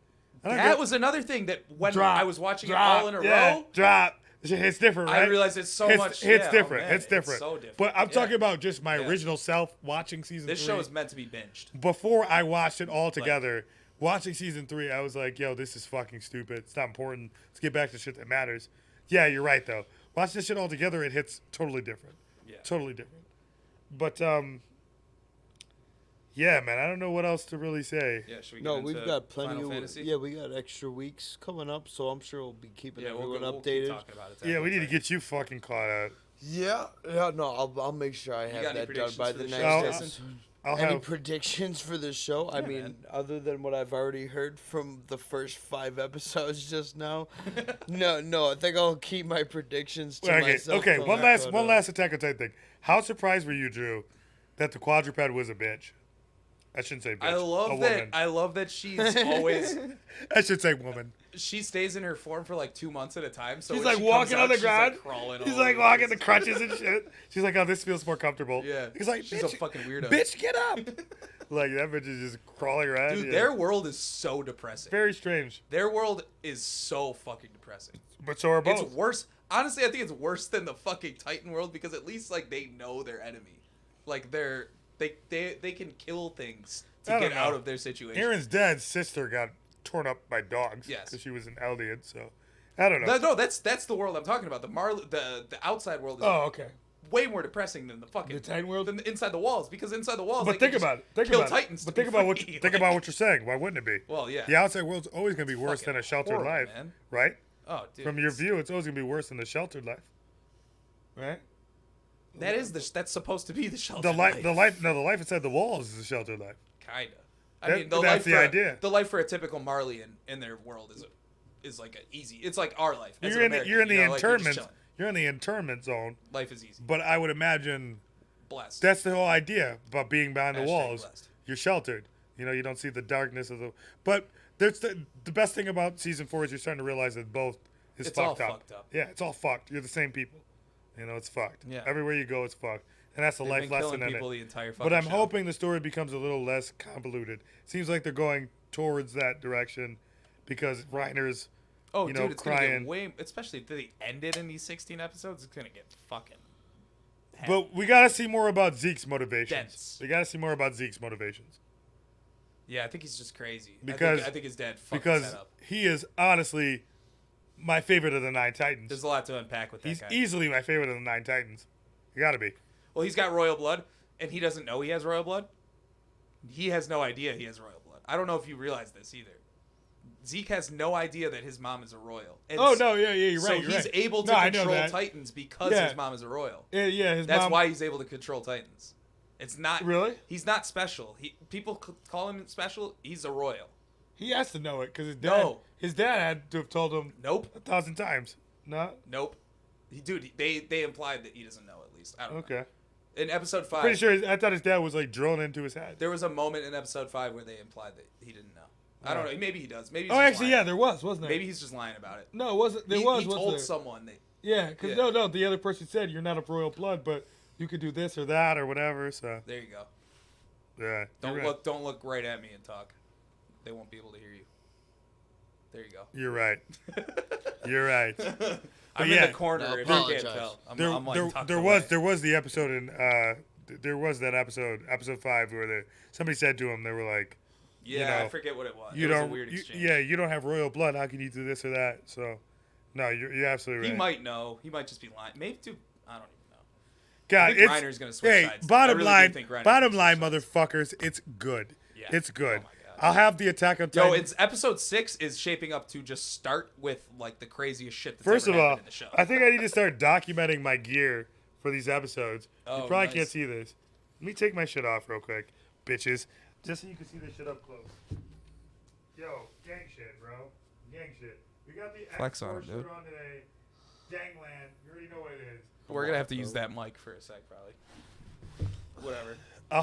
Speaker 1: I don't
Speaker 3: That
Speaker 1: give-
Speaker 3: was another thing that when
Speaker 1: drop,
Speaker 3: I was watching
Speaker 1: drop,
Speaker 3: it all in a
Speaker 1: yeah,
Speaker 3: row,
Speaker 1: drop. It's different, right?
Speaker 3: I realized it's so much.
Speaker 1: It's
Speaker 3: yeah,
Speaker 1: different.
Speaker 3: Oh, man,
Speaker 1: it's different.
Speaker 3: so different.
Speaker 1: But I'm
Speaker 3: Yeah.
Speaker 1: talking about just my
Speaker 3: Yeah.
Speaker 1: original self watching season
Speaker 3: This
Speaker 1: 3.
Speaker 3: show is meant to be binged.
Speaker 1: Before I watched it all together, watching season 3, I was like, yo, this is fucking stupid. It's not important. Let's get back to shit that matters. Yeah, you're right, though. Watch this shit all together, it hits totally different.
Speaker 3: Yeah.
Speaker 1: Totally different. But, yeah, man, I don't know what else to really say.
Speaker 3: Yeah, should we
Speaker 2: No,
Speaker 3: get
Speaker 2: we've
Speaker 3: into
Speaker 2: got plenty
Speaker 3: Final
Speaker 2: of
Speaker 3: Fantasy?
Speaker 2: Yeah, we got extra weeks coming up, so I'm sure we'll be keeping
Speaker 3: Yeah,
Speaker 2: everyone
Speaker 3: we'll keep
Speaker 2: updated.
Speaker 3: talking about it.
Speaker 1: Yeah, we need to get you fucking caught out.
Speaker 2: Yeah, no, I'll make sure I have
Speaker 3: got any
Speaker 2: that done
Speaker 3: predictions
Speaker 2: by
Speaker 3: for
Speaker 2: the
Speaker 3: the
Speaker 2: next
Speaker 3: show,
Speaker 2: episode.
Speaker 3: Jason?
Speaker 1: I'll
Speaker 2: Any
Speaker 1: have.
Speaker 2: predictions for the show? I mean,
Speaker 3: man.
Speaker 2: other than what I've already heard from the first 5 episodes just now, no, I think I'll keep my predictions to myself.
Speaker 1: Okay,
Speaker 2: till
Speaker 1: one
Speaker 2: after
Speaker 1: last
Speaker 2: the-
Speaker 1: Attack on Titan thing. How surprised were you, Drew, that the quadruped was a bitch? I shouldn't say bitch.
Speaker 3: I
Speaker 1: a
Speaker 3: love that.
Speaker 1: woman.
Speaker 3: I love that she's always.
Speaker 1: I should say woman.
Speaker 3: She stays in her form for like 2 months at a time. So
Speaker 1: She's
Speaker 3: when
Speaker 1: like
Speaker 3: she
Speaker 1: walking
Speaker 3: comes
Speaker 1: on
Speaker 3: out,
Speaker 1: the
Speaker 3: she's,
Speaker 1: ground.
Speaker 3: Like crawling.
Speaker 1: She's
Speaker 3: all
Speaker 1: like
Speaker 3: over
Speaker 1: walking
Speaker 3: the
Speaker 1: the
Speaker 3: place.
Speaker 1: crutches and shit. She's like, oh, this feels more comfortable.
Speaker 3: Yeah.
Speaker 1: He's like,
Speaker 3: She's
Speaker 1: bitch,
Speaker 3: a fucking weirdo.
Speaker 1: bitch, get up. Like, that bitch is just crawling around.
Speaker 3: Dude,
Speaker 1: yeah.
Speaker 3: their world is so depressing.
Speaker 1: Very strange.
Speaker 3: Their world is so fucking depressing.
Speaker 1: But so are both.
Speaker 3: It's worse. Honestly, I think it's worse than the fucking Titan world because at least like they know their enemy. Like they can kill things
Speaker 1: I
Speaker 3: to
Speaker 1: don't
Speaker 3: get out
Speaker 1: know.
Speaker 3: of their situation.
Speaker 1: Aaron's dad's sister got torn up by dogs.
Speaker 3: Yes.
Speaker 1: Because she was an Eldian, so. I don't know.
Speaker 3: No, that's the world I'm talking about. The outside world is
Speaker 1: okay.
Speaker 3: way more depressing than the fucking
Speaker 1: The Titan world?
Speaker 3: than the inside the walls because inside the walls.
Speaker 1: But
Speaker 3: they
Speaker 1: think
Speaker 3: can
Speaker 1: about it. Think
Speaker 3: kill
Speaker 1: about
Speaker 3: Titans.
Speaker 1: it. But
Speaker 3: to
Speaker 1: think
Speaker 3: be
Speaker 1: about what
Speaker 3: free.
Speaker 1: think about what you're saying. Why wouldn't it be?
Speaker 3: Well, yeah.
Speaker 1: The outside world's always gonna be worse
Speaker 3: Fucking
Speaker 1: than a sheltered
Speaker 3: horrible,
Speaker 1: life,
Speaker 3: man.
Speaker 1: right?
Speaker 3: Oh, dude.
Speaker 1: From your view, it's always gonna be worse than the sheltered life, right?
Speaker 3: That's supposed to be the shelter.
Speaker 1: The life inside the walls is a sheltered life.
Speaker 3: Kinda.
Speaker 1: That's the idea.
Speaker 3: The life for a typical Marleyan in their world is like an easy. It's like our life. As
Speaker 1: You're
Speaker 3: an
Speaker 1: in
Speaker 3: American,
Speaker 1: the
Speaker 3: you know, like, you're just
Speaker 1: internment.
Speaker 3: chilling.
Speaker 1: You're in the internment zone,
Speaker 3: Life is easy.
Speaker 1: but I would imagine
Speaker 3: Blessed.
Speaker 1: that's the whole idea about being behind the
Speaker 3: Hashtag
Speaker 1: walls.
Speaker 3: blessed.
Speaker 1: You're sheltered. You know, you don't see the darkness of the. But there's the best thing about season 4 is you're starting to realize that both is
Speaker 3: It's all
Speaker 1: fucked up.
Speaker 3: fucked up.
Speaker 1: Yeah, it's all fucked. You're the same people. You know, it's fucked.
Speaker 3: Yeah.
Speaker 1: Everywhere you go, it's fucked, and that's the
Speaker 3: They've
Speaker 1: life
Speaker 3: been
Speaker 1: lesson
Speaker 3: killing
Speaker 1: in
Speaker 3: people
Speaker 1: it.
Speaker 3: the entire
Speaker 1: But
Speaker 3: fucking
Speaker 1: I'm
Speaker 3: show.
Speaker 1: hoping the story becomes a little less convoluted. Seems like they're going towards that direction because Reiner's.
Speaker 3: Oh,
Speaker 1: you
Speaker 3: dude,
Speaker 1: know,
Speaker 3: it's gonna
Speaker 1: crying.
Speaker 3: get way. Especially if they ended in these 16 episodes, it's gonna get fucking.
Speaker 1: But we gotta see more about Zeke's motivations.
Speaker 3: Dense.
Speaker 1: We gotta see more about Zeke's motivations
Speaker 3: Yeah, I think he's just crazy.
Speaker 1: Because-
Speaker 3: I think his dad fucked
Speaker 1: because
Speaker 3: that up.
Speaker 1: he is honestly my favorite of the 9 Titans.
Speaker 3: There's a lot to unpack with that
Speaker 1: He's
Speaker 3: guy.
Speaker 1: easily my favorite of the 9 Titans. You gotta be.
Speaker 3: Well, he's got royal blood, and he doesn't know he has royal blood. He has no idea he has royal blood. I don't know if you realize this either. Zeke has no idea that his mom is a royal. And
Speaker 1: Oh no, yeah, you're
Speaker 3: so
Speaker 1: right. You're
Speaker 3: he's
Speaker 1: right.
Speaker 3: able to
Speaker 1: No, I know
Speaker 3: control
Speaker 1: that.
Speaker 3: Titans because
Speaker 1: Yeah.
Speaker 3: his mom is a royal.
Speaker 1: Yeah, his
Speaker 3: That's
Speaker 1: mom.
Speaker 3: why he's able to control Titans. It's not
Speaker 1: Really?
Speaker 3: He's not special. People call him special. He's a royal.
Speaker 1: He has to know it because his dad.
Speaker 3: No.
Speaker 1: His dad had to have told him
Speaker 3: Nope.
Speaker 1: 1,000 times. No.
Speaker 3: Nope. Dude, they implied that he doesn't know. At least I don't know.
Speaker 1: Okay.
Speaker 3: In episode 5,
Speaker 1: Pretty sure. I thought his dad was like drilling into his head.
Speaker 3: there was a moment in episode 5 where they implied that he didn't know. I don't know. Maybe he does. Maybe. He's
Speaker 1: Oh,
Speaker 3: just
Speaker 1: actually,
Speaker 3: lying.
Speaker 1: yeah, there was, wasn't there?
Speaker 3: Maybe he's just lying about it.
Speaker 1: No, it wasn't. There
Speaker 3: He
Speaker 1: wasn't
Speaker 3: told
Speaker 1: there?
Speaker 3: someone that.
Speaker 1: Yeah, because
Speaker 3: Yeah.
Speaker 1: no, the other person said you're not of royal blood, but you could do this or that or whatever. So
Speaker 3: There you go.
Speaker 1: yeah,
Speaker 3: Don't
Speaker 1: you're
Speaker 3: look. Don't look right at me and talk. They won't be able to hear you. There you go.
Speaker 1: You're right. You're right.
Speaker 3: I'm
Speaker 1: yeah,
Speaker 3: in the corner.
Speaker 2: no,
Speaker 3: If you can't
Speaker 2: apologize.
Speaker 3: tell, I'm like tucked
Speaker 1: there
Speaker 3: away.
Speaker 1: was the episode in there was that episode 5 where somebody said to him they were like,
Speaker 3: Yeah, I forget what it was.
Speaker 1: You
Speaker 3: It was
Speaker 1: don't.
Speaker 3: a weird exchange.
Speaker 1: You don't have royal blood. How can you do this or that? So, no, you're absolutely right.
Speaker 3: He might know. He might just be lying. Maybe too. I don't even know.
Speaker 1: God,
Speaker 3: I think Reiner's gonna switch sides. I
Speaker 1: bottom
Speaker 3: really
Speaker 1: line,
Speaker 3: do think Reiner's
Speaker 1: bottom
Speaker 3: gonna
Speaker 1: line,
Speaker 3: switch sides.
Speaker 1: motherfuckers, it's good.
Speaker 3: Yeah.
Speaker 1: It's good.
Speaker 3: Oh my God.
Speaker 1: I'll have the Attack on Titan.
Speaker 3: Yo, it's episode 6 is shaping up to just start with like the craziest shit that's
Speaker 1: First
Speaker 3: ever
Speaker 1: of all,
Speaker 3: happened in the show.
Speaker 1: I think I need to start documenting my gear for these episodes. You
Speaker 3: Oh,
Speaker 1: probably
Speaker 3: nice.
Speaker 1: can't see this. Let me take my shit off real quick, bitches, just so you can see this shit up close. Yo, gang shit, bro. Gang shit. We got the
Speaker 3: Flex on
Speaker 1: X4
Speaker 3: it, dude.
Speaker 1: shirt on today. Gangland. You already know what it is.
Speaker 3: We're gonna have to use that mic for a sec, probably. Whatever.
Speaker 1: I'll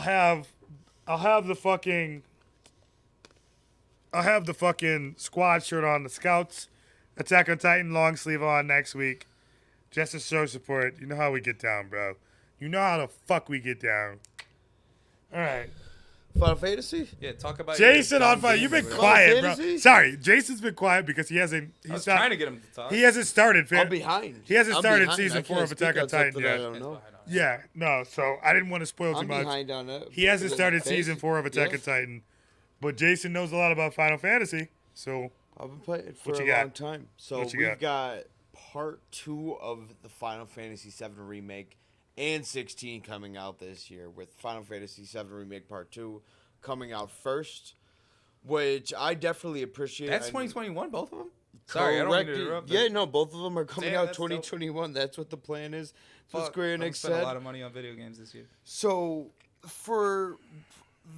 Speaker 1: have the fucking squad shirt on, the Scouts Attack on Titan long sleeve on next week. Just to show support. You know how we get down, bro. You know how the fuck we get down. All right.
Speaker 2: Final Fantasy?
Speaker 3: Yeah, talk about
Speaker 1: Jason
Speaker 3: your
Speaker 1: on fire.
Speaker 3: dumb
Speaker 1: You've been
Speaker 3: gamer.
Speaker 1: quiet, bro.
Speaker 2: Fantasy?
Speaker 1: Sorry, Jason's been quiet because he hasn't.
Speaker 3: I was
Speaker 1: He's not.
Speaker 3: trying to get him to talk.
Speaker 1: He hasn't started.
Speaker 2: I'm behind.
Speaker 1: He hasn't
Speaker 2: I'm
Speaker 1: started
Speaker 2: behind.
Speaker 1: season
Speaker 2: I
Speaker 1: 4
Speaker 2: can't
Speaker 1: of Attack
Speaker 2: speak
Speaker 1: on Titan
Speaker 2: something I
Speaker 1: yet.
Speaker 2: don't know.
Speaker 1: Yeah, no. So I didn't want to spoil too
Speaker 2: I'm
Speaker 1: much.
Speaker 2: behind on that.
Speaker 1: He hasn't
Speaker 2: Is it
Speaker 1: started
Speaker 2: fantasy?
Speaker 1: season 4 of Attack on
Speaker 2: Yes.
Speaker 1: Titan, but Jason knows a lot about Final Fantasy. So
Speaker 2: I've been playing it for
Speaker 1: What
Speaker 2: a
Speaker 1: you got?
Speaker 2: long time. So
Speaker 1: What you
Speaker 2: we've got part 2 of the Final Fantasy VII remake and 16 coming out this year, with Final Fantasy VII remake part 2 coming out first, which I definitely appreciate.
Speaker 3: That's
Speaker 2: I-
Speaker 3: 2021, both of them. Sorry, I don't mean to
Speaker 2: Correct.
Speaker 3: interrupt.
Speaker 2: Yeah, no, both of them are coming
Speaker 3: Damn,
Speaker 2: out
Speaker 3: that's dope.
Speaker 2: 2021. That's what the plan is. That's what
Speaker 3: Fuck,
Speaker 2: Square
Speaker 3: I'm
Speaker 2: Enix
Speaker 3: spent a
Speaker 2: said.
Speaker 3: lot of money on video games this year.
Speaker 2: So, for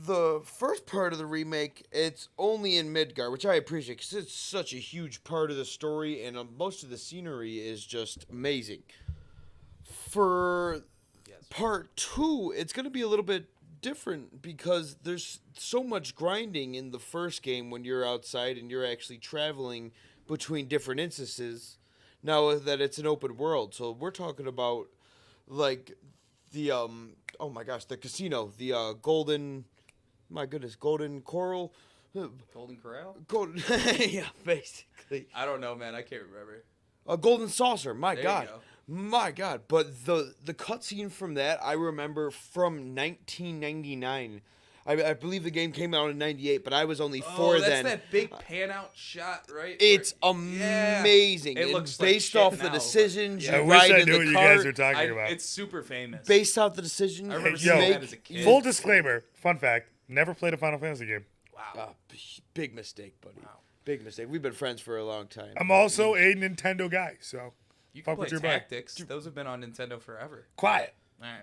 Speaker 2: the first part of the remake, it's only in Midgar, which I appreciate because it's such a huge part of the story, and most of the scenery is just amazing. For
Speaker 3: Yes.
Speaker 2: part 2, it's going to be a little bit different because there's so much grinding in the first game when you're outside and you're actually traveling between different instances. Now that it's an open world, so we're talking about like the oh my gosh, the casino, the golden coral,
Speaker 3: Golden Corral?
Speaker 2: golden yeah, basically
Speaker 3: I don't know, man. I can't remember.
Speaker 2: a golden saucer. My
Speaker 3: There
Speaker 2: God.
Speaker 3: you go.
Speaker 2: My God, but the cutscene from that I remember from 1999. I believe the game came out in '98, but I was only 4
Speaker 3: that's
Speaker 2: then.
Speaker 3: that big pan out shot, right?
Speaker 2: It's
Speaker 3: Yeah.
Speaker 2: amazing.
Speaker 3: It
Speaker 2: and
Speaker 3: looks like
Speaker 2: based
Speaker 3: shit
Speaker 2: off
Speaker 3: now,
Speaker 2: the
Speaker 3: but-
Speaker 2: decisions
Speaker 3: Yeah.
Speaker 1: I
Speaker 2: you
Speaker 1: wish
Speaker 2: ride
Speaker 1: I
Speaker 2: in
Speaker 1: knew
Speaker 2: the
Speaker 1: what you
Speaker 2: car.
Speaker 1: guys were talking about.
Speaker 3: It's super famous.
Speaker 2: Based off the decision
Speaker 3: I remember
Speaker 2: you
Speaker 3: seeing
Speaker 1: Yo,
Speaker 3: that
Speaker 2: make.
Speaker 3: as a kid.
Speaker 1: full disclaimer, fun fact: never played a Final Fantasy game.
Speaker 3: Wow.
Speaker 2: Big mistake, buddy.
Speaker 3: Wow.
Speaker 2: Big mistake. We've been friends for a long time.
Speaker 1: I'm also a Nintendo guy, so
Speaker 3: You
Speaker 1: fuck
Speaker 3: can
Speaker 1: with
Speaker 3: play
Speaker 1: your butt.
Speaker 3: Tactics. Those have been on Nintendo forever.
Speaker 1: quiet,
Speaker 3: All right.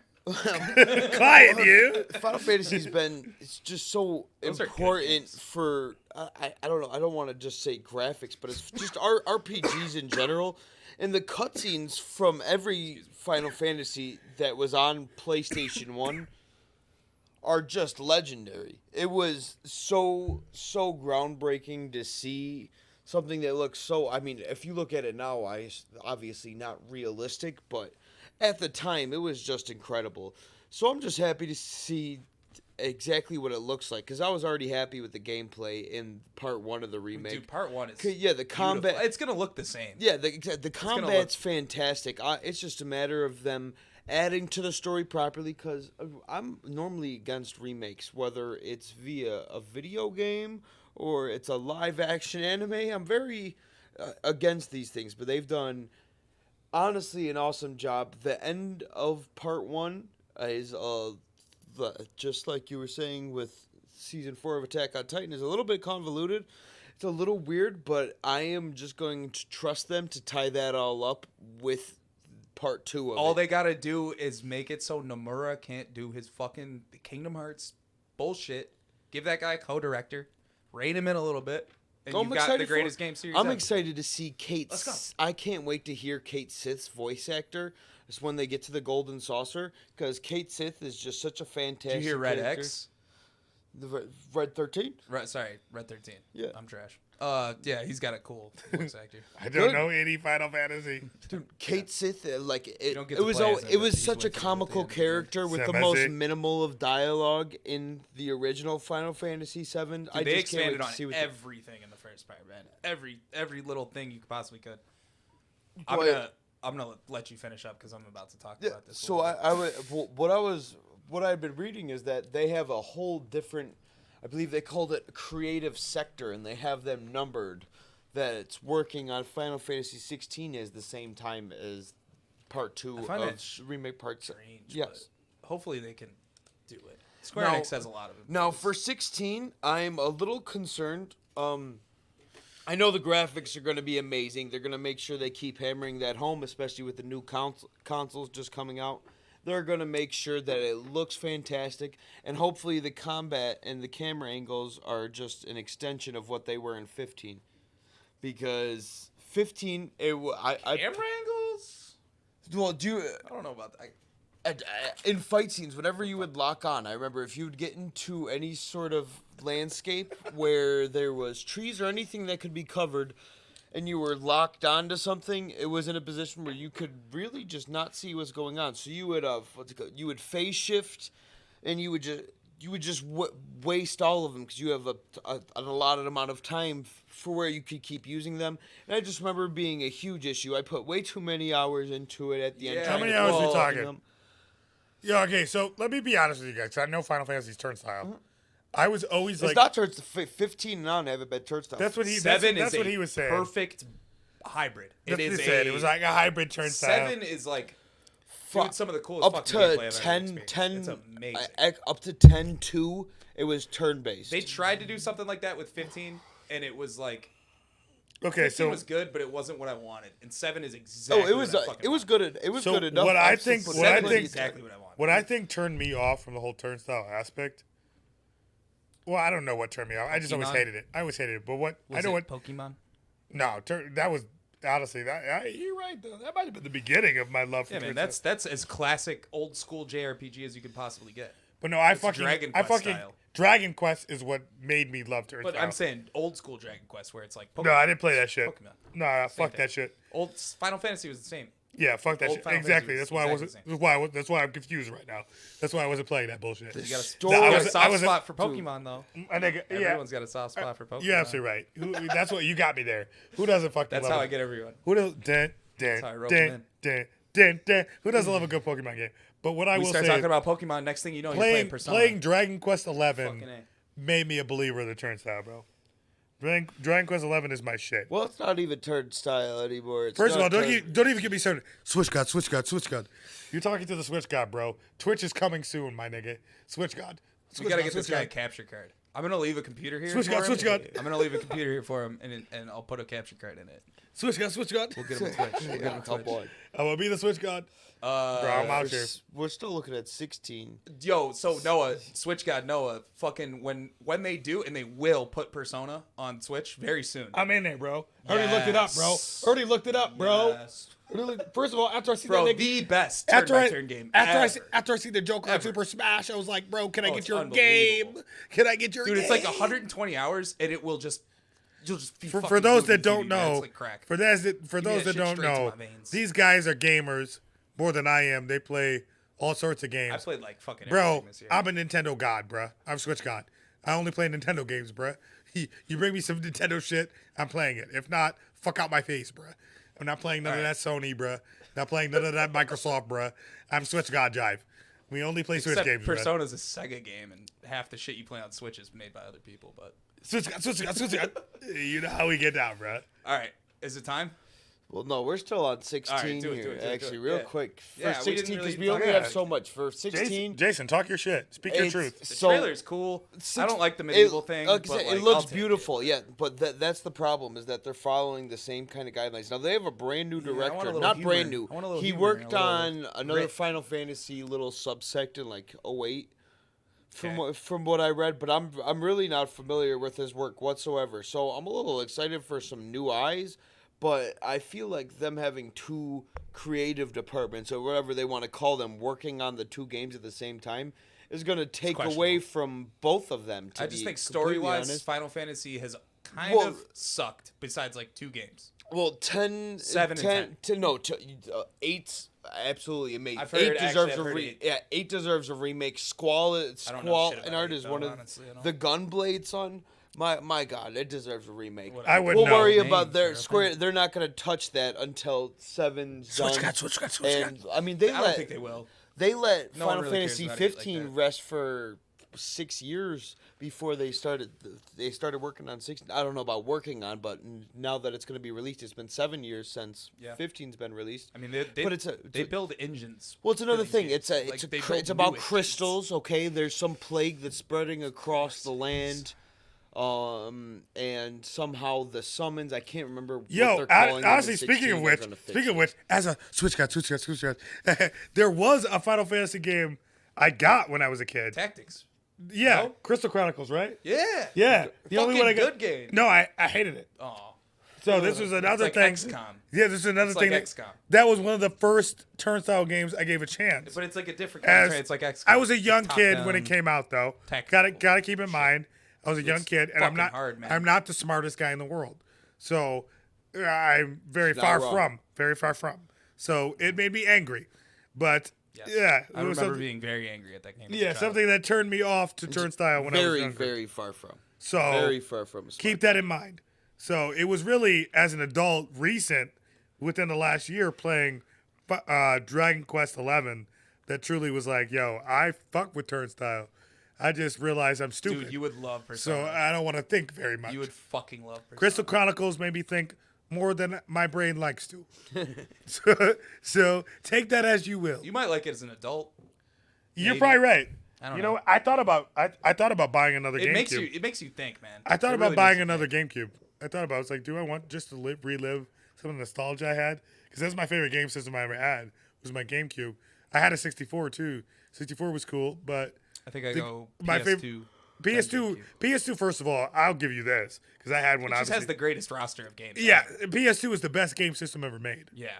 Speaker 1: quiet, you.
Speaker 2: Final Fantasy's been it's just so
Speaker 3: Those are good
Speaker 2: important
Speaker 3: games.
Speaker 2: for I don't know, I don't want to just say graphics, but it's just RPGs in general, and the cutscenes from every Final Fantasy that was on PlayStation 1 are just legendary. It was so groundbreaking to see something that looks so, I mean, if you look at it now, obviously not realistic, but at the time, it was just incredible. So I'm just happy to see exactly what it looks like, because I was already happy with the gameplay in part 1 of the remake.
Speaker 3: Dude, part 1 is
Speaker 2: Yeah, the combat.
Speaker 3: beautiful. It's going to look the same.
Speaker 2: Yeah, the
Speaker 3: gonna
Speaker 2: combat's fantastic. It's just a matter of them adding to the story properly, because I'm normally against remakes, whether it's via a video game or it's a live-action anime. I'm very against these things, but they've done honestly an awesome job. The end of part 1 is just like you were saying with season 4 of Attack on Titan, is a little bit convoluted. It's a little weird, but I am just going to trust them to tie that all up with part 2 of
Speaker 3: All
Speaker 2: it.
Speaker 3: they got to do is make it so Nomura can't do his fucking Kingdom Hearts bullshit. Give that guy a co-director. Rein him in a little bit. And
Speaker 2: I'm
Speaker 3: you've got
Speaker 2: excited
Speaker 3: the greatest game series
Speaker 2: I'm
Speaker 3: ever.
Speaker 2: excited to see Kate.
Speaker 3: Let's go.
Speaker 2: I can't wait to hear Kate Sith's voice actor. It's when they get to the Golden Saucer, because Kate Sith is just such a fantastic.
Speaker 3: Did you hear Red
Speaker 2: character.
Speaker 3: X?
Speaker 2: The Red 13?
Speaker 3: Red 13.
Speaker 2: Yeah.
Speaker 3: I'm trash. Yeah, he's got a cool voice actor.
Speaker 1: I don't
Speaker 2: Good.
Speaker 1: know any Final Fantasy.
Speaker 2: Dude, Kate Sith, like it
Speaker 3: don't get
Speaker 2: it
Speaker 3: to
Speaker 2: was
Speaker 3: play
Speaker 2: all,
Speaker 3: as him,
Speaker 2: it
Speaker 3: but
Speaker 2: was
Speaker 3: he's
Speaker 2: such a
Speaker 3: with you at the
Speaker 2: comical
Speaker 3: end of the game.
Speaker 2: character with the
Speaker 1: Same
Speaker 2: most
Speaker 1: as it.
Speaker 2: minimal of dialogue in the original Final Fantasy VII.
Speaker 3: Dude,
Speaker 2: I
Speaker 3: they
Speaker 2: just can't wait
Speaker 3: expanded
Speaker 2: to
Speaker 3: on
Speaker 2: see what
Speaker 3: everything in the first part, man. Every little thing you possibly could.
Speaker 2: But-
Speaker 3: I'm gonna let you finish up because I'm about to talk
Speaker 2: Yeah,
Speaker 3: about this. a
Speaker 2: so
Speaker 3: little bit.
Speaker 2: what I've been reading is that they have a whole different I believe they called it creative sector, and they have them numbered. That it's working on Final Fantasy 16 is the same time as Part 2 of Remake Part 6. Yes.
Speaker 3: But hopefully they can do it. Square Enix has a lot of it.
Speaker 2: Now, for 16, I'm a little concerned. I know the graphics are going to be amazing. They're going to make sure they keep hammering that home, especially with the new consoles just coming out. They're going to make sure that it looks fantastic, and hopefully the combat and the camera angles are just an extension of what they were in 15. Because 15,
Speaker 3: camera angles?
Speaker 2: Well,
Speaker 3: I don't know about that.
Speaker 2: In fight scenes, whenever you would lock on, I remember if you would get into any sort of landscape where there was trees or anything that could be covered, and you were locked onto something, it was in a position where you could really just not see what's going on. So you would you would phase shift, and you would just waste all of them because you have an allotted amount of time for where you could keep using them. And I just remember being a huge issue. I put way too many hours into it at the end.
Speaker 1: How many hours are we talking? Yeah, okay, so let me be honest with you guys. I know Final Fantasy's turnstile. Mm-hmm. I was always
Speaker 2: it's not turnstile. 15 and on haven't been turnstile.
Speaker 1: That's what he. That's what he was saying.
Speaker 3: Perfect hybrid.
Speaker 1: It was like a hybrid turnstile.
Speaker 3: 7 is like some of the coolest
Speaker 2: up to
Speaker 3: fucking gameplay I've
Speaker 2: 10,
Speaker 3: ever experienced.
Speaker 2: 10
Speaker 3: It's amazing.
Speaker 2: Up to 10-2, it was turn-based.
Speaker 3: They tried to do something like that with 15, and it was like.
Speaker 1: Okay,
Speaker 3: 15
Speaker 1: so
Speaker 3: was good, but it wasn't what I wanted. And 7 is exactly.
Speaker 2: It was good. It was good enough.
Speaker 1: What I think,
Speaker 3: exactly what I wanted.
Speaker 1: What I think turned me off from the whole turnstile aspect. Well, I don't know what turned me off. I just always hated it. But what
Speaker 3: was
Speaker 1: I know
Speaker 3: it
Speaker 1: what
Speaker 3: Pokemon?
Speaker 1: No, that was honestly you're right though. That might have been the beginning of my love for.
Speaker 3: Yeah, man, that's as classic old school JRPG as you could possibly get.
Speaker 1: But no, Dragon Quest is what made me love turnstile.
Speaker 3: But I'm saying old school Dragon Quest where it's like Pokemon.
Speaker 1: No, I didn't play that shit.
Speaker 3: Pokemon.
Speaker 1: No, fuck that shit.
Speaker 3: Old Final Fantasy was the same.
Speaker 1: Yeah, fuck that shit. Exactly. That's why That's why I'm confused right now. That's why I wasn't playing that bullshit.
Speaker 3: You got a soft spot for Pokemon though. Everyone's got a soft spot for Pokemon.
Speaker 1: You're absolutely right. That's what you got me there. Who doesn't fucking?
Speaker 3: That's how I get everyone.
Speaker 1: Who doesn't?
Speaker 3: That's how I rope them in.
Speaker 1: Who doesn't love a good Pokemon game? But what I will say,
Speaker 3: we start talking about Pokemon. Next thing you know, you're playing Persona.
Speaker 1: Playing Dragon Quest 11 made me a believer in the turnstile, bro. Dragon Quest 11 is my shit.
Speaker 2: Well, it's not even turnstile anymore.
Speaker 1: First of all, don't even get me started. Switch God. You're talking to the Switch God, bro. Twitch is coming soon, my nigga. Switch God.
Speaker 3: We gotta get this guy a capture card. I'm gonna leave a computer here.
Speaker 1: Switch God.
Speaker 3: I'm gonna leave a computer here for him, and I'll put a capture card in it.
Speaker 1: Switch God.
Speaker 3: We'll get him a Twitch. We'll get him a Twitch.
Speaker 1: I will be the Switch God. Bro, I'm out here.
Speaker 2: We're still looking at 16.
Speaker 3: Yo, so Noah, Switch God Noah, fucking when they do, and they will put Persona on Switch very soon.
Speaker 1: I'm in there, bro. Already looked it up, bro.
Speaker 3: Yes.
Speaker 1: First of all, after I see
Speaker 3: bro,
Speaker 1: that
Speaker 3: the best turn-by-turn game
Speaker 1: after I see the Joker on Super Smash, I was like, bro, can I get your game? Can I get your game?
Speaker 3: Dude, it's like 120 hours, and it will just...
Speaker 1: For those that don't know,
Speaker 3: like crack.
Speaker 1: for those that don't know, these guys are gamers more than I am. They play all sorts of games.
Speaker 3: I played like fucking
Speaker 1: everything
Speaker 3: this year.
Speaker 1: I'm a Nintendo god, bro. I'm Switch god. I only play Nintendo games, bro. You bring me some Nintendo shit, I'm playing it. If not, fuck out my face, bro. I'm not playing none of that Sony, bro. Not playing none of that Microsoft, bro. I'm Switch god jive. We only play Switch games, bro.
Speaker 3: Persona's a Sega game, and half the shit you play on Switch is made by other people, but...
Speaker 1: Switch god. You know how we get down, bro.
Speaker 3: All right. Is it time?
Speaker 2: Well, no, we're still on 16
Speaker 3: right, do it,
Speaker 2: actually, real quick. For 16, because we
Speaker 3: really
Speaker 2: only have so much. For 16...
Speaker 1: Jason, talk your shit. Speak your truth.
Speaker 3: The trailer's cool. I don't like the medieval thing, but
Speaker 2: it looks beautiful, yeah. But that's the problem, is that they're following the same kind of guidelines. Now, they have a brand new director. Not brand new. He worked on another Final Fantasy little subsect in, like, 08. From what I read, but I'm really not familiar with his work whatsoever. So I'm a little excited for some new eyes, but I feel like them having two creative departments, or whatever they want to call them, working on the two games at the same time is going to take away from both of them.
Speaker 3: I just think story-wise, Final Fantasy has kind of sucked, besides like 2 games.
Speaker 2: Well, 7 and 10. 8's absolutely amazing. I've heard 8 deserves a remake. Squall and Art is one of the Gunblade, son. My God, it deserves a remake. We'll worry about their Square. They're not going to touch that until 7's done.
Speaker 1: Switch God.
Speaker 2: And I mean,
Speaker 3: I don't think they will.
Speaker 2: They let Final Fantasy 15 rest for 6 years before they started working on 16. I don't know about working on, but now that it's going to be released, it's been 7 years since 15's been released.
Speaker 3: I mean,
Speaker 2: they
Speaker 3: build engines.
Speaker 2: Well, it's another
Speaker 3: for these
Speaker 2: thing.
Speaker 3: games.
Speaker 2: It's about crystals. Okay, there's some plague that's spreading across the land. And somehow the summons, I can't remember what they're calling them.
Speaker 1: Honestly, speaking of which, as a Switch guy, there was a Final Fantasy game I got when I was a kid.
Speaker 3: Tactics.
Speaker 1: Yeah,
Speaker 3: No?
Speaker 1: Crystal Chronicles, right?
Speaker 3: Yeah.
Speaker 1: Yeah. The only one I got.
Speaker 3: Good game.
Speaker 1: No, I hated it.
Speaker 3: Oh.
Speaker 1: So this was another
Speaker 3: like
Speaker 1: thing.
Speaker 3: XCOM.
Speaker 1: Yeah, this is another
Speaker 3: It's
Speaker 1: thing.
Speaker 3: like XCOM.
Speaker 1: That was one of the first Turnstile games I gave a chance.
Speaker 3: But it's like a different
Speaker 1: As-
Speaker 3: kind. It's like XCOM.
Speaker 1: I was a
Speaker 3: It's
Speaker 1: young kid
Speaker 3: top-down.
Speaker 1: when it came out, though.
Speaker 3: tactical
Speaker 1: Gotta keep in mind, I was a young
Speaker 3: It's
Speaker 1: kid, and I'm
Speaker 3: fucking
Speaker 1: not.
Speaker 3: hard, man.
Speaker 1: I'm not the smartest guy in the world, so I'm very
Speaker 2: not
Speaker 1: far
Speaker 2: wrong.
Speaker 1: from. So it made me angry, but
Speaker 3: Yes.
Speaker 1: yeah,
Speaker 3: I
Speaker 1: it was
Speaker 3: remember
Speaker 1: something,
Speaker 3: being very angry at that game. as a
Speaker 1: yeah,
Speaker 3: child.
Speaker 1: something that turned me off to Turnstile when I was
Speaker 2: Very,
Speaker 1: younger.
Speaker 2: very far from.
Speaker 1: So
Speaker 2: Very far from.
Speaker 1: keep that in mind. So it was really, as an adult, recent within the last year playing Dragon Quest XI that truly was like, yo, I fuck with Turnstile. I just realized I'm stupid.
Speaker 3: Dude, you would love Persona.
Speaker 1: so I don't want to think very much.
Speaker 3: You would fucking love Persona.
Speaker 1: Crystal Chronicles made me think more than my brain likes to. so take that as you will.
Speaker 3: You might like it as an adult.
Speaker 1: You're
Speaker 3: maybe.
Speaker 1: probably right.
Speaker 3: I don't
Speaker 1: You
Speaker 3: know.
Speaker 1: know what? I thought about buying another
Speaker 3: It
Speaker 1: GameCube.
Speaker 3: makes you think, man.
Speaker 1: I thought
Speaker 3: It
Speaker 1: about
Speaker 3: really
Speaker 1: buying
Speaker 3: makes you
Speaker 1: another
Speaker 3: think.
Speaker 1: GameCube. I thought about it. I was like, do I want just to relive some of the nostalgia I had? Because that's my favorite game system I ever had was my GameCube. I had a 64 too. 64 was cool, but
Speaker 3: I think I go
Speaker 1: my
Speaker 3: PS2.
Speaker 1: favorite- PS2,
Speaker 3: GameCube.
Speaker 1: PS2. First of all, I'll give you this because I had one.
Speaker 3: It just
Speaker 1: Obviously,
Speaker 3: has the greatest roster of games.
Speaker 1: yeah.
Speaker 3: ever.
Speaker 1: PS2 is the best game system ever made.
Speaker 3: Yeah.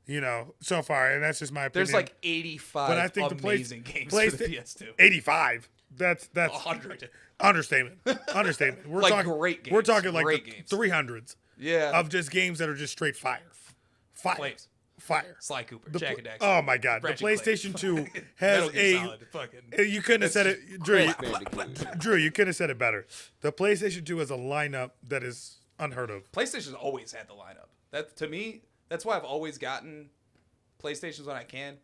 Speaker 1: You know, so far, and that's just my opinion.
Speaker 3: There's like 85
Speaker 1: But I think the
Speaker 3: amazing games for the PS2.
Speaker 1: 85. That's
Speaker 3: 100.
Speaker 1: understatement. Understatement. We're
Speaker 3: Like
Speaker 1: talking
Speaker 3: great
Speaker 1: We're
Speaker 3: games.
Speaker 1: talking like
Speaker 3: Great
Speaker 1: the
Speaker 3: games.
Speaker 1: 300s
Speaker 3: Yeah.
Speaker 1: of just games that are just straight fire. Fire.
Speaker 3: Flames.
Speaker 1: Fire.
Speaker 3: Sly Cooper.
Speaker 1: The
Speaker 3: Jack
Speaker 1: pl-
Speaker 3: and Daxter.
Speaker 1: oh my God! The
Speaker 3: Ratchet and Clank.
Speaker 1: PlayStation 2
Speaker 3: Metal
Speaker 1: has
Speaker 3: Gear Solid. Fucking.
Speaker 1: You couldn't have said it, Drew.
Speaker 2: Crash Bandicoot.
Speaker 1: Drew, you couldn't have said it better. The PlayStation 2 has a lineup that is unheard of.
Speaker 3: PlayStation's always had the lineup. That to me, that's why I've always gotten PlayStations when I can.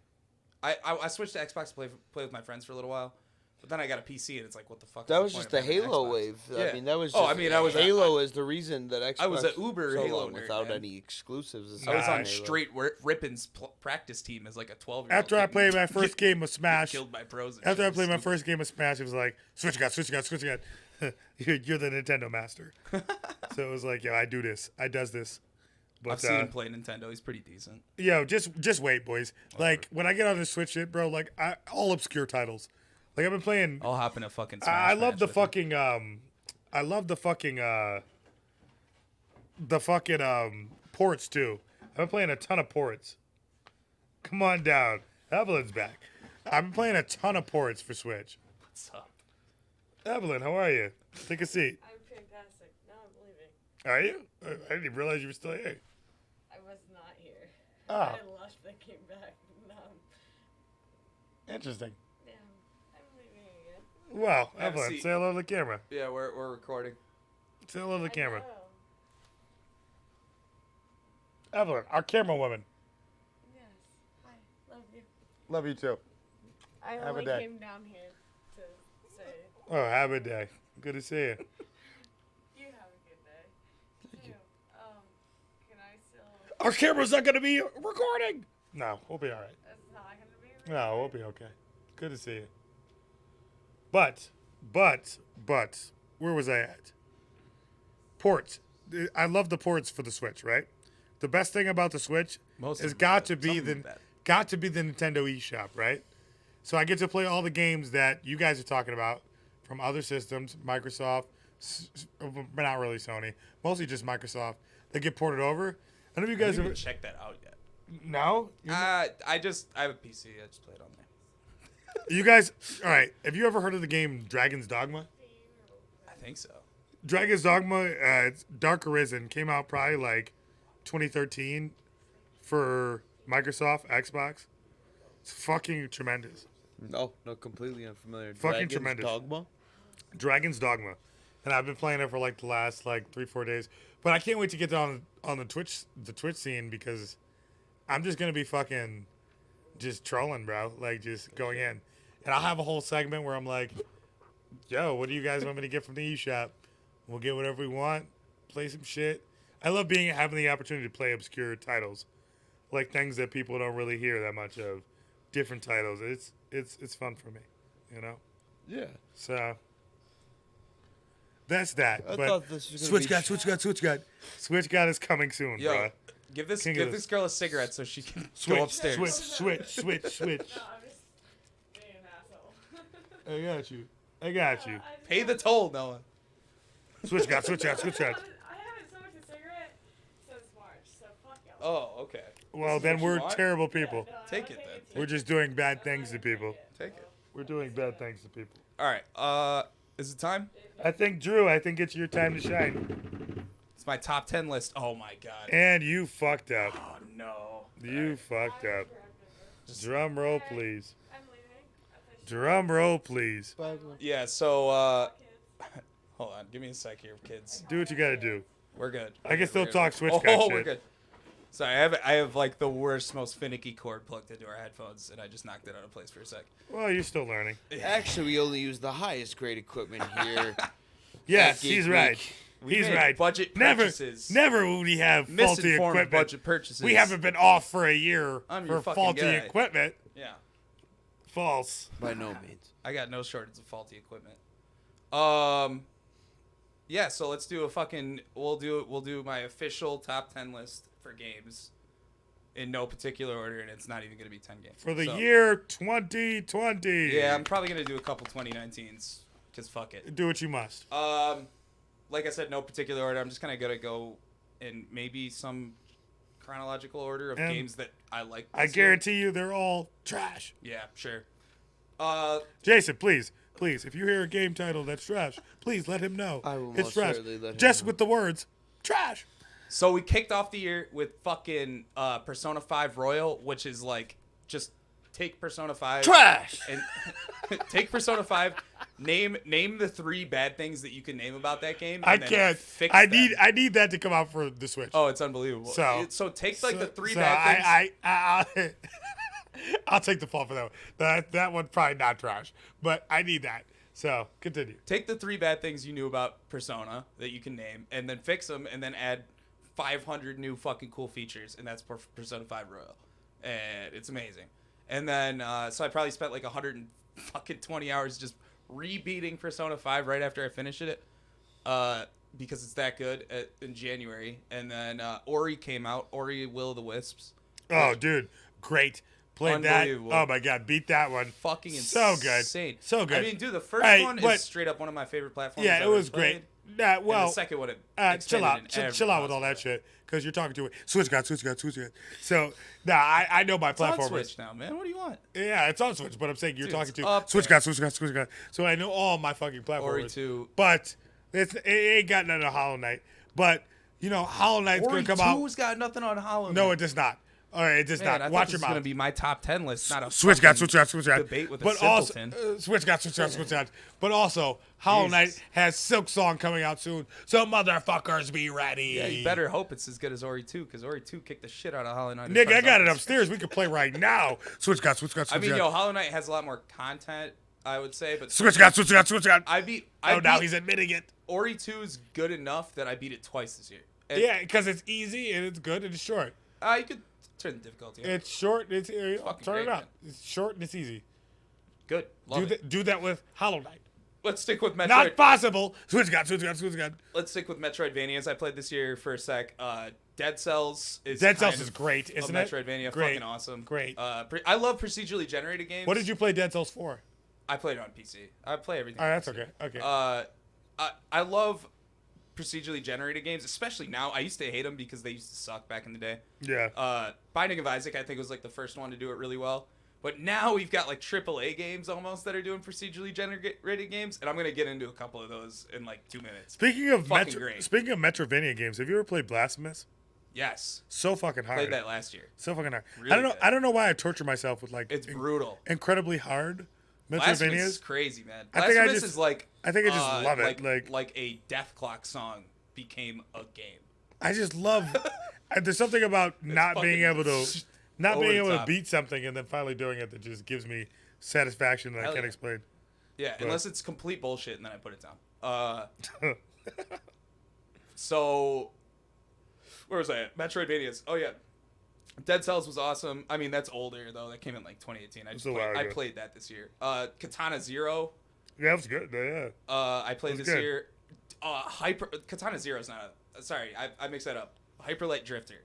Speaker 3: I switched to Xbox to play with my friends for a little while, but then I got a PC and it's like, what the fuck?
Speaker 2: That
Speaker 3: is
Speaker 2: was
Speaker 3: the
Speaker 2: just
Speaker 3: point
Speaker 2: the
Speaker 3: of having an
Speaker 2: Halo
Speaker 3: Xbox?
Speaker 2: wave.
Speaker 3: Yeah.
Speaker 2: I mean, that was.
Speaker 3: Oh,
Speaker 2: Just,
Speaker 3: I mean, I was
Speaker 2: Halo is the reason that Xbox.
Speaker 3: I was a Uber
Speaker 2: so
Speaker 3: Halo
Speaker 2: long
Speaker 3: nerd,
Speaker 2: without
Speaker 3: man.
Speaker 2: any exclusives.
Speaker 3: I was on
Speaker 1: Nice.
Speaker 3: straight Rippin's practice team as like a 12-year-old.
Speaker 1: After I played my first game of Smash,
Speaker 3: killed by pros. And
Speaker 1: after I
Speaker 3: shit.
Speaker 1: played my first game of Smash, it was like switch again. You're the Nintendo master. So it was like, yo, I do this. I does this. But
Speaker 3: I've seen him play Nintendo. He's pretty decent.
Speaker 1: yo, just wait, boys. Like when I get on this Switch shit, bro. Like all obscure titles. Like I've been playing.
Speaker 3: I'll hop in a fucking. Smash
Speaker 1: I love
Speaker 3: match
Speaker 1: the
Speaker 3: with him.
Speaker 1: fucking I love the fucking ports too. I've been playing a ton of ports. Come on down. Evelyn's back. I've been playing a ton of ports for Switch.
Speaker 3: What's up?
Speaker 1: Evelyn, how are you? Take a seat.
Speaker 4: I'm fantastic. Now I'm leaving.
Speaker 1: Are you? I didn't even realize you were still here.
Speaker 4: I was not here.
Speaker 1: Oh.
Speaker 4: I left and came back. Now
Speaker 1: Interesting.
Speaker 4: yeah, I'm leaving again.
Speaker 1: Well,
Speaker 3: Have a
Speaker 1: Evelyn,
Speaker 3: seat.
Speaker 1: say hello to the camera.
Speaker 3: Yeah, we're recording.
Speaker 1: Say hello to the
Speaker 4: I
Speaker 1: camera.
Speaker 4: know.
Speaker 1: Evelyn, our camera woman.
Speaker 4: Yes. Hi. Love you.
Speaker 1: Love you too.
Speaker 4: I
Speaker 1: Have a
Speaker 4: only
Speaker 1: day.
Speaker 4: came down here to say
Speaker 1: Oh, have a day. Good to see you.
Speaker 4: you have a good day. Thank you. Can I still?
Speaker 1: Our camera's not going to be recording. No, we'll be all right.
Speaker 4: That's not gonna be.
Speaker 1: No, we'll be okay. Good to see you. But, where was I at? Ports. I love the ports for the Switch, right? The best thing about the Switch
Speaker 3: Most of
Speaker 1: has
Speaker 3: them
Speaker 1: got
Speaker 3: are
Speaker 1: to
Speaker 3: bad.
Speaker 1: be
Speaker 3: Some of
Speaker 1: the
Speaker 3: them are bad.
Speaker 1: got to be the Nintendo eShop, right? So I get to play all the games that you guys are talking about from other systems, Microsoft, but not really Sony, mostly just Microsoft. That get ported over. I don't know if you
Speaker 3: I
Speaker 1: guys
Speaker 3: haven't
Speaker 1: ever.
Speaker 3: even checked that out yet.
Speaker 1: No.
Speaker 3: I have a PC. I just play it on there.
Speaker 1: You guys, all right. Have you ever heard of the game Dragon's Dogma?
Speaker 3: I think so.
Speaker 1: Dragon's Dogma, it's Dark Arisen, came out probably like 2013 for Microsoft, Xbox. It's fucking tremendous.
Speaker 2: No, completely unfamiliar.
Speaker 1: Fucking
Speaker 2: Dragon's
Speaker 1: tremendous.
Speaker 2: Dogma.
Speaker 1: Dragon's Dogma. And I've been playing it for like the last like 3-4 days. But I can't wait to get on the Twitch scene because I'm just gonna be fucking just trolling, bro. Like just going in. And I'll have a whole segment where I'm like, yo, what do you guys want me to get from the eShop? We'll get whatever we want, play some shit. I love having the opportunity to play obscure titles, like things that people don't really hear that much of, different titles. It's fun for me, you know.
Speaker 2: Yeah.
Speaker 1: So that's that.
Speaker 2: I
Speaker 1: but
Speaker 2: thought this was
Speaker 1: Switch
Speaker 2: gonna
Speaker 1: God,
Speaker 2: be
Speaker 1: Switch God is coming soon,
Speaker 3: Yo,
Speaker 1: bro.
Speaker 3: give this
Speaker 1: King
Speaker 3: give
Speaker 1: of
Speaker 3: this girl a cigarette so she can
Speaker 1: Switch,
Speaker 3: go upstairs.
Speaker 1: switch.
Speaker 4: No, I'm just being an asshole.
Speaker 1: I got you.
Speaker 3: Pay the toll, Noah.
Speaker 1: Switch God.
Speaker 4: I haven't smoked a cigarette since March, so fuck y'all.
Speaker 3: Oh, okay.
Speaker 1: Well,
Speaker 3: is
Speaker 1: then
Speaker 3: what you
Speaker 1: we're
Speaker 3: want?
Speaker 1: terrible people.
Speaker 4: No, I
Speaker 3: Take
Speaker 4: don't
Speaker 3: it, then.
Speaker 4: too
Speaker 1: We're just doing bad things to people.
Speaker 3: Take it.
Speaker 1: We're doing bad things to people.
Speaker 3: All right. Is it time?
Speaker 1: I think, Drew, it's your time to shine.
Speaker 3: It's my top 10 list. Oh my god.
Speaker 1: And you fucked up.
Speaker 3: Oh no.
Speaker 1: You fucked up. Drum roll, please.
Speaker 4: I'm leaving. I finished
Speaker 1: Drum roll, please.
Speaker 3: Yeah. So
Speaker 4: kids.
Speaker 3: hold on. Give me a sec here, kids.
Speaker 1: Do what you gotta do.
Speaker 3: We're good.
Speaker 1: I can still
Speaker 3: We're
Speaker 1: talk
Speaker 3: good.
Speaker 1: Switch
Speaker 3: Oh,
Speaker 1: guy
Speaker 3: we're
Speaker 1: shit.
Speaker 3: good. Sorry, I have like the worst, most finicky cord plugged into our headphones, and I just knocked it out of place for a sec.
Speaker 1: Well, you're still learning.
Speaker 2: Actually, we only use the highest grade equipment here.
Speaker 1: Yes,
Speaker 2: Geek
Speaker 1: he's
Speaker 2: Week.
Speaker 1: right.
Speaker 3: We
Speaker 1: He's
Speaker 3: made
Speaker 1: right.
Speaker 3: budget
Speaker 1: Never,
Speaker 3: purchases.
Speaker 1: never would we have faulty
Speaker 3: Misinformed
Speaker 1: equipment.
Speaker 3: budget purchases.
Speaker 1: We haven't been off for a year
Speaker 3: I'm your
Speaker 1: for
Speaker 3: fucking
Speaker 1: faulty
Speaker 3: guy.
Speaker 1: equipment.
Speaker 3: Yeah.
Speaker 1: False.
Speaker 2: By no means.
Speaker 3: I got no shortage of faulty equipment. Yeah, so let's do a fucking we'll do my official top 10 list for games in no particular order, and it's not even going to be 10 games.
Speaker 1: For the
Speaker 3: So,
Speaker 1: year 2020.
Speaker 3: Yeah, I'm probably going to do a couple 2019s cuz fuck it.
Speaker 1: Do what you must.
Speaker 3: Like I said, no particular order. I'm just kind of going to go in maybe some chronological order of
Speaker 1: And
Speaker 3: games that I like.
Speaker 1: I
Speaker 3: this year.
Speaker 1: guarantee you they're all trash.
Speaker 3: Yeah, sure.
Speaker 1: Jason, please, if you hear a game title that's trash, please let him know.
Speaker 2: I will
Speaker 1: it's
Speaker 2: most
Speaker 1: trash.
Speaker 2: certainly let him
Speaker 1: Just
Speaker 2: know.
Speaker 1: with the words, trash.
Speaker 3: So we kicked off the year with fucking Persona 5 Royal, which is like just take Persona 5
Speaker 2: Trash!
Speaker 3: and take Persona 5. Name the 3 bad things that you can name about that game.
Speaker 1: I
Speaker 3: and then
Speaker 1: can't.
Speaker 3: Fix
Speaker 1: I
Speaker 3: them.
Speaker 1: need that to come out for the Switch.
Speaker 3: Oh, it's unbelievable.
Speaker 1: So
Speaker 3: take like the 3
Speaker 1: so
Speaker 3: bad things.
Speaker 1: I'll take the fall for that one. That one probably not trash, but I need that. So continue.
Speaker 3: Take the 3 bad things you knew about Persona that you can name, and then fix them, and then add 500 new fucking cool features, and that's Persona 5 Royal, and it's amazing. And then so I probably spent like 120 hours just rebeating Persona 5 right after I finished it, because it's that good in January. And then Ori came out, Ori Will of the Wisps.
Speaker 1: Oh, dude, great. Played that.
Speaker 3: Unbelievable.
Speaker 1: Oh my god, beat that one.
Speaker 3: Fucking
Speaker 1: So good.
Speaker 3: insane.
Speaker 1: So good.
Speaker 3: I mean, dude, the first
Speaker 1: Hey,
Speaker 3: one
Speaker 1: but-
Speaker 3: is straight up one of my favorite platforms.
Speaker 1: Yeah,
Speaker 3: I've
Speaker 1: it
Speaker 3: ever
Speaker 1: was great.
Speaker 3: played.
Speaker 1: Nah,
Speaker 3: And
Speaker 1: well,
Speaker 3: the second one, it
Speaker 1: chill
Speaker 3: expanded
Speaker 1: out,
Speaker 3: in
Speaker 1: chill
Speaker 3: every
Speaker 1: out with all that
Speaker 3: possible way.
Speaker 1: shit, because you're talking to it. Switch God. So, I know my
Speaker 3: It's on
Speaker 1: platformers.
Speaker 3: Switch now, man. What do you want?
Speaker 1: Yeah, it's on Switch, but I'm saying you're
Speaker 3: Dude,
Speaker 1: talking
Speaker 3: it's
Speaker 1: to
Speaker 3: up
Speaker 1: Switch
Speaker 3: there.
Speaker 1: God. So I know all my fucking
Speaker 3: Ori
Speaker 1: platformers.
Speaker 3: 2.
Speaker 1: But it ain't got nothing to Hollow Knight. But Hollow Knight's
Speaker 3: Ori
Speaker 1: gonna come out.
Speaker 3: 2's got nothing on Hollow Knight.
Speaker 1: No, it does not. All right, it does
Speaker 3: Man,
Speaker 1: not.
Speaker 3: I thought
Speaker 1: Watch
Speaker 3: this
Speaker 1: your
Speaker 3: was gonna
Speaker 1: mouth.
Speaker 3: be my top 10 list, not a
Speaker 1: Switch God.
Speaker 3: fucking debate with a
Speaker 1: But also,
Speaker 3: simpleton.
Speaker 1: Switch God. But also, Hollow Knight
Speaker 3: Jesus.
Speaker 1: has Silk Song coming out soon. So motherfuckers, be ready.
Speaker 3: Yeah, you better hope it's as good as Ori 2, because Ori 2 kicked the shit out of Hollow Knight. as
Speaker 1: Nick,
Speaker 3: far
Speaker 1: I
Speaker 3: as
Speaker 1: got
Speaker 3: I'm
Speaker 1: it upstairs. We can play right now. Switch God.
Speaker 3: I mean, Hollow Knight has a lot more content, I would say, but
Speaker 1: Switch God.
Speaker 3: I beat.
Speaker 1: Oh, now he's admitting it.
Speaker 3: Ori 2 is good enough that I beat it twice this year. And,
Speaker 1: Yeah, because it's easy and it's good and it's short.
Speaker 3: you could turn the difficulty up.
Speaker 1: It's short. It's
Speaker 3: fucking
Speaker 1: turn it
Speaker 3: great,
Speaker 1: up.
Speaker 3: man.
Speaker 1: It's short and it's easy.
Speaker 3: Good. Love it.
Speaker 1: Do that with Hollow Knight.
Speaker 3: Let's stick with Metroid.
Speaker 1: Not possible. Switch God.
Speaker 3: Let's stick with Metroidvanias. I played this year for a sec. Dead Cells is
Speaker 1: Dead
Speaker 3: kind
Speaker 1: Cells is
Speaker 3: of
Speaker 1: great,
Speaker 3: a
Speaker 1: isn't it?
Speaker 3: Metroidvania,
Speaker 1: Great.
Speaker 3: fucking awesome.
Speaker 1: Great.
Speaker 3: I love procedurally generated games.
Speaker 1: What did you play Dead Cells for?
Speaker 3: I played it on PC. I play everything.
Speaker 1: Oh,
Speaker 3: on
Speaker 1: that's
Speaker 3: PC.
Speaker 1: okay. Okay.
Speaker 3: I love procedurally generated games, especially now. I used to hate them because they used to suck back in the day.
Speaker 1: Yeah.
Speaker 3: Binding of Isaac, I think, was like the first one to do it really well. But now we've got like AAA games almost that are doing procedurally generated games, and I'm gonna get into a couple of those in like 2 minutes.
Speaker 1: Speaking of
Speaker 3: Fucking great.
Speaker 1: Metroidvania games, have you ever played Blasphemous?
Speaker 3: Yes,
Speaker 1: So fucking hard.
Speaker 3: played that last year.
Speaker 1: So fucking hard.
Speaker 3: Really good.
Speaker 1: I don't know why I torture myself with like
Speaker 3: It's brutal.
Speaker 1: incredibly hard
Speaker 3: Blasphemous is
Speaker 1: Metroidvanias.
Speaker 3: crazy, man.
Speaker 1: I think I
Speaker 3: Blasphemous
Speaker 1: just-
Speaker 3: is like
Speaker 1: I think I just love it,
Speaker 3: like a Death Clock song became a game.
Speaker 1: I just love. There's something about not being able to
Speaker 3: over the
Speaker 1: being able to
Speaker 3: top.
Speaker 1: beat something and then finally doing it that just gives me satisfaction that I
Speaker 3: Hell
Speaker 1: can't
Speaker 3: yeah.
Speaker 1: explain.
Speaker 3: Yeah,
Speaker 1: But-
Speaker 3: unless it's complete bullshit, and then I put it down. So, where was I at? Metroidvanias. Oh, yeah. Dead Cells was awesome. I mean, that's older, though. That came in, like, 2018.
Speaker 1: It's a while
Speaker 3: I
Speaker 1: ago.
Speaker 3: played that this year. Katana Zero,
Speaker 1: Yeah, it was good. Yeah.
Speaker 3: I played
Speaker 1: It was
Speaker 3: this
Speaker 1: good.
Speaker 3: year. Katana Zero is not a... Sorry, I mixed that up. Hyper Light Drifter.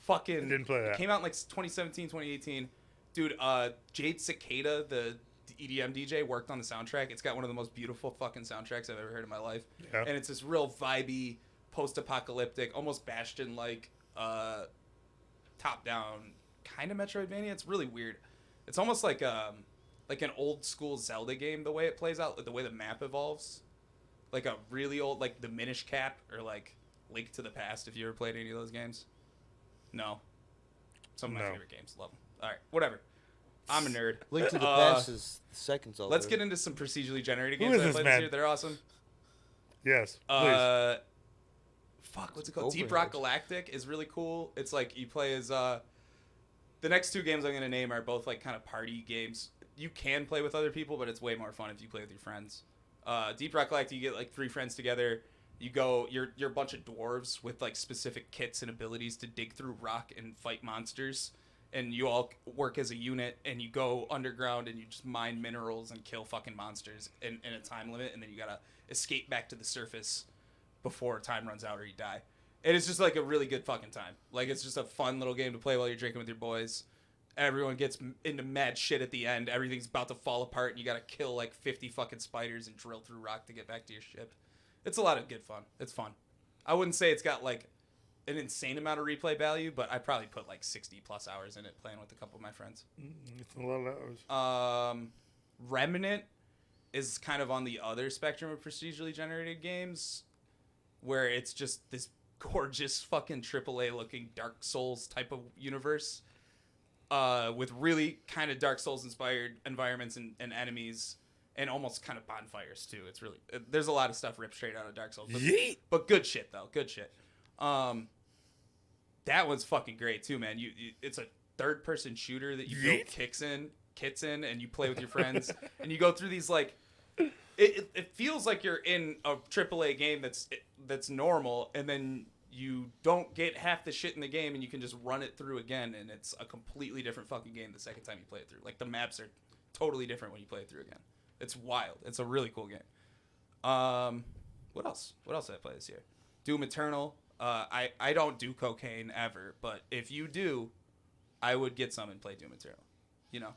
Speaker 3: Fucking...
Speaker 1: I didn't play that.
Speaker 3: It came out in, like, 2017, 2018. Dude, Jade Cicada, the EDM DJ, worked on the soundtrack. It's got one of the most beautiful fucking soundtracks I've ever heard in my life.
Speaker 1: Yeah.
Speaker 3: And it's this real vibey, post-apocalyptic, almost Bastion-like, top-down kind of Metroidvania. It's really weird. It's almost like an old-school Zelda game, the way it plays out, like the way the map evolves. Like a really old, like the Minish Cap or like Link to the Past, if you ever played any of those games. No. Some of my
Speaker 1: No.
Speaker 3: favorite games. Love them. All right, whatever. I'm a nerd.
Speaker 2: Link to the Past is the second Zelda.
Speaker 3: Let's get into some procedurally generated
Speaker 1: Who
Speaker 3: games
Speaker 1: is
Speaker 3: I
Speaker 1: this
Speaker 3: played
Speaker 1: man?
Speaker 3: this year. They're awesome.
Speaker 1: Yes. Please.
Speaker 3: Fuck, what's it called? Deep Rock
Speaker 2: Overhead.
Speaker 3: Galactic is really cool. It's like you play as the next two games I'm gonna name are both like kind of party games. You can play with other people, but it's way more fun if you play with your friends. Deep Rock Galactic, you get like 3 friends together. You go, you're a bunch of dwarves with like specific kits and abilities to dig through rock and fight monsters. And you all work as a unit, and you go underground, and you just mine minerals and kill fucking monsters in a time limit, and then you gotta escape back to the surface before time runs out or you die. And it's just like a really good fucking time. Like, it's just a fun little game to play while you're drinking with your boys. Everyone gets into mad shit at the end. Everything's about to fall apart, and you gotta kill like 50 fucking spiders and drill through rock to get back to your ship. It's a lot of good fun. It's fun. I wouldn't say it's got like an insane amount of replay value, but I probably put like 60 plus hours in it playing with a couple of my friends.
Speaker 1: It's a lot of hours.
Speaker 3: Remnant is kind of on the other spectrum of procedurally generated games, where it's just this gorgeous fucking AAA looking Dark Souls type of universe, with really kind of Dark Souls inspired environments and enemies, and almost kind of bonfires too. It's really, there's a lot of stuff ripped straight out of Dark Souls,
Speaker 1: Yeet.
Speaker 3: but good shit though, good shit. That one's fucking great too, man. It's a third person shooter that you build
Speaker 1: Yeet.
Speaker 3: kits in, and you play with your friends, and you go through these like. It feels like you're in a AAA game that's normal, and then you don't get half the shit in the game, and you can just run it through again, and it's a completely different fucking game the second time you play it through. Like, the maps are totally different when you play it through again. It's wild. It's a really cool game. What else? What else did I play this year? Doom Eternal. I don't do cocaine ever, but if you do, I would get some and play Doom Eternal. You know?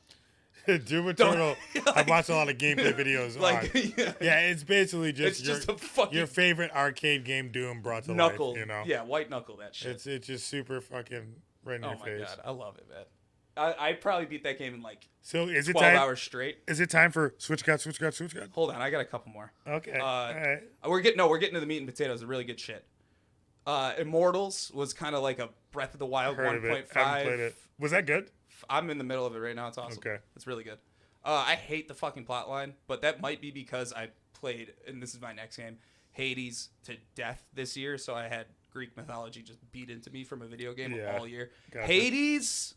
Speaker 1: Doom Eternal. I've watched a lot of gameplay videos.
Speaker 3: Like,
Speaker 1: on. Yeah, it's basically just,
Speaker 3: It's just a fucking
Speaker 1: your favorite arcade game, Doom, brought to
Speaker 3: knuckle.
Speaker 1: life. You know?
Speaker 3: Yeah, white knuckle that shit.
Speaker 1: It's just super fucking right in
Speaker 3: Oh
Speaker 1: your
Speaker 3: my
Speaker 1: face.
Speaker 3: god, I love it, man. I probably beat that game in like
Speaker 1: So is it
Speaker 3: 12
Speaker 1: time?
Speaker 3: hours straight.
Speaker 1: Is it time for Switch God?
Speaker 3: Hold on, I got a couple more.
Speaker 1: Okay.
Speaker 3: Uh,
Speaker 1: All right.
Speaker 3: We're getting to the meat and potatoes. The really good shit. Immortals was kind of like a Breath of the Wild
Speaker 1: Heard of it. Haven't played
Speaker 3: 1.5.
Speaker 1: it. Was that good?
Speaker 3: I'm in the middle of it right now. It's awesome.
Speaker 1: Okay.
Speaker 3: It's really good. I hate the fucking plot line, but that might be because I played, and this is my next game, Hades to death this year, so I had Greek mythology just beat into me from a video game
Speaker 1: Yeah.
Speaker 3: all year.
Speaker 1: Gotcha.
Speaker 3: Hades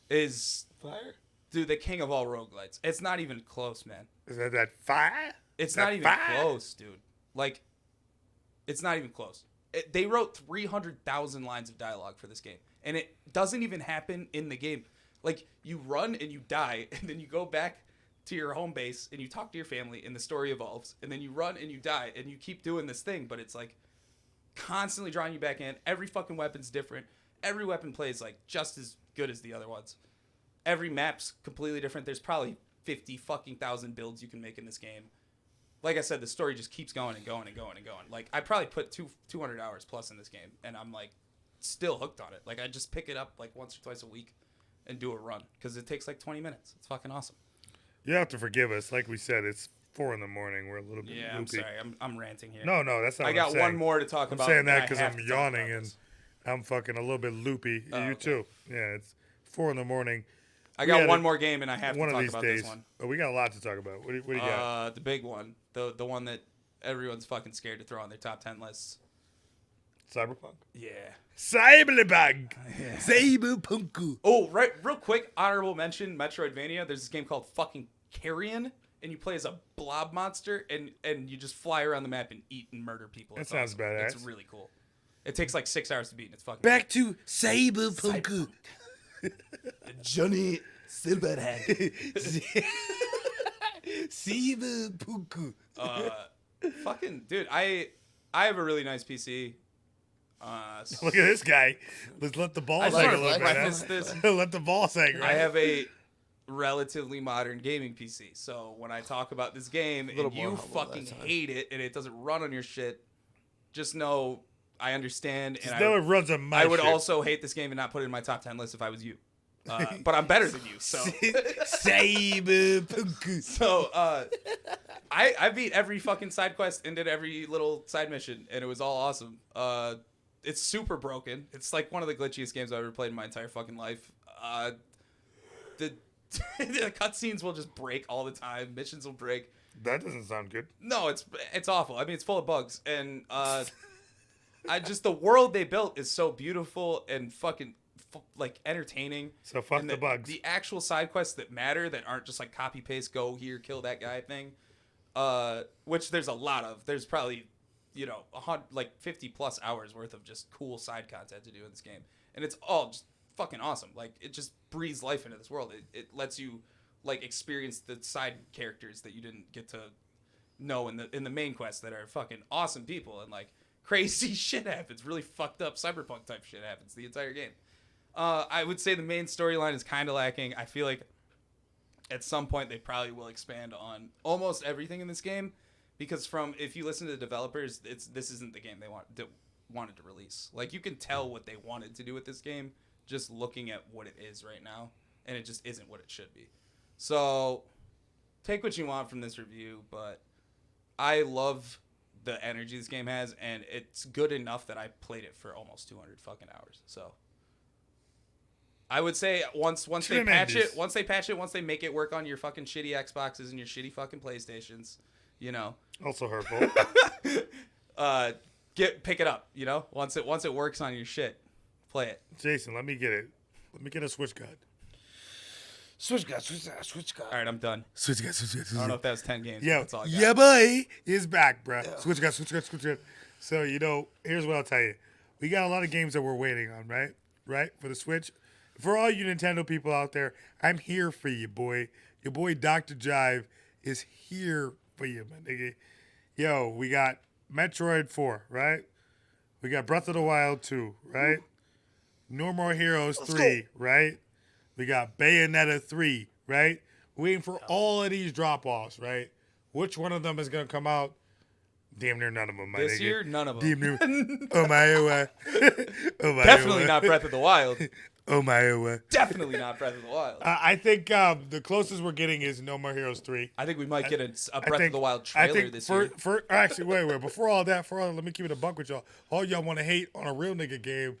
Speaker 3: is,
Speaker 2: Fire?
Speaker 3: dude, the king of all roguelites. It's not even close, man.
Speaker 1: Is that fire?
Speaker 3: It's
Speaker 1: That
Speaker 3: not even
Speaker 1: fire?
Speaker 3: close, dude. Like, it's not even close. They wrote 300,000 lines of dialogue for this game, and it doesn't even happen in the game. Like, you run and you die, and then you go back to your home base and you talk to your family, and the story evolves. And then you run and you die, and you keep doing this thing, but it's like constantly drawing you back in. Every fucking weapon's different. Every weapon plays like just as good as the other ones. Every map's completely different. There's probably 50 fucking thousand builds you can make in this game. Like I said, the story just keeps going and going and going and going. Like, I probably put 200 hours plus in this game, and I'm like still hooked on it. Like, I just pick it up like once or twice a week and do a run because it takes like 20 minutes. It's fucking awesome.
Speaker 1: You have to forgive us. Like we said, it's 4 a.m. We're a little bit
Speaker 3: Yeah,
Speaker 1: loopy.
Speaker 3: I'm sorry. I'm ranting here.
Speaker 1: No, that's not
Speaker 3: I
Speaker 1: what
Speaker 3: got
Speaker 1: I'm saying.
Speaker 3: one more to talk
Speaker 1: I'm
Speaker 3: about.
Speaker 1: saying
Speaker 3: and
Speaker 1: that
Speaker 3: I
Speaker 1: because
Speaker 3: have
Speaker 1: I'm
Speaker 3: to talk
Speaker 1: yawning
Speaker 3: about
Speaker 1: and
Speaker 3: this.
Speaker 1: I'm fucking a little bit loopy.
Speaker 3: Oh,
Speaker 1: You
Speaker 3: okay.
Speaker 1: too. Yeah, it's 4 a.m.
Speaker 3: I
Speaker 1: We
Speaker 3: got
Speaker 1: had
Speaker 3: one
Speaker 1: a-
Speaker 3: more game, and I have to
Speaker 1: One of
Speaker 3: talk
Speaker 1: these
Speaker 3: about
Speaker 1: days.
Speaker 3: this one.
Speaker 1: Oh, we got a lot to talk about. What do you got?
Speaker 3: The big one, the one that everyone's fucking scared to throw on their top 10 lists.
Speaker 1: Cyberpunk?
Speaker 3: Yeah.
Speaker 1: Cyberpunk! Cyberpunk!
Speaker 3: Oh, right, real quick, honorable mention, Metroidvania. There's this game called fucking Carrion, and you play as a blob monster, and you just fly around the map and eat and murder people.
Speaker 1: That
Speaker 3: It's
Speaker 1: sounds
Speaker 3: awesome.
Speaker 1: badass.
Speaker 3: It's really cool. It takes like 6 hours to beat, and it's fucking
Speaker 1: Back to Cyberpunk.
Speaker 3: Johnny Silverhand.
Speaker 1: Cyberpunk.
Speaker 3: Fucking dude, I have a really nice PC.
Speaker 1: Look at this guy. Let's let the ball
Speaker 3: I
Speaker 1: sing a
Speaker 3: sort of
Speaker 1: little
Speaker 3: preface
Speaker 1: bit.
Speaker 3: this.
Speaker 1: Let the ball sing, right?
Speaker 3: I have a relatively modern gaming PC, so when I talk about this game
Speaker 2: little
Speaker 3: and
Speaker 2: more
Speaker 3: you
Speaker 2: humble
Speaker 3: fucking
Speaker 2: that time.
Speaker 3: hate it and it doesn't run on your shit, just know I understand. And
Speaker 1: No, it runs on my
Speaker 3: I would
Speaker 1: shit.
Speaker 3: also hate this game and not put it in my top 10 list if I was you. But I'm better than you, so.
Speaker 1: Cyberpunk.
Speaker 3: So, I beat every fucking side quest and did every little side mission, and it was all awesome. It's super broken. It's like one of the glitchiest games I've ever played in my entire fucking life. The cutscenes will just break all the time. Missions will break.
Speaker 1: That doesn't sound good.
Speaker 3: No, it's awful. I mean, it's full of bugs, and the world they built is so beautiful and fucking like entertaining.
Speaker 1: So fuck
Speaker 3: And
Speaker 1: the bugs.
Speaker 3: The actual side quests that matter, that aren't just like copy paste, go here, kill that guy thing. Which there's a lot of. There's probably 50 plus hours worth of just cool side content to do in this game, and it's all just fucking awesome. Like, it just breathes life into this world. It lets you like experience the side characters that you didn't get to know in the main quest that are fucking awesome people, and like crazy shit happens. Really fucked up cyberpunk type shit happens the entire game. I would say the main storyline is kind of lacking. I feel like at some point they probably will expand on almost everything in this game, because if you listen to the developers, this isn't the game they wanted to release. Like, you can tell what they wanted to do with this game just looking at what it is right now, and it just isn't what it should be. So take what you want from this review, but I love the energy this game has, and it's good enough that I played it for almost 200 fucking hours. So I would say once they patch it, once they make it work on your fucking shitty Xboxes and your shitty fucking PlayStations,
Speaker 1: Also hurtful.
Speaker 3: pick it up, once it works on your shit, play it.
Speaker 1: Jason, let me get it. Let me get a Switch guide.
Speaker 2: Switch guy.
Speaker 3: All right, I'm done.
Speaker 1: Switch guide.
Speaker 3: I don't know if that was 10 games.
Speaker 1: Yeah,
Speaker 3: That's all I got.
Speaker 1: yeah, boy, is back, bruh. Yeah. Switch guide. So, here's what I'll tell you. We got a lot of games that we're waiting on, right? Right? For the Switch. For all you Nintendo people out there, I'm here for you, boy. Your boy Dr. Jive is here for you, my nigga. Yo, we got Metroid 4, right? We got Breath of the Wild 2, right? No More Heroes 3, right? We got Bayonetta 3, right? Waiting for all of these drop-offs, right? Which one of them is going to come out? Damn near none of them, my nigga.
Speaker 3: This year, none of them.
Speaker 1: Damn near. Oh, my. Oh, my.
Speaker 3: Definitely not Breath of the Wild.
Speaker 1: Oh, my.
Speaker 3: Definitely not Breath of the Wild.
Speaker 1: I think the closest we're getting is No More Heroes 3.
Speaker 3: I think we might get a Breath of the Wild trailer this year.
Speaker 1: Actually, wait. Before all that, let me keep it a buck with y'all. All y'all want to hate on a real nigga game.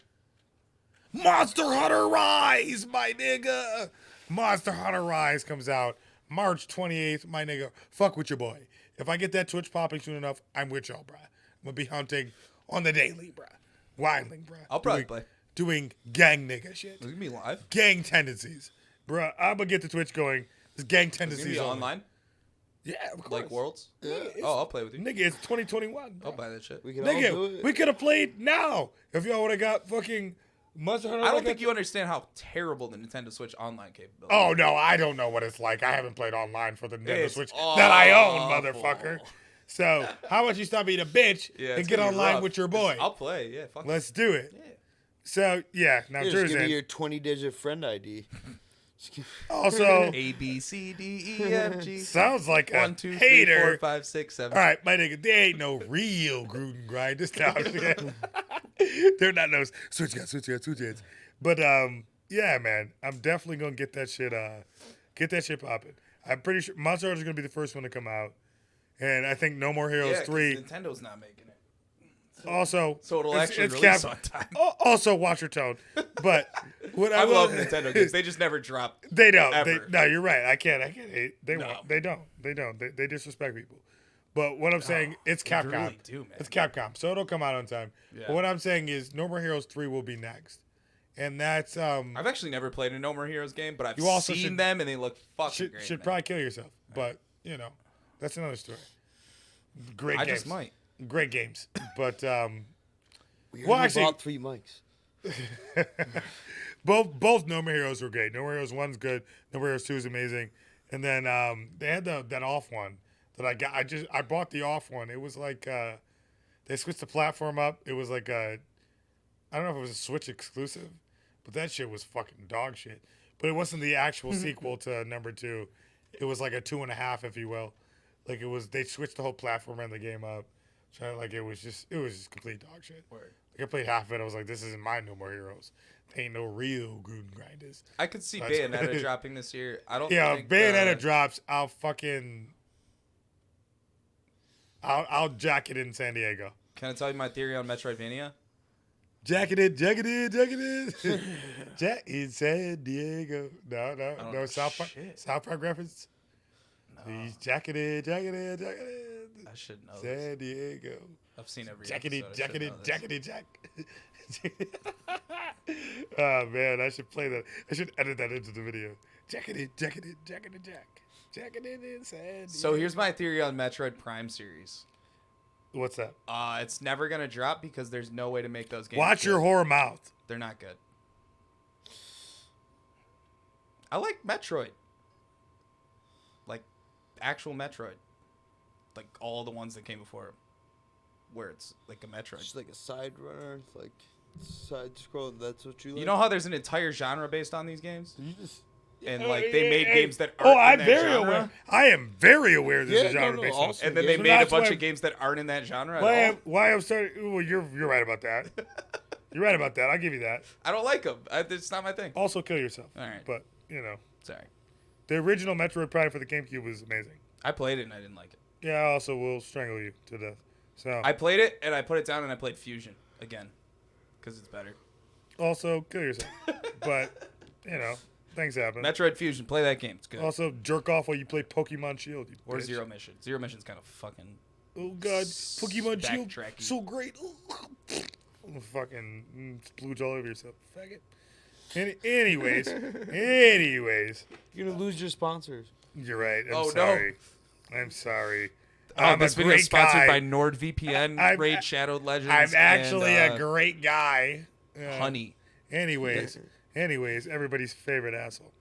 Speaker 1: Monster Hunter Rise, my nigga. Monster Hunter Rise comes out March 28th, my nigga. Fuck with your boy. If I get that Twitch popping soon enough, I'm with y'all, bruh. I'm going to be hunting on the daily, bruh. Wilding, bruh.
Speaker 3: I'll probably play.
Speaker 1: Doing gang nigga shit.
Speaker 3: It's going to be live.
Speaker 1: Gang tendencies. Bruh, I'm going to get the Twitch going. This gang tendencies.
Speaker 3: It's going to be online?
Speaker 1: Yeah, of course.
Speaker 3: Like Worlds?
Speaker 2: Yeah.
Speaker 3: Oh, I'll play with you.
Speaker 1: Nigga, it's 2021.
Speaker 3: I'll buy that shit.
Speaker 2: We can all do
Speaker 1: Nigga,
Speaker 2: it.
Speaker 1: we could have played now if y'all would have got fucking Monster Hunter.
Speaker 3: I don't think you understand how terrible the Nintendo Switch online capability
Speaker 1: Oh, no, I don't know what it's like. I haven't played online for the Nintendo
Speaker 3: It's
Speaker 1: Switch that I own,
Speaker 3: awful.
Speaker 1: motherfucker. So, how about you stop being a bitch and
Speaker 3: it's
Speaker 1: get
Speaker 3: gonna be
Speaker 1: online
Speaker 3: rough.
Speaker 1: with your boy?
Speaker 3: I'll play, yeah. Fuck
Speaker 1: Let's do it.
Speaker 3: yeah.
Speaker 1: So, yeah, now
Speaker 2: Here, just give me
Speaker 1: Jersey.
Speaker 2: your 20-digit friend ID.
Speaker 1: Also,
Speaker 3: A, B, C, D, E, F, G.
Speaker 1: sounds like a
Speaker 3: 1, 2, 3,
Speaker 1: hater.
Speaker 3: 4, 5, 6, 7.
Speaker 1: All right, my nigga, they ain't no real Gruden grind. This now, they're not no switch guys. But yeah, man, I'm definitely gonna get that shit popping. I'm pretty sure Monster Hunter is gonna be the first one to come out, and I think No More Heroes
Speaker 3: Yeah, 'cause
Speaker 1: 3.
Speaker 3: Nintendo's not making it.
Speaker 1: Also,
Speaker 3: So it'll
Speaker 1: it's-
Speaker 3: actually
Speaker 1: it's
Speaker 3: release
Speaker 1: Cap-
Speaker 3: on time.
Speaker 1: Also, watch your tone. But what
Speaker 3: I
Speaker 1: will-
Speaker 3: love Nintendo games. They just never drop.
Speaker 1: They don't.
Speaker 3: Ever.
Speaker 1: No, you're right. I can't hate. They
Speaker 3: No.
Speaker 1: won't. They don't. They disrespect people. But what I'm saying, it's
Speaker 3: they
Speaker 1: Capcom.
Speaker 3: really do, man.
Speaker 1: It's Capcom, so it'll come out on time.
Speaker 3: Yeah.
Speaker 1: But what I'm saying is, No More Heroes 3 will be next, and that's
Speaker 3: I've actually never played a No More Heroes game, but I've
Speaker 1: You also
Speaker 3: seen
Speaker 1: should-
Speaker 3: them and they look fucking
Speaker 1: should
Speaker 3: great.
Speaker 1: should
Speaker 3: man.
Speaker 1: probably kill yourself. But you know, that's another story. Great
Speaker 3: I
Speaker 1: games.
Speaker 3: just might.
Speaker 1: Great games. But
Speaker 2: We
Speaker 1: Well,
Speaker 2: already
Speaker 1: actually-
Speaker 2: bought 3 mics.
Speaker 1: both No More Heroes were great. No More Heroes 1's good. No More Heroes 2 is amazing. And then they had that off one that I got. I bought the off one. It was like they switched the platform up. It was like I don't know if it was a Switch exclusive, but that shit was fucking dog shit. But it wasn't the actual sequel to number 2. It was like a 2.5, if you will. Like they switched the whole platform and the game up. So like it was just complete dog shit.
Speaker 3: Word.
Speaker 1: Like I played half of it. I was like, this isn't my No More Heroes. They ain't no real good grinders.
Speaker 3: I could see
Speaker 1: That's-
Speaker 3: Bayonetta dropping this year. I don't
Speaker 1: Yeah,
Speaker 3: think
Speaker 1: if Bayonetta drops, I'll jack it in San Diego.
Speaker 3: Can I tell you my theory on Metroidvania?
Speaker 1: Jack it in. Jack in San Diego. No, South Park reference. He's jack it in.
Speaker 3: I should know this.
Speaker 1: San Diego.
Speaker 3: I've seen every
Speaker 1: Jack it in,
Speaker 3: episode. I
Speaker 1: jack
Speaker 3: should
Speaker 1: it in,
Speaker 3: know
Speaker 1: jack it in, jack. Oh man, I should play that. I should edit that into the video. Jack it in, jack it in, jack it in, jack. Jack it in San Diego.
Speaker 3: this. So here's my theory on Metroid Prime series.
Speaker 1: What's that?
Speaker 3: It's never gonna drop because there's no way to make those games.
Speaker 1: Watch your
Speaker 3: good.
Speaker 1: whore mouth.
Speaker 3: They're not good. I like Metroid. Like actual Metroid. Like all the ones that came before. Where it's like a Metroid.
Speaker 2: Just like a side runner, like side scroll. That's what you like.
Speaker 3: You know how there's an entire genre based on these games?
Speaker 2: You just
Speaker 3: And like they made games that
Speaker 1: Oh,
Speaker 3: aren't in
Speaker 1: I'm
Speaker 3: that
Speaker 1: very
Speaker 3: genre.
Speaker 1: aware. I am very aware this
Speaker 2: Yeah,
Speaker 1: is
Speaker 2: no,
Speaker 1: genre
Speaker 2: no,
Speaker 1: based.
Speaker 2: also-
Speaker 3: And then
Speaker 2: Yeah,
Speaker 3: they
Speaker 2: so
Speaker 3: made a
Speaker 1: that's
Speaker 3: bunch
Speaker 1: why-
Speaker 3: of games that aren't in that genre at
Speaker 1: Why
Speaker 3: all.
Speaker 1: I'm starting? Well, you're right about that. You're right about that. I'll give you that.
Speaker 3: I don't like them. It's not my thing.
Speaker 1: Also, kill yourself.
Speaker 3: All right.
Speaker 1: But you know,
Speaker 3: Sorry.
Speaker 1: the original Metroid Prime for the GameCube was amazing.
Speaker 3: I played it and I didn't like it.
Speaker 1: Yeah, I also will strangle you to death. So
Speaker 3: I played it and I put it down and I played Fusion again because it's better.
Speaker 1: also kill yourself. But you know, things happen.
Speaker 3: Metroid Fusion, play that game. It's good.
Speaker 1: Also, jerk off while you play Pokemon Shield. You
Speaker 3: Or
Speaker 1: bitch.
Speaker 3: Zero Mission. Zero Mission's kind of fucking.
Speaker 1: Oh God, Pokemon Shield,
Speaker 3: Backtracky.
Speaker 1: so great. Fucking splooge all over yourself, faggot. Anyways,
Speaker 2: you're gonna lose your sponsors.
Speaker 1: you're right. I'm
Speaker 3: Oh, no.
Speaker 1: sorry. I'm sorry.
Speaker 3: Oh,
Speaker 1: I'm
Speaker 3: this
Speaker 1: a
Speaker 3: video is
Speaker 1: great
Speaker 3: sponsored
Speaker 1: guy.
Speaker 3: by NordVPN,
Speaker 1: I'm-
Speaker 3: Raid Shadowed Legends.
Speaker 1: I'm actually
Speaker 3: and,
Speaker 1: a great guy.
Speaker 3: honey.
Speaker 1: Anyways, everybody's favorite asshole.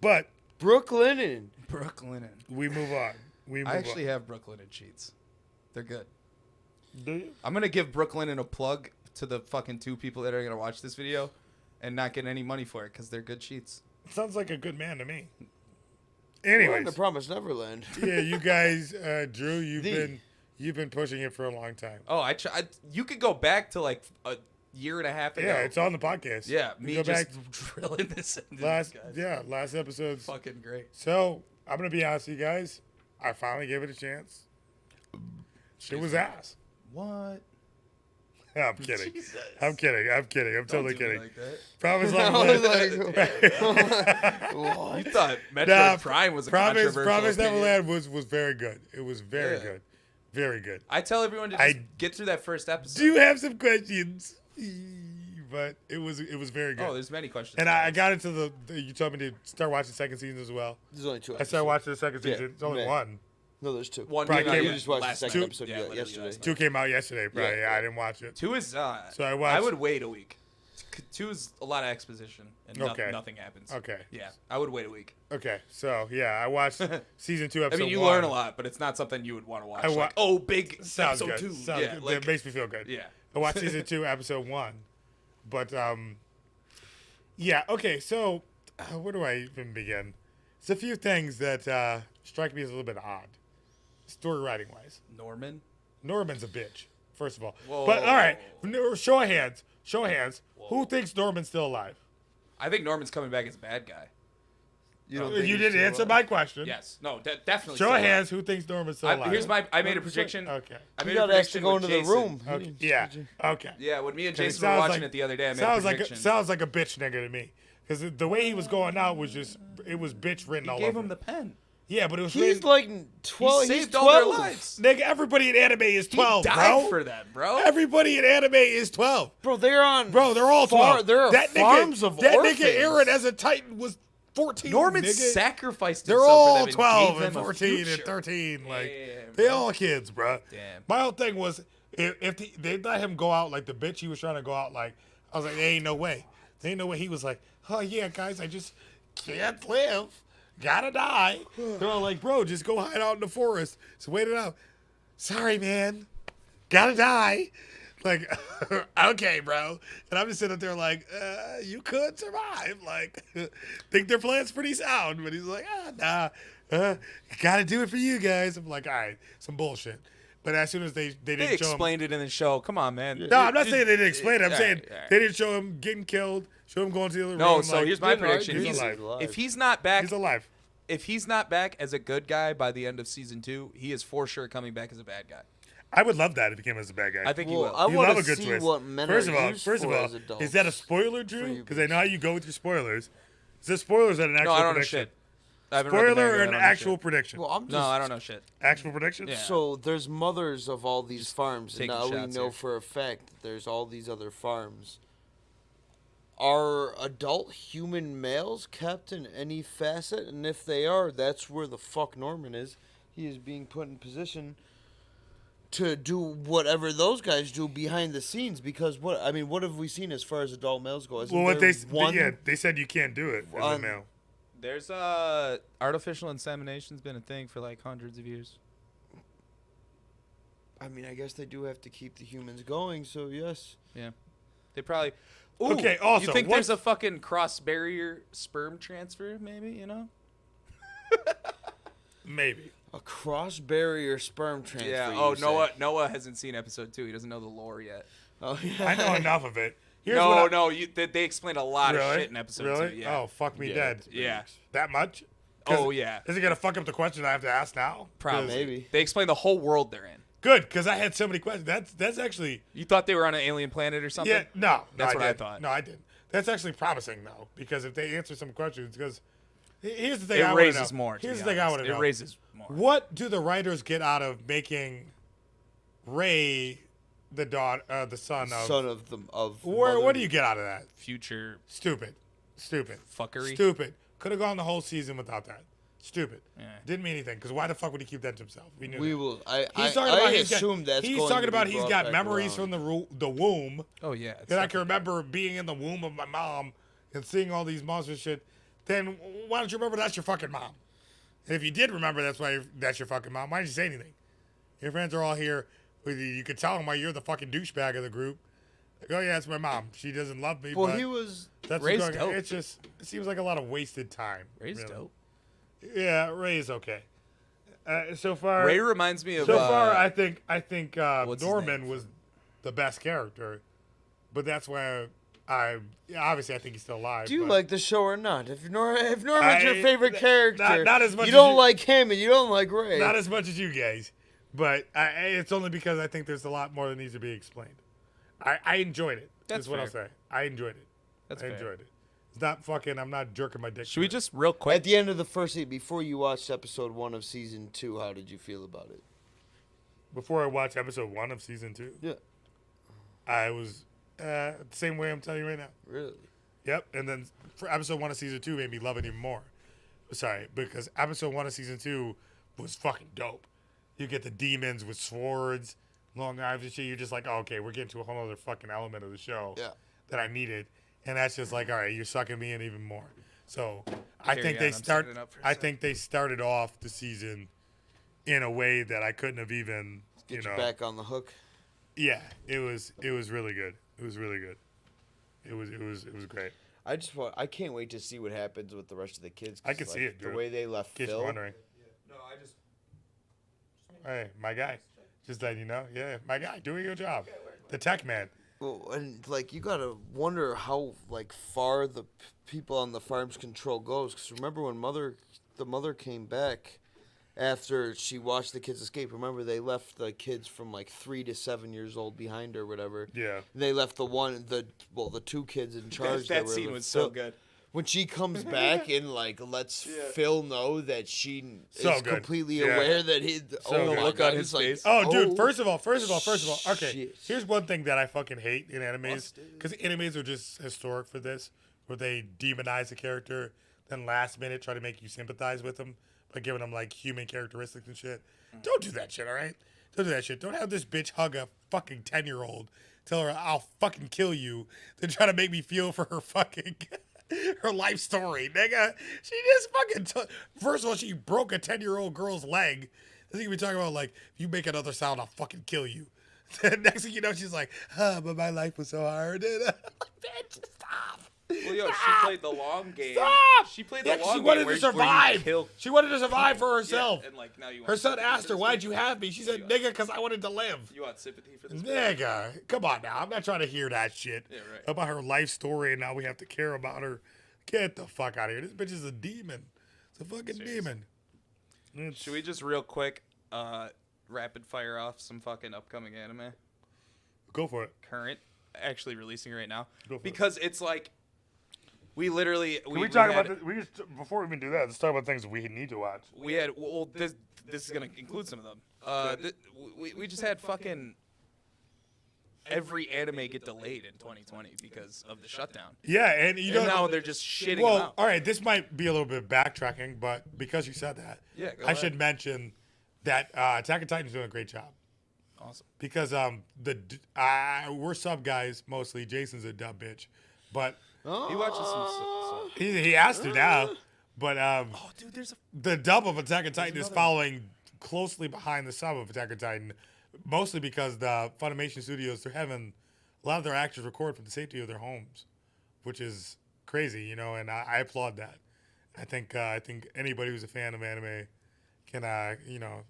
Speaker 1: But
Speaker 2: Brooklyn.
Speaker 3: Brooklyn.
Speaker 1: we move on.
Speaker 3: I actually have Brooklyn cheats. They're good.
Speaker 1: Do you?
Speaker 3: I'm gonna give Brooklyn a plug to the fucking 2 people that are gonna watch this video, and not get any money for it because they're good cheats.
Speaker 1: Sounds like a good man to me.
Speaker 2: We're on
Speaker 1: Anyways,
Speaker 2: the Promised Neverland.
Speaker 1: yeah, you guys, Drew,
Speaker 2: The-
Speaker 1: you've been pushing it for a long time.
Speaker 3: Oh, you could go back to like a year and a half ago.
Speaker 1: Yeah, it's on the podcast.
Speaker 3: Yeah,
Speaker 1: You
Speaker 3: me
Speaker 1: go
Speaker 3: just
Speaker 1: back
Speaker 3: drilling this into
Speaker 1: last
Speaker 3: these guys.
Speaker 1: last episode's.
Speaker 3: Fucking great.
Speaker 1: So I'm gonna be honest with you guys. I finally gave it a chance. It was ass.
Speaker 3: What?
Speaker 1: I'm kidding.
Speaker 3: Jesus.
Speaker 1: I'm kidding. I'm totally
Speaker 3: Don't do me
Speaker 1: kidding.
Speaker 3: like that.
Speaker 1: Promise
Speaker 2: I was
Speaker 1: Neverland.
Speaker 2: what?
Speaker 3: You thought Metroid
Speaker 1: Nah,
Speaker 3: Prime was a
Speaker 1: Promise
Speaker 3: controversial opinion.
Speaker 1: Neverland was very good. It was very
Speaker 3: Yeah.
Speaker 1: good. Very good.
Speaker 3: I tell everyone to just get through that first episode.
Speaker 1: Do have some questions, but it was very good.
Speaker 3: Oh, there's many questions.
Speaker 1: And I got into you told me to start watching the second season as well.
Speaker 2: There's only 2
Speaker 1: I
Speaker 2: episodes.
Speaker 1: started watching the second
Speaker 2: Yeah,
Speaker 1: season. It's only
Speaker 2: man.
Speaker 1: one.
Speaker 2: No, there's 2.
Speaker 3: One
Speaker 1: Probably
Speaker 3: came out
Speaker 1: came-
Speaker 2: We just watched the
Speaker 3: last
Speaker 2: second
Speaker 3: night.
Speaker 2: episode
Speaker 3: Yeah, literally
Speaker 2: yesterday.
Speaker 3: last night.
Speaker 1: 2 came out yesterday, probably.
Speaker 2: Yeah,
Speaker 1: Yeah, I
Speaker 2: yeah.
Speaker 1: didn't watch it.
Speaker 3: 2 is
Speaker 1: So I watched-
Speaker 3: I would wait a week. 2 is a lot of exposition and
Speaker 1: Okay.
Speaker 3: nothing happens.
Speaker 1: Okay.
Speaker 3: Yeah, I would wait a week.
Speaker 1: Okay, so yeah, I watched season 2,
Speaker 3: I
Speaker 1: episode
Speaker 3: mean, you
Speaker 1: 1.
Speaker 3: learn a lot, but it's not something you would want to watch.
Speaker 1: I wa-
Speaker 3: Like, oh, big
Speaker 1: Sounds
Speaker 3: episode
Speaker 1: good.
Speaker 3: 2.
Speaker 1: Sounds
Speaker 3: Yeah,
Speaker 1: good.
Speaker 3: like,
Speaker 1: That makes me feel good.
Speaker 3: yeah.
Speaker 1: I watched season 2, episode 1. But yeah. Okay. So where do I even begin? There's a few things that strike me as a little bit odd, story writing wise.
Speaker 3: Norman.
Speaker 1: Norman's a bitch, first of all.
Speaker 3: Whoa.
Speaker 1: But all right, show of hands. Show of hands. Who thinks Norman's still alive?
Speaker 3: I think Norman's coming back as a bad guy.
Speaker 2: You don't
Speaker 1: You
Speaker 2: think he's
Speaker 1: didn't
Speaker 2: still
Speaker 1: answer
Speaker 2: alive?
Speaker 1: my question.
Speaker 3: Yes. No, definitely.
Speaker 1: Show
Speaker 3: still
Speaker 1: of
Speaker 3: alive.
Speaker 1: hands. Who thinks Norman's still alive?
Speaker 3: Here's I made a prediction.
Speaker 1: Okay.
Speaker 3: I
Speaker 2: You
Speaker 3: made a
Speaker 2: got asked to
Speaker 3: prediction
Speaker 2: go
Speaker 3: with
Speaker 2: into the
Speaker 3: Jason.
Speaker 2: room.
Speaker 1: Okay. Yeah. Okay.
Speaker 3: Yeah, when me and
Speaker 1: Okay,
Speaker 3: Jason were
Speaker 1: sounds
Speaker 3: watching
Speaker 1: like-
Speaker 3: it the other day, I made
Speaker 1: Sounds
Speaker 3: a
Speaker 1: like
Speaker 3: prediction.
Speaker 1: sounds like a bitch nigga to me. Because the way he was going out was just it was bitch written all
Speaker 3: he gave
Speaker 1: over.
Speaker 3: him the pen.
Speaker 1: Yeah, but it was
Speaker 2: He's
Speaker 1: written,
Speaker 2: like 12.
Speaker 3: He
Speaker 2: He's
Speaker 3: saved all their
Speaker 2: 12.
Speaker 3: lives.
Speaker 1: nigga. Everybody in anime is 12,
Speaker 3: he died
Speaker 1: bro.
Speaker 3: for them, bro.
Speaker 1: Everybody in anime is 12,
Speaker 2: Bro, they're on.
Speaker 1: bro. They're all 12.
Speaker 2: There are
Speaker 1: that
Speaker 2: farms of
Speaker 1: that
Speaker 2: orphans.
Speaker 1: nigga Aaron as a Titan was 14.
Speaker 3: Norman
Speaker 1: nigga.
Speaker 3: sacrificed
Speaker 1: They're
Speaker 3: himself for
Speaker 1: all
Speaker 3: them and
Speaker 1: 12
Speaker 3: gave
Speaker 1: and
Speaker 3: them a
Speaker 1: 14 and
Speaker 3: future.
Speaker 1: 13. Like,
Speaker 3: Damn,
Speaker 1: they
Speaker 3: bro.
Speaker 1: all kids, bro.
Speaker 3: Damn.
Speaker 1: My whole thing was, if they let him go out like the bitch he was trying to go out like, I was like, there ain't no way. There ain't no way. He was like, oh, yeah, guys, I just can't live. Gotta die. They're all like, bro, just go hide out in the forest. So wait it out. Sorry, man. Gotta die. Like, okay, bro. And I'm just sitting up there like, you could survive. Like, think their plan's pretty sound. But he's like, nah, gotta do it for you guys. I'm like, all right, some bullshit. But as soon as they
Speaker 3: They
Speaker 1: didn't show him.
Speaker 3: explained it in the show. Come on, man.
Speaker 1: No, I'm not saying they didn't explain it. I'm
Speaker 3: All
Speaker 1: saying
Speaker 3: right, all right.
Speaker 1: they didn't show him getting killed, show him going to the other
Speaker 3: No,
Speaker 1: room.
Speaker 3: so
Speaker 1: like,
Speaker 3: here's my
Speaker 2: Didn't
Speaker 3: prediction.
Speaker 1: argue.
Speaker 2: He's
Speaker 1: He's
Speaker 2: alive.
Speaker 3: If he's not back,
Speaker 1: He's alive.
Speaker 3: if he's not back as a good guy by the end of season 2, he is for sure coming back as a bad guy.
Speaker 1: I would love that if he came as a bad guy.
Speaker 3: I think he
Speaker 2: Well,
Speaker 3: will.
Speaker 2: I
Speaker 1: You
Speaker 2: want
Speaker 1: love
Speaker 2: to
Speaker 1: a good
Speaker 2: see
Speaker 1: twist.
Speaker 2: what men
Speaker 1: First
Speaker 2: are
Speaker 1: of all,
Speaker 2: used
Speaker 1: first of
Speaker 2: for
Speaker 1: all,
Speaker 2: as adults.
Speaker 1: is that a spoiler,
Speaker 2: for
Speaker 1: Drew?
Speaker 2: you
Speaker 1: Because I know how you go with your spoilers. Is this spoilers or an actual
Speaker 3: No, I don't know
Speaker 1: prediction?
Speaker 3: shit. I haven't read the
Speaker 1: Spoiler
Speaker 3: manga,
Speaker 1: or
Speaker 3: I
Speaker 1: an
Speaker 3: don't know
Speaker 1: actual
Speaker 3: shit.
Speaker 1: prediction?
Speaker 2: Well, I'm just,
Speaker 3: No, I don't know shit.
Speaker 1: Actual prediction?
Speaker 3: Yeah.
Speaker 2: So there's mothers of all these farms, and
Speaker 3: taking
Speaker 2: now we
Speaker 3: shots
Speaker 2: know
Speaker 3: here.
Speaker 2: for a fact that there's all these other farms. Are adult human males kept in any facet? And if they are, that's where the fuck Norman is. He is being put in position to do whatever those guys do behind the scenes. Because what have we seen as far as adult males go? Isn't
Speaker 1: Well, what
Speaker 2: there
Speaker 1: they
Speaker 2: one?
Speaker 1: yeah, they said you can't do it as a
Speaker 2: One-
Speaker 1: male.
Speaker 3: There's artificial insemination's been a thing for like hundreds of years.
Speaker 2: I mean, I guess they do have to keep the humans going. So yes.
Speaker 3: Yeah. They probably Ooh,
Speaker 1: Okay, also,
Speaker 3: you think
Speaker 1: what-
Speaker 3: there's a fucking cross barrier sperm transfer maybe, you know?
Speaker 1: Maybe.
Speaker 2: A cross barrier sperm transfer.
Speaker 3: Yeah.
Speaker 2: you
Speaker 3: Oh,
Speaker 2: say.
Speaker 3: Noah hasn't seen episode 2. He doesn't know the lore yet.
Speaker 2: Oh yeah.
Speaker 1: I know enough of it. Here's what I-
Speaker 3: They explained a lot
Speaker 1: really?
Speaker 3: of shit in episode
Speaker 1: really?
Speaker 3: 2. Yeah.
Speaker 1: Oh, fuck me
Speaker 2: Yeah,
Speaker 1: dead.
Speaker 2: it's
Speaker 3: Yeah.
Speaker 1: That much? 'Cause
Speaker 3: Oh yeah.
Speaker 1: Is it going to fuck up the question I have to ask now? 'Cause-
Speaker 3: Probably.
Speaker 2: Maybe.
Speaker 3: They explained the whole world they're in.
Speaker 1: Good, because I had so many questions. That's actually...
Speaker 3: You thought they were on an alien planet or something?
Speaker 1: Yeah, no.
Speaker 3: That's what I
Speaker 1: didn't.
Speaker 3: thought.
Speaker 1: No, I didn't. That's actually promising, though, because if they answer some questions, because here's the thing
Speaker 3: It
Speaker 1: I want to
Speaker 3: raises
Speaker 1: know.
Speaker 3: more. to
Speaker 1: Here's
Speaker 3: be
Speaker 1: the thing I
Speaker 3: honest.
Speaker 1: want to know.
Speaker 3: It raises more.
Speaker 1: What do the writers get out of making Ray the son of?
Speaker 2: Son of the of.
Speaker 1: What do you get out of that?
Speaker 3: Future
Speaker 1: Stupid.
Speaker 3: fuckery.
Speaker 1: Stupid. Could have gone the whole season without that. Stupid.
Speaker 3: Yeah.
Speaker 1: Didn't mean anything. Because why the fuck would he keep that to himself? We knew.
Speaker 2: We
Speaker 1: that.
Speaker 2: will.
Speaker 1: He's talking about
Speaker 2: I
Speaker 1: he's got-
Speaker 2: assume that's.
Speaker 1: He's
Speaker 2: going
Speaker 1: talking
Speaker 2: to be
Speaker 1: about he's
Speaker 2: brought
Speaker 1: got
Speaker 2: back
Speaker 1: memories
Speaker 2: around.
Speaker 1: from the womb.
Speaker 3: Oh yeah. it's
Speaker 1: And I
Speaker 3: stuff-
Speaker 1: can remember being in the womb of my mom and seeing all these monster shit. Then why don't you remember that's your fucking mom? And if you did remember that's your fucking mom, why didn't you say anything? Your friends are all here with you. You could tell them why you're the fucking douchebag of the group. Like, oh yeah, it's my mom. She doesn't love me.
Speaker 2: Well,
Speaker 1: but
Speaker 2: he was.
Speaker 1: that's
Speaker 3: Ray's
Speaker 1: what's going on.
Speaker 3: dope.
Speaker 1: It's just it seems like a lot of wasted time.
Speaker 3: Ray's
Speaker 1: really.
Speaker 3: dope.
Speaker 1: Yeah, Ray is okay. So far,
Speaker 3: Ray reminds me of.
Speaker 1: so far, I think
Speaker 3: what's his
Speaker 1: Norman
Speaker 3: name?
Speaker 1: was the best character, but that's why obviously I think he's still alive.
Speaker 2: Do you
Speaker 1: but
Speaker 2: like the show or not? If Norman's your
Speaker 1: I-
Speaker 2: favorite
Speaker 1: not-
Speaker 2: character,
Speaker 1: not as much
Speaker 2: you
Speaker 1: as
Speaker 2: don't
Speaker 1: you-
Speaker 2: like him and you don't like Ray.
Speaker 1: not as much as you guys, but it's only because I think there's a lot more that needs to be explained. I enjoyed it.
Speaker 3: That's
Speaker 1: That's what I'll
Speaker 3: fair.
Speaker 1: say. I enjoyed it.
Speaker 3: That's
Speaker 1: I
Speaker 3: fair.
Speaker 1: enjoyed it. It's not fucking. I'm not jerking my dick.
Speaker 3: Should we
Speaker 1: to it.
Speaker 3: just real quick?
Speaker 2: At the end of the first season, before you watched episode 1 of season 2, how did you feel about it?
Speaker 1: before I watched episode 1 of season 2?
Speaker 2: Yeah.
Speaker 1: I was the same way I'm telling you right now.
Speaker 2: Really?
Speaker 1: Yep. And then for episode 1 of season 2 made me love it even more. Sorry, because episode 1 of season 2 was fucking dope. You get the demons with swords, long knives and shit. You're just like, oh, okay, we're getting to a whole other fucking element of the show
Speaker 2: Yeah.
Speaker 1: that I needed. And that's just like, all right, you're sucking me in even more. So I
Speaker 3: Carry
Speaker 1: think
Speaker 3: on,
Speaker 1: they
Speaker 3: I'm
Speaker 1: start.
Speaker 3: setting it up for a
Speaker 1: I
Speaker 3: sec.
Speaker 1: think they started off the season in a way that I couldn't have even,
Speaker 2: Get
Speaker 1: you
Speaker 2: you
Speaker 1: know.
Speaker 2: back on the hook.
Speaker 1: Yeah, it was really good. It was really good. It was great.
Speaker 2: I can't wait to see what happens with the rest of the kids.
Speaker 1: I can
Speaker 2: 'cause,
Speaker 1: see
Speaker 2: like,
Speaker 1: it,
Speaker 2: The
Speaker 1: dude.
Speaker 2: way they left
Speaker 1: In case you're
Speaker 2: Phil.
Speaker 1: wondering.
Speaker 3: No, I just.
Speaker 1: Hey, my guy. Just letting you know. Yeah, my guy doing your job. The tech man.
Speaker 2: Well, and like you gotta wonder how like far the people on the farm's control goes. Because remember when the mother came back after she watched the kids escape. Remember they left the kids from like 3 to 7 years old behind or whatever.
Speaker 1: Yeah.
Speaker 2: They left the two kids in charge.
Speaker 3: That
Speaker 2: were
Speaker 3: scene
Speaker 2: with
Speaker 3: was so
Speaker 2: Phil.
Speaker 3: good.
Speaker 2: When she comes back and like lets Phil know that she
Speaker 1: So
Speaker 2: is
Speaker 1: good.
Speaker 2: completely
Speaker 1: Yeah.
Speaker 2: aware that he.
Speaker 1: So
Speaker 2: my
Speaker 1: good.
Speaker 3: Look
Speaker 2: God,
Speaker 3: on his
Speaker 2: he's like,
Speaker 3: face.
Speaker 1: Oh, dude. First of all. Okay.
Speaker 2: shit.
Speaker 1: Here's one thing that I fucking hate in animes, because animes are just historic for this, where they demonize a character. then last minute try to make you sympathize with them by giving them like human characteristics and shit. Don't do that shit, all right? Don't do that shit. Don't have this bitch hug a fucking 10-year-old, tell her I'll fucking kill you, then try to make me feel for her fucking her life story, nigga. She just fucking first of all, she broke a 10-year-old girl's leg. Then you be talking about like, if you make another sound, I'll fucking kill you. Then next thing you know, she's like, but my life was so hard. Bitch, stop.
Speaker 3: Well, yo, she played the long game.
Speaker 1: Stop!
Speaker 3: She played
Speaker 1: Yeah,
Speaker 3: the long
Speaker 1: she
Speaker 3: game.
Speaker 1: wanted
Speaker 3: where
Speaker 1: to
Speaker 3: you
Speaker 1: survive.
Speaker 3: kill-
Speaker 1: She wanted to survive for herself.
Speaker 3: Yeah, and like now you want
Speaker 1: Her son
Speaker 3: sympathy
Speaker 1: asked
Speaker 3: for
Speaker 1: her,
Speaker 3: this
Speaker 1: "Why'd
Speaker 3: bitch?
Speaker 1: you have me?" She said,
Speaker 3: You-
Speaker 1: "Nigga, because I wanted to live."
Speaker 3: You want sympathy for this bitch?
Speaker 1: Nigga, come on now. I'm not trying to hear that shit
Speaker 3: Yeah, right.
Speaker 1: about her life story, and now we have to care about her. Get the fuck out of here. This bitch is a demon. It's a fucking demon. It's-
Speaker 3: Should we just real quick rapid fire off some fucking upcoming anime?
Speaker 1: Go for it.
Speaker 3: Current, actually releasing right now.
Speaker 1: Go for it.
Speaker 3: Because it's like, we literally...
Speaker 1: Can we talk about this? Before we even do that, let's talk about things we need to watch.
Speaker 3: We had... Well, this is going to include some of them. We just had fucking... Every anime get delayed in 2020 because of the shutdown.
Speaker 1: Yeah, and you know...
Speaker 3: And now they're just shitting them
Speaker 1: Well,
Speaker 3: out.
Speaker 1: all right, this might be a little bit backtracking, but because you said that,
Speaker 3: Yeah, go
Speaker 1: I
Speaker 3: ahead.
Speaker 1: should mention that Attack on Titan's doing a great job.
Speaker 3: Awesome.
Speaker 1: Because we're sub guys mostly. Jason's a dub bitch, but
Speaker 3: He watches some...
Speaker 1: he has to now. But
Speaker 3: Oh, dude, there's a...
Speaker 1: the dub of Attack on Titan is following closely behind the sub of Attack on Titan, mostly because the Funimation studios, they're having a lot of their actors record from the safety of their homes, which is crazy, you know, and I applaud that. I think anybody who's a fan of anime can you know,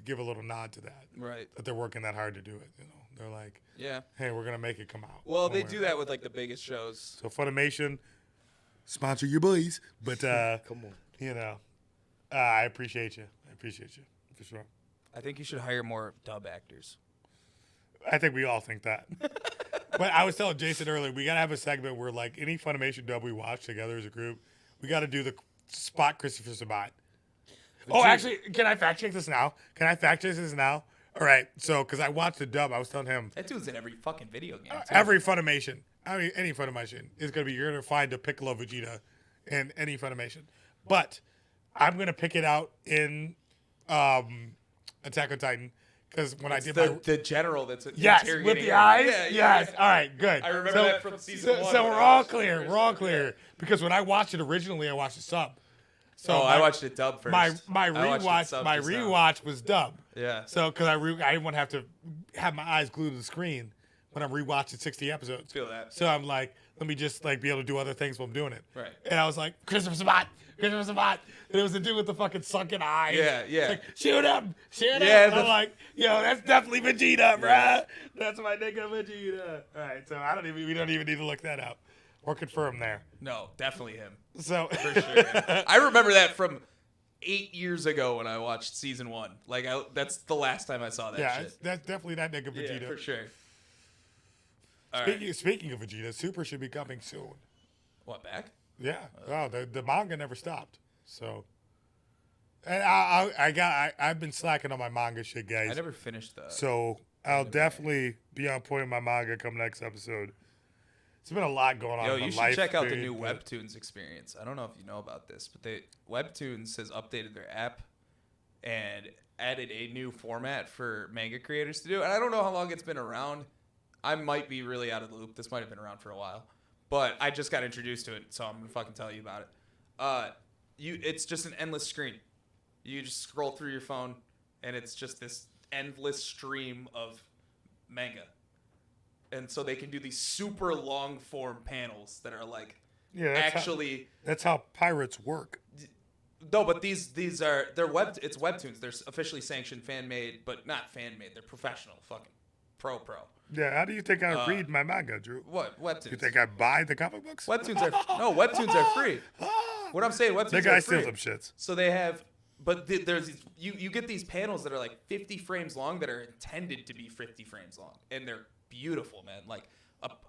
Speaker 1: give a little nod to that.
Speaker 3: Right.
Speaker 1: That they're working that hard to do it, you know. They're like,
Speaker 3: Yeah.
Speaker 1: hey, we're gonna make it come out.
Speaker 3: Well,
Speaker 1: Don't
Speaker 3: they
Speaker 1: worry
Speaker 3: do
Speaker 1: about
Speaker 3: that with like the biggest shows.
Speaker 1: it. So Funimation, sponsor your boys, but
Speaker 2: Come on.
Speaker 1: you know, I appreciate you. I appreciate you for sure.
Speaker 3: I think you should hire more dub actors.
Speaker 1: I think we all think that. But I was telling Jason earlier, we gotta have a segment where like any Funimation dub we watch together as a group, we gotta do the spot Christopher Sabat. Oh, actually, can I fact check this now? All right, so because I watched the dub, I was telling him
Speaker 3: That dude's in every fucking video game. Too.
Speaker 1: every Funimation, I mean any Funimation is gonna be you're gonna find a Piccolo Vegeta in any Funimation, but I'm gonna pick it out in Attack on Titan because when I did
Speaker 3: the general that's
Speaker 1: yes with
Speaker 3: interrogating
Speaker 1: the
Speaker 3: her.
Speaker 1: eyes,
Speaker 3: Yeah,
Speaker 1: yes.
Speaker 3: yeah.
Speaker 1: All right, good.
Speaker 3: I remember that from season one
Speaker 1: So
Speaker 3: when
Speaker 1: we're
Speaker 3: I
Speaker 1: all
Speaker 3: watched it
Speaker 1: clear.
Speaker 3: first.
Speaker 1: We're all clear because when I watched it originally, I watched the sub. So
Speaker 3: Oh, I watched it dub first.
Speaker 1: My
Speaker 3: I watched it
Speaker 1: rewatch
Speaker 3: sub
Speaker 1: my
Speaker 3: just now.
Speaker 1: rewatch was dub.
Speaker 3: Yeah.
Speaker 1: So because I didn't want to have to have my eyes glued to the screen when I'm rewatching 60 episodes.
Speaker 3: Feel that.
Speaker 1: So I'm like, let me just like be able to do other things while I'm doing it.
Speaker 3: Right.
Speaker 1: And I was like, Christopher Sabat. And it was the dude with the fucking sunken eyes.
Speaker 3: Yeah, yeah.
Speaker 1: It's like, shoot him.
Speaker 3: Yeah,
Speaker 1: And I'm like, yo, that's definitely Vegeta, bruh. That's my nigga Vegeta. All right, so we don't even need to look that up or confirm there.
Speaker 3: No, definitely him.
Speaker 1: So
Speaker 3: For sure. I remember that from 8 years ago when I watched season 1. Like, that's the last time I saw that
Speaker 1: yeah,
Speaker 3: shit.
Speaker 1: that's definitely that nigga Vegeta.
Speaker 3: Yeah, for sure. All right.
Speaker 1: Speaking of Vegeta, Super should be coming soon.
Speaker 3: What, back?
Speaker 1: Yeah. Oh, the manga never stopped. So, and I've been slacking on my manga shit, guys.
Speaker 3: I never finished the...
Speaker 1: So I'll definitely be on point with my manga come next episode. It's been a lot going on.
Speaker 3: Yo,
Speaker 1: in my
Speaker 3: you should
Speaker 1: life,
Speaker 3: check out the
Speaker 1: dude,
Speaker 3: new
Speaker 1: but-
Speaker 3: Webtoons experience. I don't know if you know about this, but Webtoons has updated their app and added a new format for manga creators to do. And I don't know how long it's been around. I might be really out of the loop. This might have been around for a while. But I just got introduced to it, so I'm going to fucking tell you about it. It's just an endless screen. You just scroll through your phone, and it's just this endless stream of manga. And so they can do these super long form panels that are like
Speaker 1: that's how pirates work.
Speaker 3: no, but these are it's webtoons. They're officially sanctioned, fan made, but not fan made. They're professional, fucking pro.
Speaker 1: Yeah, how do you think I read my manga, Drew?
Speaker 3: What webtoons?
Speaker 1: You think I buy the comic books?
Speaker 3: Webtoons are free. What I'm saying, webtoons
Speaker 1: The guy
Speaker 3: are free.
Speaker 1: steals them shits.
Speaker 3: So they have, but there's these, you get these panels that are like 50 frames long that are intended to be 50 frames long, and they're beautiful, man. Like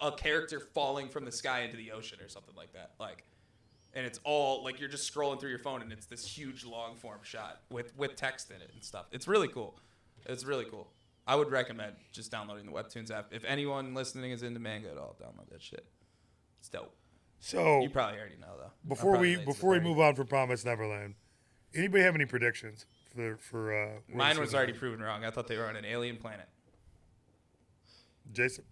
Speaker 3: a character falling from the sky into the ocean or something like that. Like, and it's all like you're just scrolling through your phone, and it's this huge long form shot with text in it and stuff. It's really cool. It's really cool. I would recommend just downloading the Webtoons app. If anyone listening is into manga at all, download that shit. It's dope.
Speaker 1: So
Speaker 3: You probably already know though.
Speaker 1: before we move on from Promised Neverland, anybody have any predictions for
Speaker 3: Mine was already proven wrong. I thought they were on an alien planet.
Speaker 1: Jason?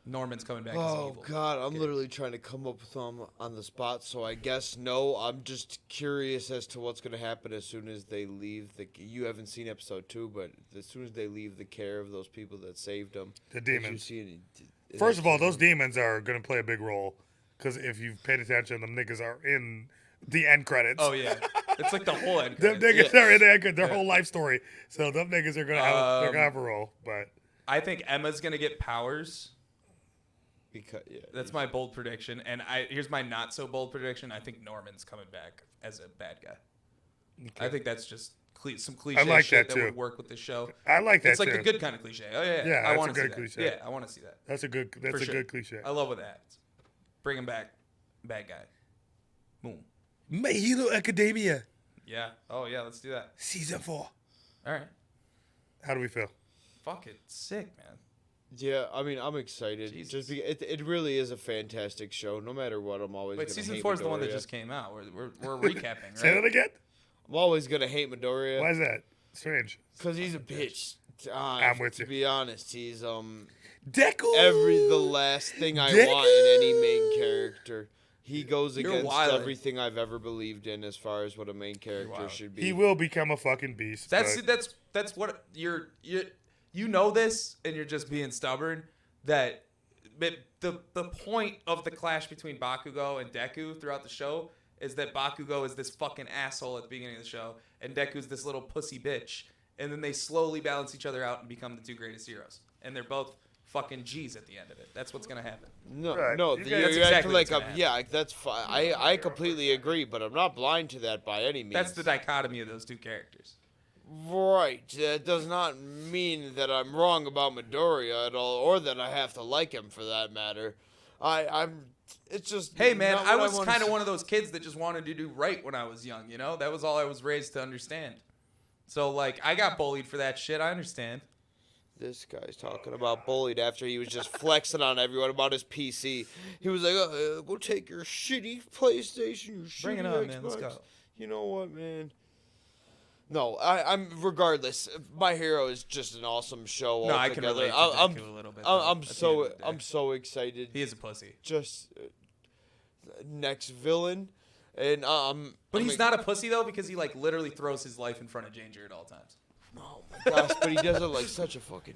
Speaker 3: Norman's coming back as
Speaker 2: Oh
Speaker 3: evil.
Speaker 2: God, I'm literally trying to come up with them on the spot. So I guess no. I'm just curious as to what's going to happen as soon as they leave. You haven't seen episode 2, but as soon as they leave the care of those people that saved them,
Speaker 1: The
Speaker 2: did you
Speaker 1: demons.
Speaker 2: see any?
Speaker 1: First of all, those demons are going to play a big role because if you've paid attention, them niggas are in the end credits.
Speaker 3: Oh yeah, it's like the whole end.
Speaker 1: Them
Speaker 3: credits.
Speaker 1: niggas are in the end credits, their whole life story. So them niggas are gonna have a role. But
Speaker 3: I think Emma's gonna get powers.
Speaker 2: Because
Speaker 3: That's my bold prediction. And here's my not so bold prediction. I think Norman's coming back as a bad guy.
Speaker 1: okay.
Speaker 3: I think that's just some cliche
Speaker 1: like
Speaker 3: shit
Speaker 1: that,
Speaker 3: that
Speaker 1: too.
Speaker 3: would work with this show.
Speaker 1: I like that
Speaker 3: It's like
Speaker 1: too.
Speaker 3: the good kind of cliche. Oh yeah,
Speaker 1: Yeah,
Speaker 3: I
Speaker 1: that's
Speaker 3: want
Speaker 1: a
Speaker 3: to see
Speaker 1: good
Speaker 3: that.
Speaker 1: cliche.
Speaker 3: Yeah, I want to see that.
Speaker 1: That's a
Speaker 3: For sure.
Speaker 1: good cliche.
Speaker 3: I love what that. Bring him back, bad guy. Boom.
Speaker 1: My Hero Academia
Speaker 3: Yeah. Oh yeah, let's do that.
Speaker 1: season 4.
Speaker 3: All right.
Speaker 1: How do we feel?
Speaker 3: Fuck it, sick man.
Speaker 2: Yeah, I mean, I'm excited.
Speaker 3: Jesus.
Speaker 2: Just because it really is a fantastic show. No matter what, I'm always
Speaker 3: Wait,
Speaker 2: gonna
Speaker 3: season
Speaker 2: hate
Speaker 3: 4 is the one that
Speaker 2: Midoriya.
Speaker 3: just came out. We're recapping,
Speaker 1: Say that
Speaker 3: right?
Speaker 1: again.
Speaker 2: I'm always gonna hate Midoriya.
Speaker 1: Why is that strange?
Speaker 2: Because he's a bitch.
Speaker 1: I'm with
Speaker 2: to
Speaker 1: you.
Speaker 2: be honest, he's
Speaker 1: Deku.
Speaker 2: the last thing I
Speaker 1: Deku.
Speaker 2: want in any main character. He goes
Speaker 3: You're
Speaker 2: against
Speaker 3: wildin'.
Speaker 2: everything I've ever believed in as far as what a main character
Speaker 3: wildin'.
Speaker 2: should be.
Speaker 1: He will become a fucking beast.
Speaker 3: That's
Speaker 1: but
Speaker 3: that's what you know this, and you're just being stubborn. That the point of the clash between Bakugo and Deku throughout the show is that Bakugo is this fucking asshole at the beginning of the show, and Deku's this little pussy bitch, and then they slowly balance each other out and become the two greatest heroes, and they're both fucking G's at the end of it. That's what's gonna happen.
Speaker 2: No,
Speaker 1: Right.
Speaker 2: no,
Speaker 1: You
Speaker 2: the,
Speaker 1: guys-
Speaker 2: you're
Speaker 3: That's
Speaker 2: acting
Speaker 3: exactly
Speaker 2: like
Speaker 3: what's gonna
Speaker 2: yeah, that's fine. I completely agree, but I'm not blind to that by any means.
Speaker 3: That's the dichotomy of those two characters.
Speaker 2: Right. That does not mean that I'm wrong about Midoriya at all, or that I have to like him for that matter. I'm. It's just.
Speaker 3: Hey man,
Speaker 2: not
Speaker 3: I
Speaker 2: what
Speaker 3: was
Speaker 2: wanna
Speaker 3: kind of
Speaker 2: see.
Speaker 3: one of those kids that just wanted to do right when I was young. You know, that was all I was raised to understand. So like, I got bullied for that shit. I understand.
Speaker 2: This guy's talking about bullied after he was just flexing on everyone about his PC. He was like, "Go take your shitty PlayStation, your shitty
Speaker 3: Bring it on, man. Let's
Speaker 2: Xbox."
Speaker 3: go.
Speaker 2: You know what, man? No, I'm regardless. My Hero is just an awesome show.
Speaker 3: No, I can
Speaker 2: altogether.
Speaker 3: relate to
Speaker 2: I'm,
Speaker 3: Deku a little bit.
Speaker 2: I'm,
Speaker 3: though,
Speaker 2: I'm
Speaker 3: at the
Speaker 2: so
Speaker 3: end of the day.
Speaker 2: I'm so excited.
Speaker 3: He is a pussy.
Speaker 2: Just next villain, and
Speaker 3: But he's not a pussy though, because he like literally throws his life in front of danger at all times.
Speaker 2: Oh my gosh! But he does it like such a fucking.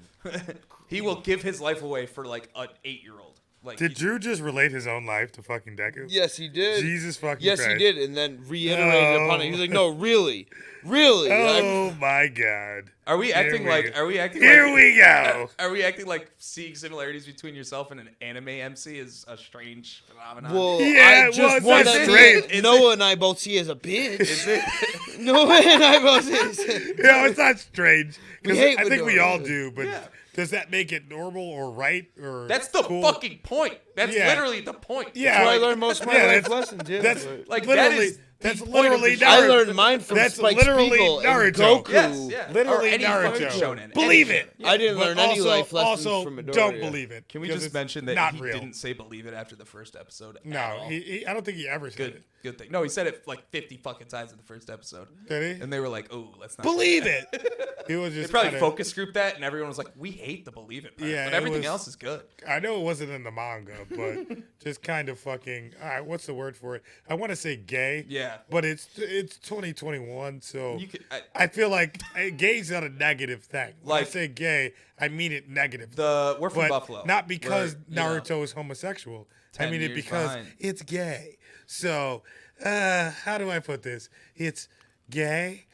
Speaker 3: He will give his life away for like an 8-year-old. Like
Speaker 1: Did
Speaker 3: he's-
Speaker 1: Drew just relate his own life to fucking Deku?
Speaker 2: Yes, he did.
Speaker 1: Jesus fucking
Speaker 2: Yes,
Speaker 1: Christ.
Speaker 2: he did, and then reiterated upon it. He was like, "No, really."
Speaker 1: Oh my God.
Speaker 3: Are we acting
Speaker 1: we
Speaker 3: like?
Speaker 1: go.
Speaker 3: Are we acting
Speaker 1: Here
Speaker 3: like?
Speaker 1: we go.
Speaker 3: Are we acting like seeing similarities between yourself and an anime MC is a strange phenomenon?
Speaker 2: Well,
Speaker 1: Yeah,
Speaker 2: I
Speaker 1: well,
Speaker 2: just
Speaker 1: it's
Speaker 2: want
Speaker 1: not
Speaker 2: to
Speaker 1: strange.
Speaker 3: Is
Speaker 2: Noah and I both see as a bitch.
Speaker 3: Is it?
Speaker 2: Noah and I both see.
Speaker 1: No, it's not strange. 'Cause
Speaker 2: hate
Speaker 1: I think we
Speaker 2: Midoriya.
Speaker 1: all do, but
Speaker 3: Yeah.
Speaker 1: does that make it normal or right or
Speaker 3: That's the
Speaker 1: cool?
Speaker 3: fucking point. That's
Speaker 1: Yeah.
Speaker 3: literally the point.
Speaker 1: Yeah.
Speaker 2: That's where I
Speaker 1: like-
Speaker 2: learned most of my
Speaker 1: yeah,
Speaker 2: life
Speaker 1: that's-
Speaker 2: lessons. Yeah,
Speaker 1: That's
Speaker 2: but-
Speaker 3: Like, that
Speaker 1: literally
Speaker 3: is
Speaker 1: that's
Speaker 3: the point of
Speaker 1: literally
Speaker 3: the show.
Speaker 2: I
Speaker 1: Naruto.
Speaker 2: learned mine from
Speaker 1: That's
Speaker 2: Spike
Speaker 1: literally
Speaker 2: Spiegel
Speaker 1: Naruto.
Speaker 2: and Goku.
Speaker 3: Yes, yeah.
Speaker 1: Literally
Speaker 3: or any
Speaker 1: Naruto.
Speaker 3: fucking shonen.
Speaker 1: Believe
Speaker 3: Any
Speaker 1: it.
Speaker 3: shonen.
Speaker 2: I didn't
Speaker 1: But
Speaker 2: learn any life lessons
Speaker 1: also
Speaker 2: from Midoriya.
Speaker 1: don't believe it.
Speaker 3: Can we
Speaker 1: because
Speaker 3: just
Speaker 1: it's
Speaker 3: mention that
Speaker 1: not
Speaker 3: he
Speaker 1: real?
Speaker 3: didn't say believe it after the first episode? at
Speaker 1: No,
Speaker 3: all?
Speaker 1: I don't think he ever said
Speaker 3: Good,
Speaker 1: it.
Speaker 3: good thing. No, he said it like 50 fucking times in the first episode,
Speaker 1: Did he?
Speaker 3: and they were like, "Oh, let's not
Speaker 1: Believe
Speaker 3: say that."
Speaker 1: it. He was
Speaker 3: They
Speaker 1: just
Speaker 3: probably
Speaker 1: kinda-
Speaker 3: focus group that, and everyone was like, "We hate the believe it part,
Speaker 1: Yeah,
Speaker 3: but
Speaker 1: it
Speaker 3: everything
Speaker 1: was-
Speaker 3: else is good."
Speaker 1: I know it wasn't in the manga, but just kind of fucking. All right, what's the word for it? I want to say gay.
Speaker 3: Yeah.
Speaker 1: But it's 2021, so
Speaker 3: You could,
Speaker 1: I feel like gay's not a negative thing. When I
Speaker 3: Like-
Speaker 1: say gay, I mean it negative.
Speaker 3: we're from
Speaker 1: but
Speaker 3: Buffalo,
Speaker 1: not because
Speaker 3: We're, you know,
Speaker 1: Naruto is homosexual. I
Speaker 3: 10
Speaker 1: mean it
Speaker 3: years
Speaker 1: because
Speaker 3: behind.
Speaker 1: it's gay. So, how do I put this? It's gay.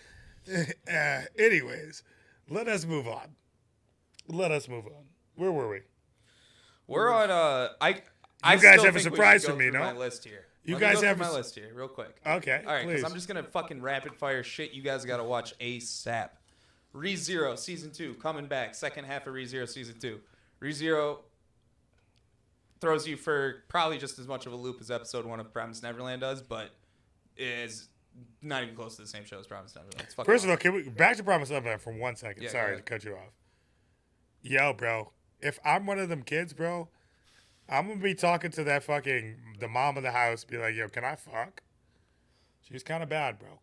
Speaker 1: Anyways, let us move on. Where were we?
Speaker 3: We're on. I
Speaker 1: guys
Speaker 3: still
Speaker 1: have a
Speaker 3: think we
Speaker 1: surprise
Speaker 3: should
Speaker 1: for
Speaker 3: go
Speaker 1: me,
Speaker 3: through
Speaker 1: no?
Speaker 3: My list here.
Speaker 1: You
Speaker 3: Let me
Speaker 1: guys
Speaker 3: go through
Speaker 1: have
Speaker 3: my
Speaker 1: a s-
Speaker 3: list here, real quick.
Speaker 1: Okay,
Speaker 3: All right, because
Speaker 1: please.
Speaker 3: I'm just gonna fucking rapid fire shit. You guys gotta watch ASAP. ReZero season 2 coming back. Second half of ReZero season 2. ReZero throws you for probably just as much of a loop as episode 1 of Promised Neverland does, but is not even close to the same show as Promised Neverland. It's fucking
Speaker 1: First of all,
Speaker 3: awesome.
Speaker 1: can we back to Promise Neverland for 1 second?
Speaker 3: Yeah, go
Speaker 1: Sorry to
Speaker 3: ahead.
Speaker 1: cut you off. Yo, bro, if I'm one of them kids, bro, I'm gonna be talking to that the mom of the house. Be like, yo, can I fuck? She's kind of bad, bro.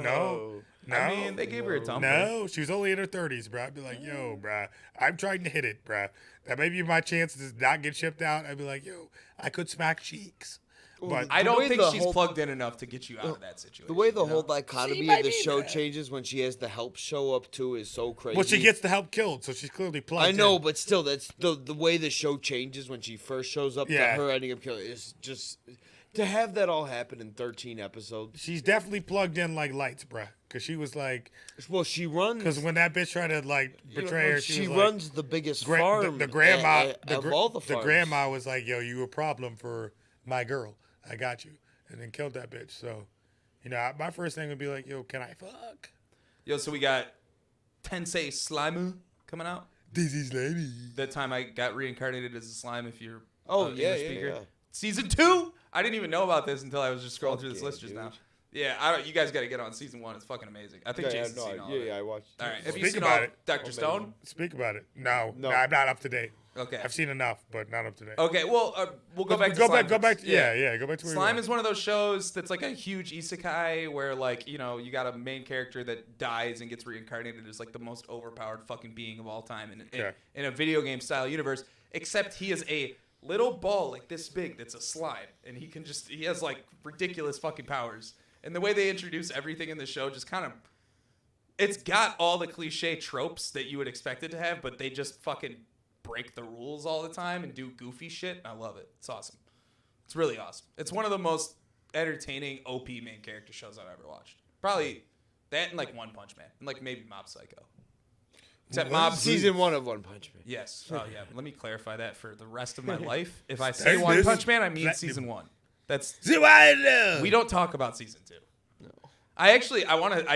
Speaker 1: No.
Speaker 3: I mean, they gave her a Tumblr.
Speaker 1: No, she was only in her 30s, bro. I'd be like, yo, bro, I'm trying to hit it, bro. That may be my chance to not get shipped out. I'd be like, yo, I could smack cheeks. But
Speaker 3: I don't think
Speaker 2: the
Speaker 3: she's
Speaker 2: whole-
Speaker 3: plugged in enough to get you out of that situation.
Speaker 2: The way the
Speaker 3: you know?
Speaker 2: whole dichotomy
Speaker 1: might
Speaker 2: of the
Speaker 1: be
Speaker 2: show
Speaker 1: bad.
Speaker 2: changes when she has the help show up too is so crazy.
Speaker 1: well, she gets the help killed, so she's clearly plugged
Speaker 2: I know,
Speaker 1: in.
Speaker 2: but still, that's the way the show changes when she first shows up.
Speaker 1: Yeah.
Speaker 2: To her ending up killing is just to have that all happen in 13 episodes.
Speaker 1: She's definitely plugged in like lights, bro. Because she was like,
Speaker 2: Well, she runs.
Speaker 1: because when that bitch tried to like betray her,
Speaker 2: she
Speaker 1: was
Speaker 2: runs the biggest
Speaker 1: like,
Speaker 2: farm.
Speaker 1: the grandma,
Speaker 2: of all the
Speaker 1: the
Speaker 2: farms.
Speaker 1: grandma was like, yo, you a problem for my girl. I got you. And then killed that bitch. So, my first thing would be like, yo, can I fuck?
Speaker 3: Yo, so we got Tensei Slimu coming out.
Speaker 1: This is lady.
Speaker 3: That time I got reincarnated as a slime. If you're
Speaker 2: Oh,
Speaker 3: an
Speaker 2: yeah,
Speaker 3: English
Speaker 2: yeah,
Speaker 3: speaker.
Speaker 2: yeah.
Speaker 3: Season 2. I didn't even know about this until I was just scrolling
Speaker 2: Fuck
Speaker 3: through this
Speaker 2: yeah,
Speaker 3: list just
Speaker 2: dude.
Speaker 3: now. Yeah, you guys got to get on season 1. It's fucking amazing. I think Jason's seen all of it.
Speaker 2: I watched.
Speaker 3: All right, have you
Speaker 1: Speak
Speaker 3: seen
Speaker 1: about
Speaker 3: all
Speaker 1: it.
Speaker 3: Dr. Stone?
Speaker 1: Speak about it. No,
Speaker 2: No.
Speaker 1: I'm not up to date.
Speaker 3: Okay.
Speaker 1: I've seen enough, but not up to date.
Speaker 3: Okay, well, we'll go back to
Speaker 1: go
Speaker 3: Slime
Speaker 1: back. Go
Speaker 3: first.
Speaker 1: back. Yeah. Go back to where
Speaker 3: Slime
Speaker 1: you
Speaker 3: is one of those shows that's like a huge isekai where, like, you got a main character that dies and gets reincarnated as like the most overpowered fucking being of all time in a video game style universe. Except he is a little ball like this big that's a slime, and he has like ridiculous fucking powers. And the way they introduce everything in the show just kind of, it's got all the cliche tropes that you would expect it to have, but they just fucking break the rules all the time and do goofy shit. I love it. It's awesome. It's really awesome. It's one of the most entertaining OP main character shows I've ever watched. Probably that and like One Punch Man and like maybe Mob Psycho. Except Mob
Speaker 2: Season 1 of One Punch Man.
Speaker 3: Yes. Oh yeah. Let me clarify that for the rest of my life. If I say
Speaker 1: There's
Speaker 3: One
Speaker 1: this-
Speaker 3: Punch Man, I mean
Speaker 1: that-
Speaker 3: season 1. That's
Speaker 1: go.
Speaker 3: we don't talk about season 2. No. I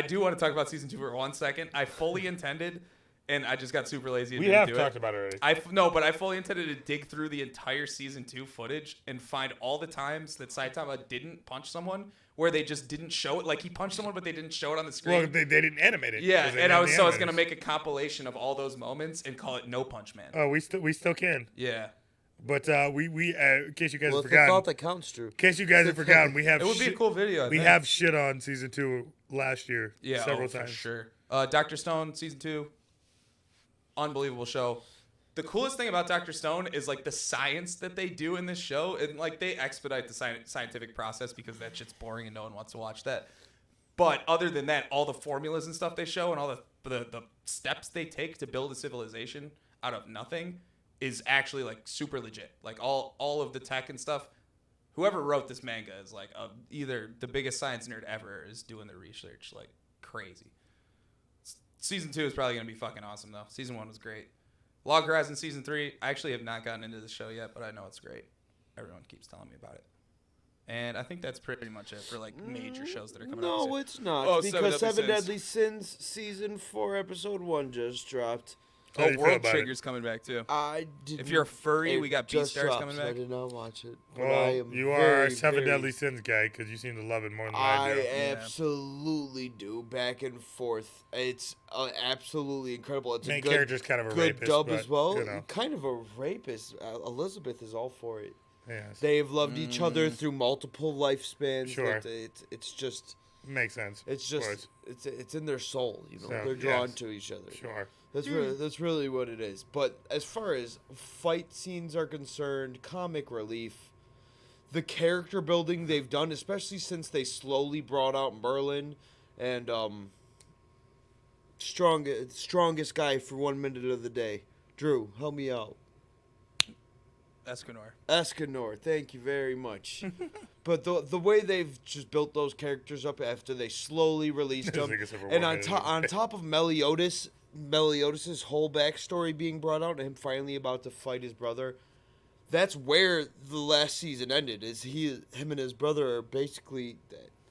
Speaker 3: do want to talk about season 2 for 1 second. I fully intended, and I just got super lazy and
Speaker 1: We
Speaker 3: didn't
Speaker 1: have
Speaker 3: do
Speaker 1: talked
Speaker 3: it.
Speaker 1: about it already.
Speaker 3: But I fully intended to dig through the entire season 2 footage and find all the times that Saitama didn't punch someone where they just didn't show it. Like he punched someone, but they didn't show it on the screen.
Speaker 1: Well, they didn't animate it.
Speaker 3: Yeah,
Speaker 1: 'cause they
Speaker 3: and I
Speaker 1: didn't
Speaker 3: was
Speaker 1: animate
Speaker 3: gonna
Speaker 1: it.
Speaker 3: make a compilation of all those moments and call it No Punch Man.
Speaker 1: Oh, we still can.
Speaker 3: Yeah,
Speaker 1: But we in case you guys
Speaker 2: Well,
Speaker 1: have
Speaker 2: it's the thought
Speaker 1: forgotten,
Speaker 2: that counts, Drew.
Speaker 1: in case you guys have forgotten, we have
Speaker 3: it would be a cool video.
Speaker 1: we have shit on season 2 last year.
Speaker 3: Yeah,
Speaker 1: several
Speaker 3: for
Speaker 1: times.
Speaker 3: sure. Dr. Stone season 2, unbelievable show. The coolest thing about Dr. Stone is like the science that they do in this show, and like they expedite the scientific process because that shit's boring and no one wants to watch that. But other than that, all the formulas and stuff they show and all the steps they take to build a civilization out of nothing is actually like super legit. Like all of the tech and stuff. Whoever wrote this manga is like either the biggest science nerd ever is doing the research like crazy. Season 2 is probably going to be fucking awesome, though. Season 1 was great. Log Horizon Season 3, I actually have not gotten into the show yet, but I know it's great. Everyone keeps telling me about it. And I think that's pretty much it for, like, major shows that are coming out this
Speaker 2: No,
Speaker 3: year.
Speaker 2: it's not.
Speaker 3: Oh,
Speaker 2: because
Speaker 3: Seven
Speaker 2: Seven
Speaker 3: Deadly
Speaker 2: Deadly Sins Season 4 Episode 1 just dropped.
Speaker 1: How do you feel
Speaker 3: World
Speaker 1: about it?
Speaker 3: Trigger's coming back, too.
Speaker 2: I did.
Speaker 3: If you're a furry,
Speaker 2: it
Speaker 3: we got
Speaker 2: just
Speaker 3: Beastars
Speaker 2: dropped,
Speaker 3: coming
Speaker 2: so I
Speaker 3: back.
Speaker 2: did not watch it. But I
Speaker 1: Well,
Speaker 2: am
Speaker 1: you are
Speaker 2: very,
Speaker 1: a Seven
Speaker 2: very-
Speaker 1: Deadly Sins guy because you seem to love it more than I
Speaker 2: I
Speaker 1: do.
Speaker 2: absolutely do. Back and forth. It's absolutely incredible. It's
Speaker 1: Main
Speaker 2: a good,
Speaker 1: character's kind of a
Speaker 2: good
Speaker 1: rapist,
Speaker 2: dub
Speaker 1: but,
Speaker 2: as well.
Speaker 1: you know.
Speaker 2: Kind of a rapist. Elizabeth is all for it.
Speaker 1: Yes.
Speaker 2: They've loved each other through multiple lifespans.
Speaker 1: Sure.
Speaker 2: It's just
Speaker 1: Makes sense.
Speaker 2: it's
Speaker 1: of
Speaker 2: just
Speaker 1: course.
Speaker 2: it's in their soul. You know,
Speaker 1: So,
Speaker 2: they're drawn
Speaker 1: yes.
Speaker 2: to each other.
Speaker 1: Sure.
Speaker 2: That's really what it is. But as far as fight scenes are concerned, comic relief, the character building they've done, especially since they slowly brought out Merlin and strongest guy for 1 minute of the day. Drew, help me out.
Speaker 3: Escanor.
Speaker 2: Escanor, thank you very much. But the way they've just built those characters up after they slowly released them,
Speaker 1: think it's over
Speaker 2: and
Speaker 1: 1
Speaker 2: on
Speaker 1: minute.
Speaker 2: on top of Meliodas' whole backstory being brought out, and him finally about to fight his brother, that's where the last season ended. Him and his brother are basically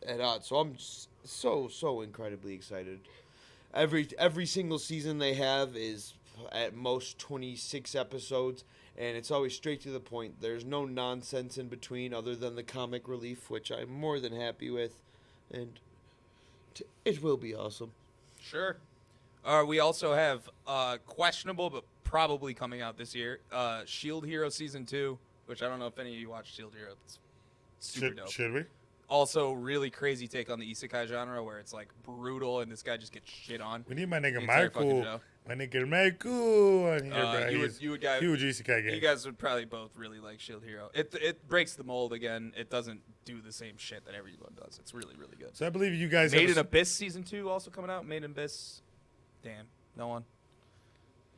Speaker 2: at odds. So I'm so incredibly excited. Every single season they have is at most 26 episodes. And it's always straight to the point. There's no nonsense in between other than the comic relief, which I'm more than happy with. And it will be awesome.
Speaker 3: Sure. We also have questionable but probably coming out this year. Shield Hero Season 2, which I don't know if any of you watched Shield Hero. It's super dope.
Speaker 1: Should we?
Speaker 3: Also, really crazy take on the isekai genre where it's like brutal and this guy just gets shit on.
Speaker 1: We need my nigga
Speaker 3: The entire fucking
Speaker 1: Michael.
Speaker 3: show.
Speaker 1: My nigga Michael on here, bro.
Speaker 3: You would guys,
Speaker 1: Huge isekai game.
Speaker 3: you guys would probably both really like Shield Hero. It breaks the mold again. It doesn't do the same shit that everyone does. It's really, really good.
Speaker 1: So I believe you guys
Speaker 3: Made
Speaker 1: have
Speaker 3: in Abyss Season 2 also coming out. Made in Abyss. Damn. No one.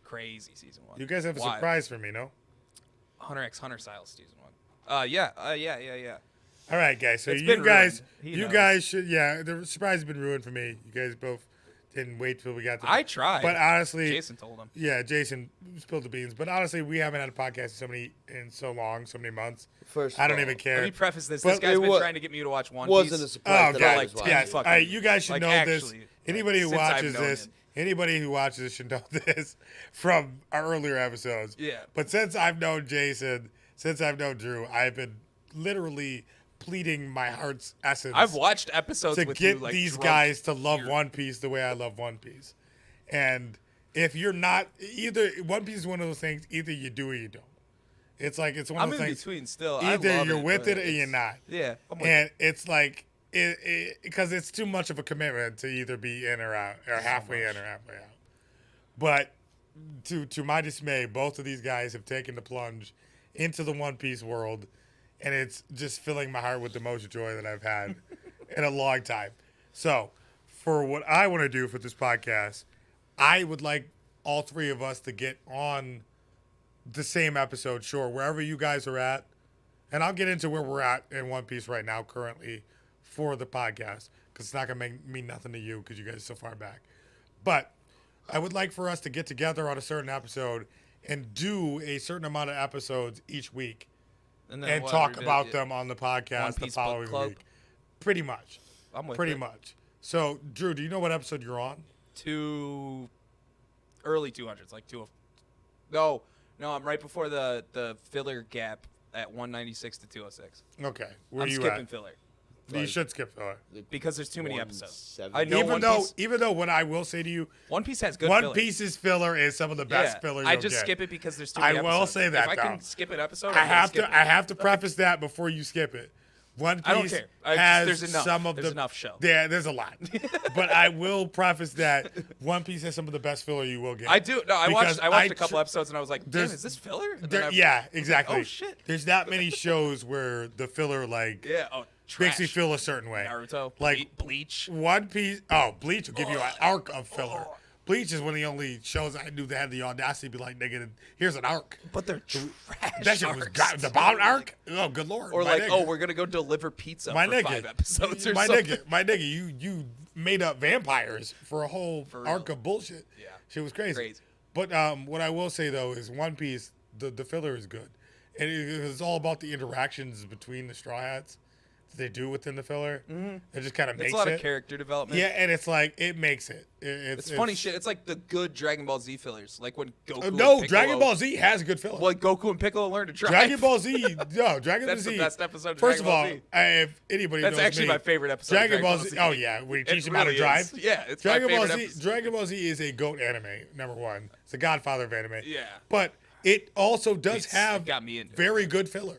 Speaker 3: Crazy Season 1.
Speaker 1: you guys have a
Speaker 3: Wild.
Speaker 1: surprise for me, no?
Speaker 3: Hunter x Hunter style Season 1. Yeah.
Speaker 1: All right, guys. So
Speaker 3: It's
Speaker 1: you
Speaker 3: been
Speaker 1: guys,
Speaker 3: ruined. He
Speaker 1: you
Speaker 3: knows.
Speaker 1: guys should. Yeah, the surprise has been ruined for me. You guys both didn't wait till we got to.
Speaker 3: I tried.
Speaker 1: But honestly,
Speaker 3: Jason told him.
Speaker 1: yeah, Jason spilled the beans. But honestly, we haven't had a podcast in so many months.
Speaker 2: First,
Speaker 1: I don't
Speaker 2: of
Speaker 1: even
Speaker 2: all,
Speaker 1: care.
Speaker 3: Let me preface this.
Speaker 1: But
Speaker 3: This guy's
Speaker 2: it
Speaker 3: been
Speaker 2: wa-
Speaker 3: trying to get me to watch One
Speaker 2: wasn't a
Speaker 3: Piece.
Speaker 2: surprise
Speaker 1: Oh,
Speaker 2: that I
Speaker 1: guys,
Speaker 2: was
Speaker 3: like,
Speaker 1: yes.
Speaker 3: fucking-
Speaker 1: You guys should
Speaker 3: like,
Speaker 1: know this.
Speaker 3: actually,
Speaker 1: Anybody who
Speaker 3: since I've
Speaker 1: watches
Speaker 3: known
Speaker 1: this,
Speaker 3: him.
Speaker 1: anybody who watches this should know this from our earlier episodes.
Speaker 3: Yeah.
Speaker 1: But since I've known Jason, since I've known Drew, I've been literally pleading my heart's essence.
Speaker 3: I've watched episodes
Speaker 1: to
Speaker 3: with
Speaker 1: get
Speaker 3: you, like,
Speaker 1: these
Speaker 3: drunk
Speaker 1: guys to love
Speaker 3: here.
Speaker 1: One Piece the way I love One Piece. And if you're not, either One Piece is one of those things, either you do or you don't. It's like, it's one
Speaker 3: I'm
Speaker 1: of those
Speaker 3: in
Speaker 1: things.
Speaker 3: between still.
Speaker 1: Either
Speaker 3: I love
Speaker 1: you're
Speaker 3: it,
Speaker 1: with
Speaker 3: but
Speaker 1: it or you're
Speaker 3: it's-
Speaker 1: not.
Speaker 3: Yeah. I'm with
Speaker 1: And it's like, because it's too much of a commitment to either be in or out, or halfway in or halfway out. But to my dismay, both of these guys have taken the plunge into the One Piece world, and it's just filling my heart with the most joy that I've had in a long time. So, for what I want to do for this podcast, I would like all three of us to get on the same episode, sure, wherever you guys are at. And I'll get into where we're at in One Piece right now currently for the podcast, because it's not going to mean nothing to you because you guys are so far back. But I would like for us to get together on a certain episode and do a certain amount of episodes each week
Speaker 3: then
Speaker 1: and
Speaker 3: what,
Speaker 1: talk
Speaker 3: we did-
Speaker 1: about
Speaker 3: yeah.
Speaker 1: them on the podcast
Speaker 3: One
Speaker 1: the
Speaker 3: Piece Book
Speaker 1: following
Speaker 3: Club.
Speaker 1: week. Pretty much.
Speaker 3: I'm with
Speaker 1: Pretty
Speaker 3: it.
Speaker 1: much. So, Drew, do you know what episode you're on?
Speaker 3: Early 200s, like No, I'm right before the filler gap at 196 to 206.
Speaker 1: Okay. Where
Speaker 3: I'm
Speaker 1: are you
Speaker 3: skipping
Speaker 1: at?
Speaker 3: filler
Speaker 1: You should skip filler.
Speaker 3: because there's too many episodes.
Speaker 2: 170.
Speaker 3: I know
Speaker 1: Even though what I will say to you,
Speaker 3: One Piece has good
Speaker 1: One
Speaker 3: filler.
Speaker 1: Piece's filler is some of the best filler
Speaker 3: I
Speaker 1: you'll
Speaker 3: just
Speaker 1: get.
Speaker 3: skip it because there's too
Speaker 1: I
Speaker 3: many
Speaker 1: will
Speaker 3: episodes.
Speaker 1: say that,
Speaker 3: if I can
Speaker 1: though.
Speaker 3: skip an episode,
Speaker 1: I
Speaker 3: I'm gonna
Speaker 1: have
Speaker 3: skip
Speaker 1: to.
Speaker 3: it.
Speaker 1: I have to preface that before you skip it. One Piece
Speaker 3: I don't care.
Speaker 1: has
Speaker 3: There's enough.
Speaker 1: some of
Speaker 3: There's
Speaker 1: the
Speaker 3: enough show.
Speaker 1: Yeah, there's a lot, but I will preface that One Piece has some of the best filler you will get.
Speaker 3: I do. No, I
Speaker 1: Because
Speaker 3: watched a couple episodes and I was like, damn,
Speaker 1: there's-
Speaker 3: is this filler? And then
Speaker 1: There,
Speaker 3: I-
Speaker 1: yeah, exactly.
Speaker 3: oh, shit.
Speaker 1: There's not many shows where the filler like
Speaker 3: Yeah. Oh,
Speaker 1: makes me
Speaker 3: trash.
Speaker 1: feel a certain way.
Speaker 3: Naruto,
Speaker 1: like
Speaker 3: Bleach.
Speaker 1: One Piece. Oh, Bleach will give you an arc of filler. Bleach is one of the only shows I knew that had the audacity to be like, nigga, here's an arc.
Speaker 3: But they're trash.
Speaker 1: That shit was
Speaker 3: arcs.
Speaker 1: the Bound arc. Oh, good lord.
Speaker 3: Or
Speaker 1: my
Speaker 3: like,
Speaker 1: nigga.
Speaker 3: oh, we're gonna go deliver pizza
Speaker 1: my
Speaker 3: for
Speaker 1: nigga,
Speaker 3: 5 episodes or
Speaker 1: my
Speaker 3: something.
Speaker 1: nigga, you made up vampires for a whole
Speaker 3: For real.
Speaker 1: arc of bullshit.
Speaker 3: Yeah.
Speaker 1: Shit was crazy.
Speaker 3: Crazy.
Speaker 1: But what I will say though is One Piece, the filler is good, and it's all about the interactions between the Straw Hats that they do within the filler. Mm-hmm. It just kind of makes
Speaker 3: It's a lot
Speaker 1: it.
Speaker 3: of character development.
Speaker 1: Yeah, and it's like it makes it.
Speaker 3: It's funny shit. It's like the good Dragon Ball Z fillers, like when Goku. and
Speaker 1: No,
Speaker 3: Piccolo,
Speaker 1: Dragon Ball Z has good filler.
Speaker 3: Like Goku and Piccolo learn to drive.
Speaker 1: Dragon Ball Z, no, Dragon Ball
Speaker 3: That's
Speaker 1: Z.
Speaker 3: the best episode of
Speaker 1: First
Speaker 3: Dragon Ball
Speaker 1: of all,
Speaker 3: Z.
Speaker 1: if anybody
Speaker 3: That's
Speaker 1: knows
Speaker 3: actually
Speaker 1: me,
Speaker 3: my favorite episode.
Speaker 1: Dragon
Speaker 3: of
Speaker 1: Ball
Speaker 3: Dragon
Speaker 1: Z.
Speaker 3: Ball
Speaker 1: Oh yeah, when he
Speaker 3: It
Speaker 1: teaches him how to
Speaker 3: really
Speaker 1: drive.
Speaker 3: is. Yeah, it's
Speaker 1: Dragon
Speaker 3: my
Speaker 1: Ball
Speaker 3: favorite
Speaker 1: Z.
Speaker 3: episode.
Speaker 1: Dragon Ball Z is a goat anime. Number one, it's the Godfather of anime.
Speaker 3: Yeah.
Speaker 1: but it also does
Speaker 3: It
Speaker 1: have
Speaker 3: got me into it.
Speaker 1: very good filler.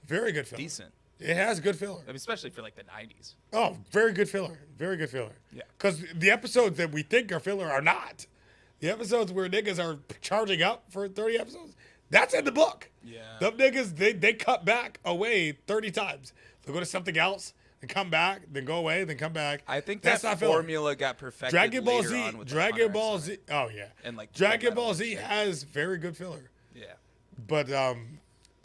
Speaker 1: Very good filler.
Speaker 3: Decent.
Speaker 1: It has good filler.
Speaker 3: I mean, especially for like the 90s.
Speaker 1: Oh, very good filler. Very good filler.
Speaker 3: Yeah.
Speaker 1: Because the episodes that we think are filler are not. The episodes where niggas are charging up for 30 episodes, that's in the book.
Speaker 3: Yeah.
Speaker 1: Them niggas, they cut back away 30 times. They'll go to something else, then come back, then go away, then come back.
Speaker 3: I think
Speaker 1: that's
Speaker 3: that
Speaker 1: not filler.
Speaker 3: formula got perfected
Speaker 1: Dragon Ball
Speaker 3: later
Speaker 1: Z,
Speaker 3: on with the
Speaker 1: Dragon
Speaker 3: Hunter
Speaker 1: Ball
Speaker 3: X
Speaker 1: Z. Oh, yeah.
Speaker 3: And, like,
Speaker 1: Dragon
Speaker 3: Fullmetal
Speaker 1: Ball
Speaker 3: and
Speaker 1: Z
Speaker 3: shit.
Speaker 1: has very good filler.
Speaker 3: Yeah.
Speaker 1: But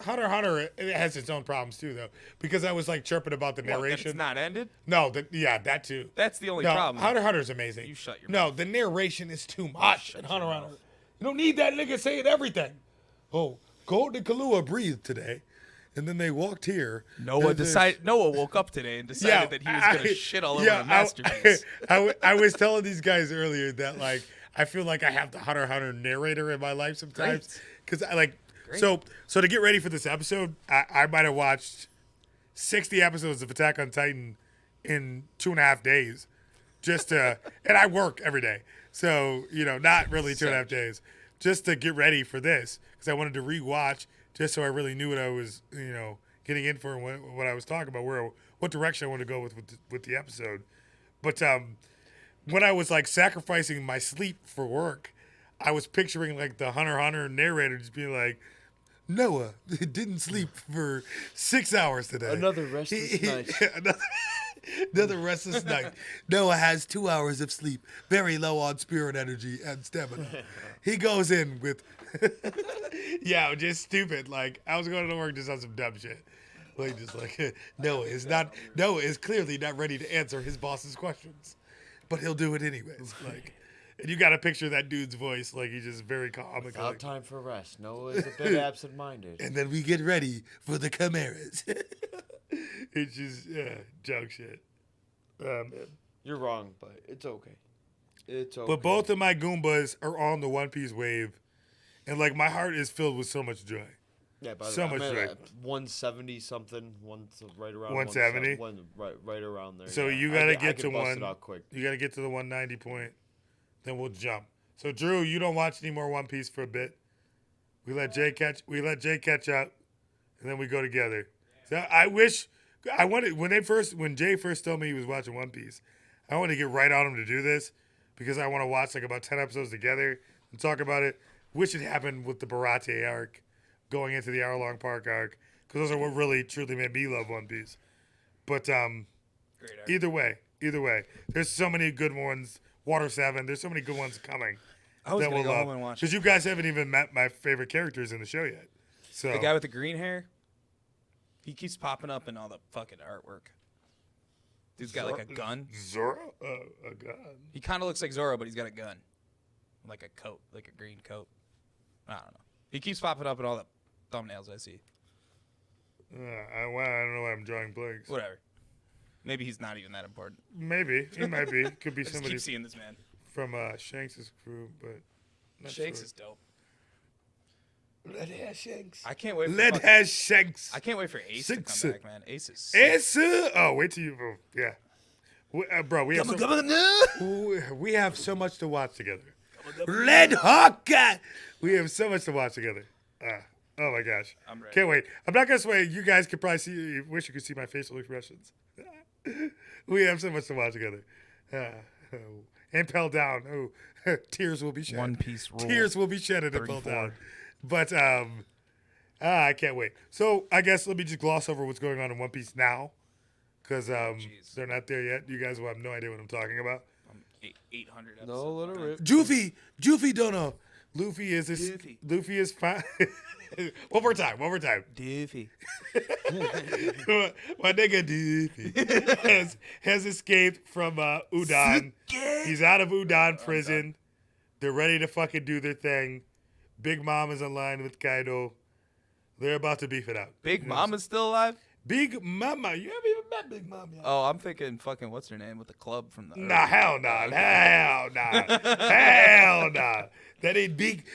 Speaker 1: Hunter x Hunter, it has its own problems too, though, because I was like chirping about the
Speaker 3: Well, that
Speaker 1: narration.
Speaker 3: it's not ended.
Speaker 1: No, that too.
Speaker 3: That's the only
Speaker 1: No,
Speaker 3: problem.
Speaker 1: Hunter x Hunter is amazing.
Speaker 3: You shut your
Speaker 1: No,
Speaker 3: mouth.
Speaker 1: the narration is too much in
Speaker 3: Shut
Speaker 1: Hunter
Speaker 3: your
Speaker 1: x Hunter.
Speaker 3: mouth.
Speaker 1: You don't need that nigga saying everything. Oh, Golden Kahlua breathed today, and then they walked here.
Speaker 3: Noah
Speaker 1: There's-
Speaker 3: Noah woke up today and decided that he was gonna shit all over the masterpiece.
Speaker 1: I was telling these guys earlier that like I feel like I have the Hunter x Hunter narrator in my life sometimes because I like so to get ready for this episode I might have watched 60 episodes of Attack on Titan in 2.5 days just to and I work every day, so not really 2.5 days, just to get ready for this because I wanted to rewatch just so I really knew what I was, getting in for and what I was talking about, what direction I want to go with the episode. But when I was like sacrificing my sleep for work, I was picturing like the Hunter x Hunter narrator just being like, Noah didn't sleep for 6 hours today.
Speaker 2: Another restless night.
Speaker 1: Another restless night. Noah has 2 hours of sleep, very low on spirit energy and stamina. He goes in with, just stupid. Like, I was going to work just on some dumb shit. Like, just like, Noah is clearly not ready to answer his boss's questions, but he'll do it anyways. Like, and you got to picture that dude's voice, like he's just very calm.
Speaker 2: Without time for rest. Noah is a bit absent-minded.
Speaker 1: And then we get ready for the chimeras. It's just, junk shit. Man.
Speaker 2: You're wrong, but it's okay. It's okay.
Speaker 1: But both of my Goombas are on the One Piece wave. And, like, my heart is filled with so much joy.
Speaker 2: Yeah, by the
Speaker 1: so
Speaker 2: way,
Speaker 1: much
Speaker 2: I'm
Speaker 1: joy.
Speaker 2: at 170 something, right around
Speaker 1: 170?
Speaker 2: right around there.
Speaker 1: So
Speaker 2: yeah.
Speaker 1: you got to
Speaker 2: I
Speaker 1: get
Speaker 2: can
Speaker 1: to
Speaker 2: bust
Speaker 1: one.
Speaker 2: it out quick.
Speaker 1: You got to get to the 190 point. Then we'll jump. So, Drew, you don't watch any more One Piece for a bit. We let Jay catch up, and then we go together. So I wanted when Jay first told me he was watching One Piece, I wanted to get right on him to do this because I want to watch like about 10 episodes together and talk about it. Wish it happened with the Barate arc going into the hour-long park arc because those are what really truly made me love One Piece. But
Speaker 3: Great arc.
Speaker 1: either way, there's so many good ones. Water 7, there's so many good ones coming.
Speaker 3: I was going to go home and watch
Speaker 1: because you guys haven't even met my favorite characters in the show yet. So
Speaker 3: the guy with the green hair. He keeps popping up in all the fucking artwork. Dude's got like a gun.
Speaker 1: Zoro? A gun.
Speaker 3: He kind of looks like Zoro, but he's got a gun. Like a coat, like a green coat. I don't know. He keeps popping up in all the thumbnails I see.
Speaker 1: I don't know why I'm drawing blanks.
Speaker 3: Whatever. Maybe he's not even that important.
Speaker 1: Maybe. He might be. Could be
Speaker 3: I just
Speaker 1: somebody
Speaker 3: keep seeing this man.
Speaker 1: from Shanks' crew, but not
Speaker 3: Shanks
Speaker 1: sure.
Speaker 3: is dope.
Speaker 1: Lead has Shanks.
Speaker 3: I can't wait for
Speaker 1: Lead has Shanks.
Speaker 3: I can't wait for Ace
Speaker 1: Six.
Speaker 3: to come back, man. Ace is sick.
Speaker 1: Ace. Oh, wait till you. Yeah. Bro, we have so much to watch together. Red Hawkeye. We have so much to watch together. Oh my gosh.
Speaker 3: I'm ready.
Speaker 1: Can't wait. I'm not gonna sway. You guys could probably see. Wish you could see my facial expressions. We have so much to watch together. Impel down. Oh, tears will be shed.
Speaker 3: One Piece rule.
Speaker 1: Tears will be shed at Impel
Speaker 3: 34.
Speaker 1: down. But I can't wait. So I guess let me just gloss over what's going on in One Piece now, because
Speaker 3: jeez.
Speaker 1: they're not there yet. You guys will have no idea what I'm talking about.
Speaker 3: 800 episodes.
Speaker 2: No, let it rip.
Speaker 1: Juffy don't know. Luffy is
Speaker 3: Doofy.
Speaker 1: Luffy is fine. One more time.
Speaker 3: Doofy.
Speaker 1: My nigga Doofy has escaped from Udon. He's out of Udon prison. They're ready to fucking do their thing. Big Mom is online with Kaido. They're about to beef it out.
Speaker 3: Big Mama's still alive?
Speaker 1: Big Mama. You haven't even met Big Mom yet.
Speaker 3: Oh, I'm thinking fucking what's her name with the club from the.
Speaker 1: Nah, hell nah. Hell nah. That ain't Big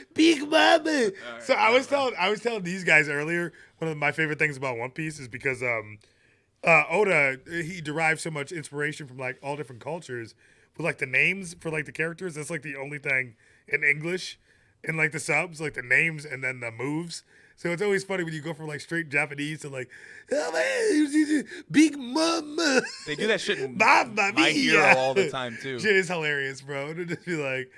Speaker 1: Mama.
Speaker 3: Right,
Speaker 1: So I was telling these guys earlier, one of my favorite things about One Piece is because Oda, he derives so much inspiration from like all different cultures. But like the names for like the characters, that's like the only thing in English in like the subs, like the names and then the moves. So it's always funny when you go from like straight Japanese to like, oh, man, Big Mama.
Speaker 3: They do that shit in
Speaker 1: Mamma
Speaker 3: My Hero
Speaker 1: Mia.
Speaker 3: all the time too.
Speaker 1: Shit is hilarious, bro. It'll just be like,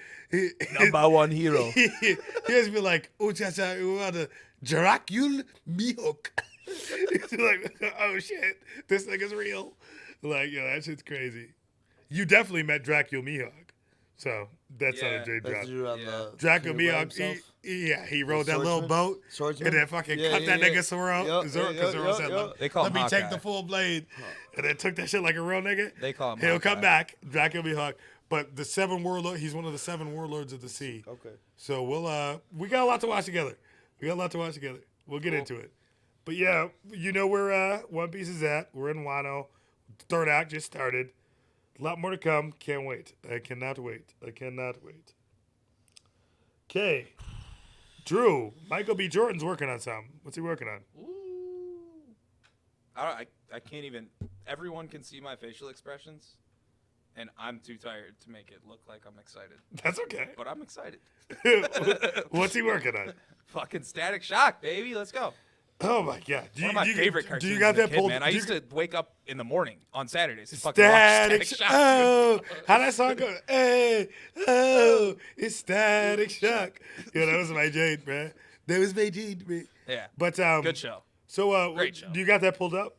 Speaker 3: Number one hero.
Speaker 1: he just be like, Uchacha Uwada Dracul Mihawk. It's like, oh shit, this nigga's real. Like, yo, that shit's crazy. You definitely met Dracul Mihawk. So that's not a J drop.
Speaker 2: That's you on
Speaker 3: Yeah.
Speaker 2: the
Speaker 1: Dracul
Speaker 2: tree by
Speaker 1: Mihawk,
Speaker 2: himself?
Speaker 1: he rode that little
Speaker 2: swordsman?
Speaker 1: boat
Speaker 2: Swordsman?
Speaker 1: and then fucking
Speaker 2: Yeah,
Speaker 1: cut
Speaker 2: yeah,
Speaker 1: that
Speaker 2: yeah.
Speaker 1: nigga Zoro.
Speaker 2: Yup,
Speaker 1: Zoro,
Speaker 2: yup,
Speaker 1: Zoro
Speaker 2: yup,
Speaker 1: said,
Speaker 2: yup.
Speaker 3: They call
Speaker 1: let
Speaker 3: him
Speaker 1: me take
Speaker 3: Hawkeye.
Speaker 1: the full blade. And then took that shit like a real nigga.
Speaker 3: They call him
Speaker 1: He'll come
Speaker 3: Hawkeye.
Speaker 1: back. Dracul Mihawk. But the seven warlord, he's one of the seven warlords of the sea.
Speaker 2: Okay.
Speaker 1: So we got a lot to watch together. We'll get into it. But yeah, you know where One Piece is at. We're in Wano. Third act just started. A lot more to come. Can't wait. I cannot wait. Okay. Drew, Michael B. Jordan's working on something. What's he working on?
Speaker 3: I can't even. Everyone can see my facial expressions. and I'm too tired to make it look like I'm excited.
Speaker 1: That's okay.
Speaker 3: But I'm excited.
Speaker 1: What's he working on?
Speaker 3: Fucking Static Shock, baby. Let's go.
Speaker 1: Oh my god!
Speaker 3: One of my favorite cartoons.
Speaker 1: Do you got
Speaker 3: as a
Speaker 1: that
Speaker 3: kid,
Speaker 1: pulled?
Speaker 3: man. I used to wake up in the morning on Saturdays to fucking
Speaker 1: Static
Speaker 3: watch Static
Speaker 1: Shock.
Speaker 3: Shock.
Speaker 1: Oh, how that song go? Hey, oh, it's Static Shock. Yeah, that was my jade, man. That was my jade, man.
Speaker 3: Yeah.
Speaker 1: But
Speaker 3: Good show.
Speaker 1: So,
Speaker 3: Great show.
Speaker 1: do you got that pulled up?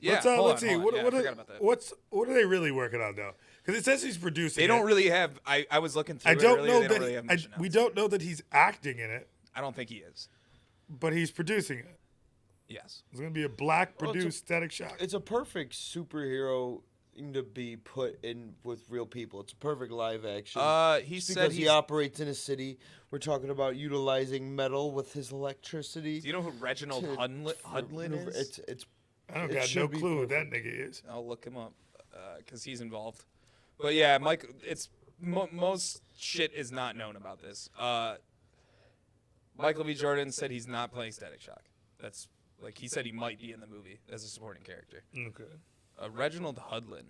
Speaker 3: Yeah.
Speaker 1: Let's see.
Speaker 3: Hold on. Yeah, I forgot about that.
Speaker 1: What are they really working on though? Because it says he's producing.
Speaker 3: They don't
Speaker 1: it.
Speaker 3: really have. I was looking through.
Speaker 1: I don't
Speaker 3: it earlier,
Speaker 1: know
Speaker 3: they
Speaker 1: that
Speaker 3: don't really have much
Speaker 1: we
Speaker 3: announced.
Speaker 1: don't know that he's acting in it,
Speaker 3: I don't think he is.
Speaker 1: but he's producing it.
Speaker 3: Yes.
Speaker 1: It's gonna be a black
Speaker 2: Well,
Speaker 1: produced Static Shock.
Speaker 2: It's a perfect superhero thing to be put in with real people. It's a perfect live action.
Speaker 3: He
Speaker 2: Just
Speaker 3: said
Speaker 2: because he
Speaker 3: he's.
Speaker 2: operates in a city. We're talking about utilizing metal with his electricity.
Speaker 3: Do you know who Reginald
Speaker 2: to-
Speaker 3: Hudlin is?
Speaker 2: It's
Speaker 1: I don't
Speaker 2: it
Speaker 1: got no
Speaker 2: should be
Speaker 1: clue who that nigga is.
Speaker 3: I'll look him up because he's involved. But yeah, Mike, it's most shit is not known about this. Michael B. Jordan said he's not playing Static Shock. That's like he said he might be in the movie as a supporting character.
Speaker 1: Okay.
Speaker 3: Reginald Hudlin,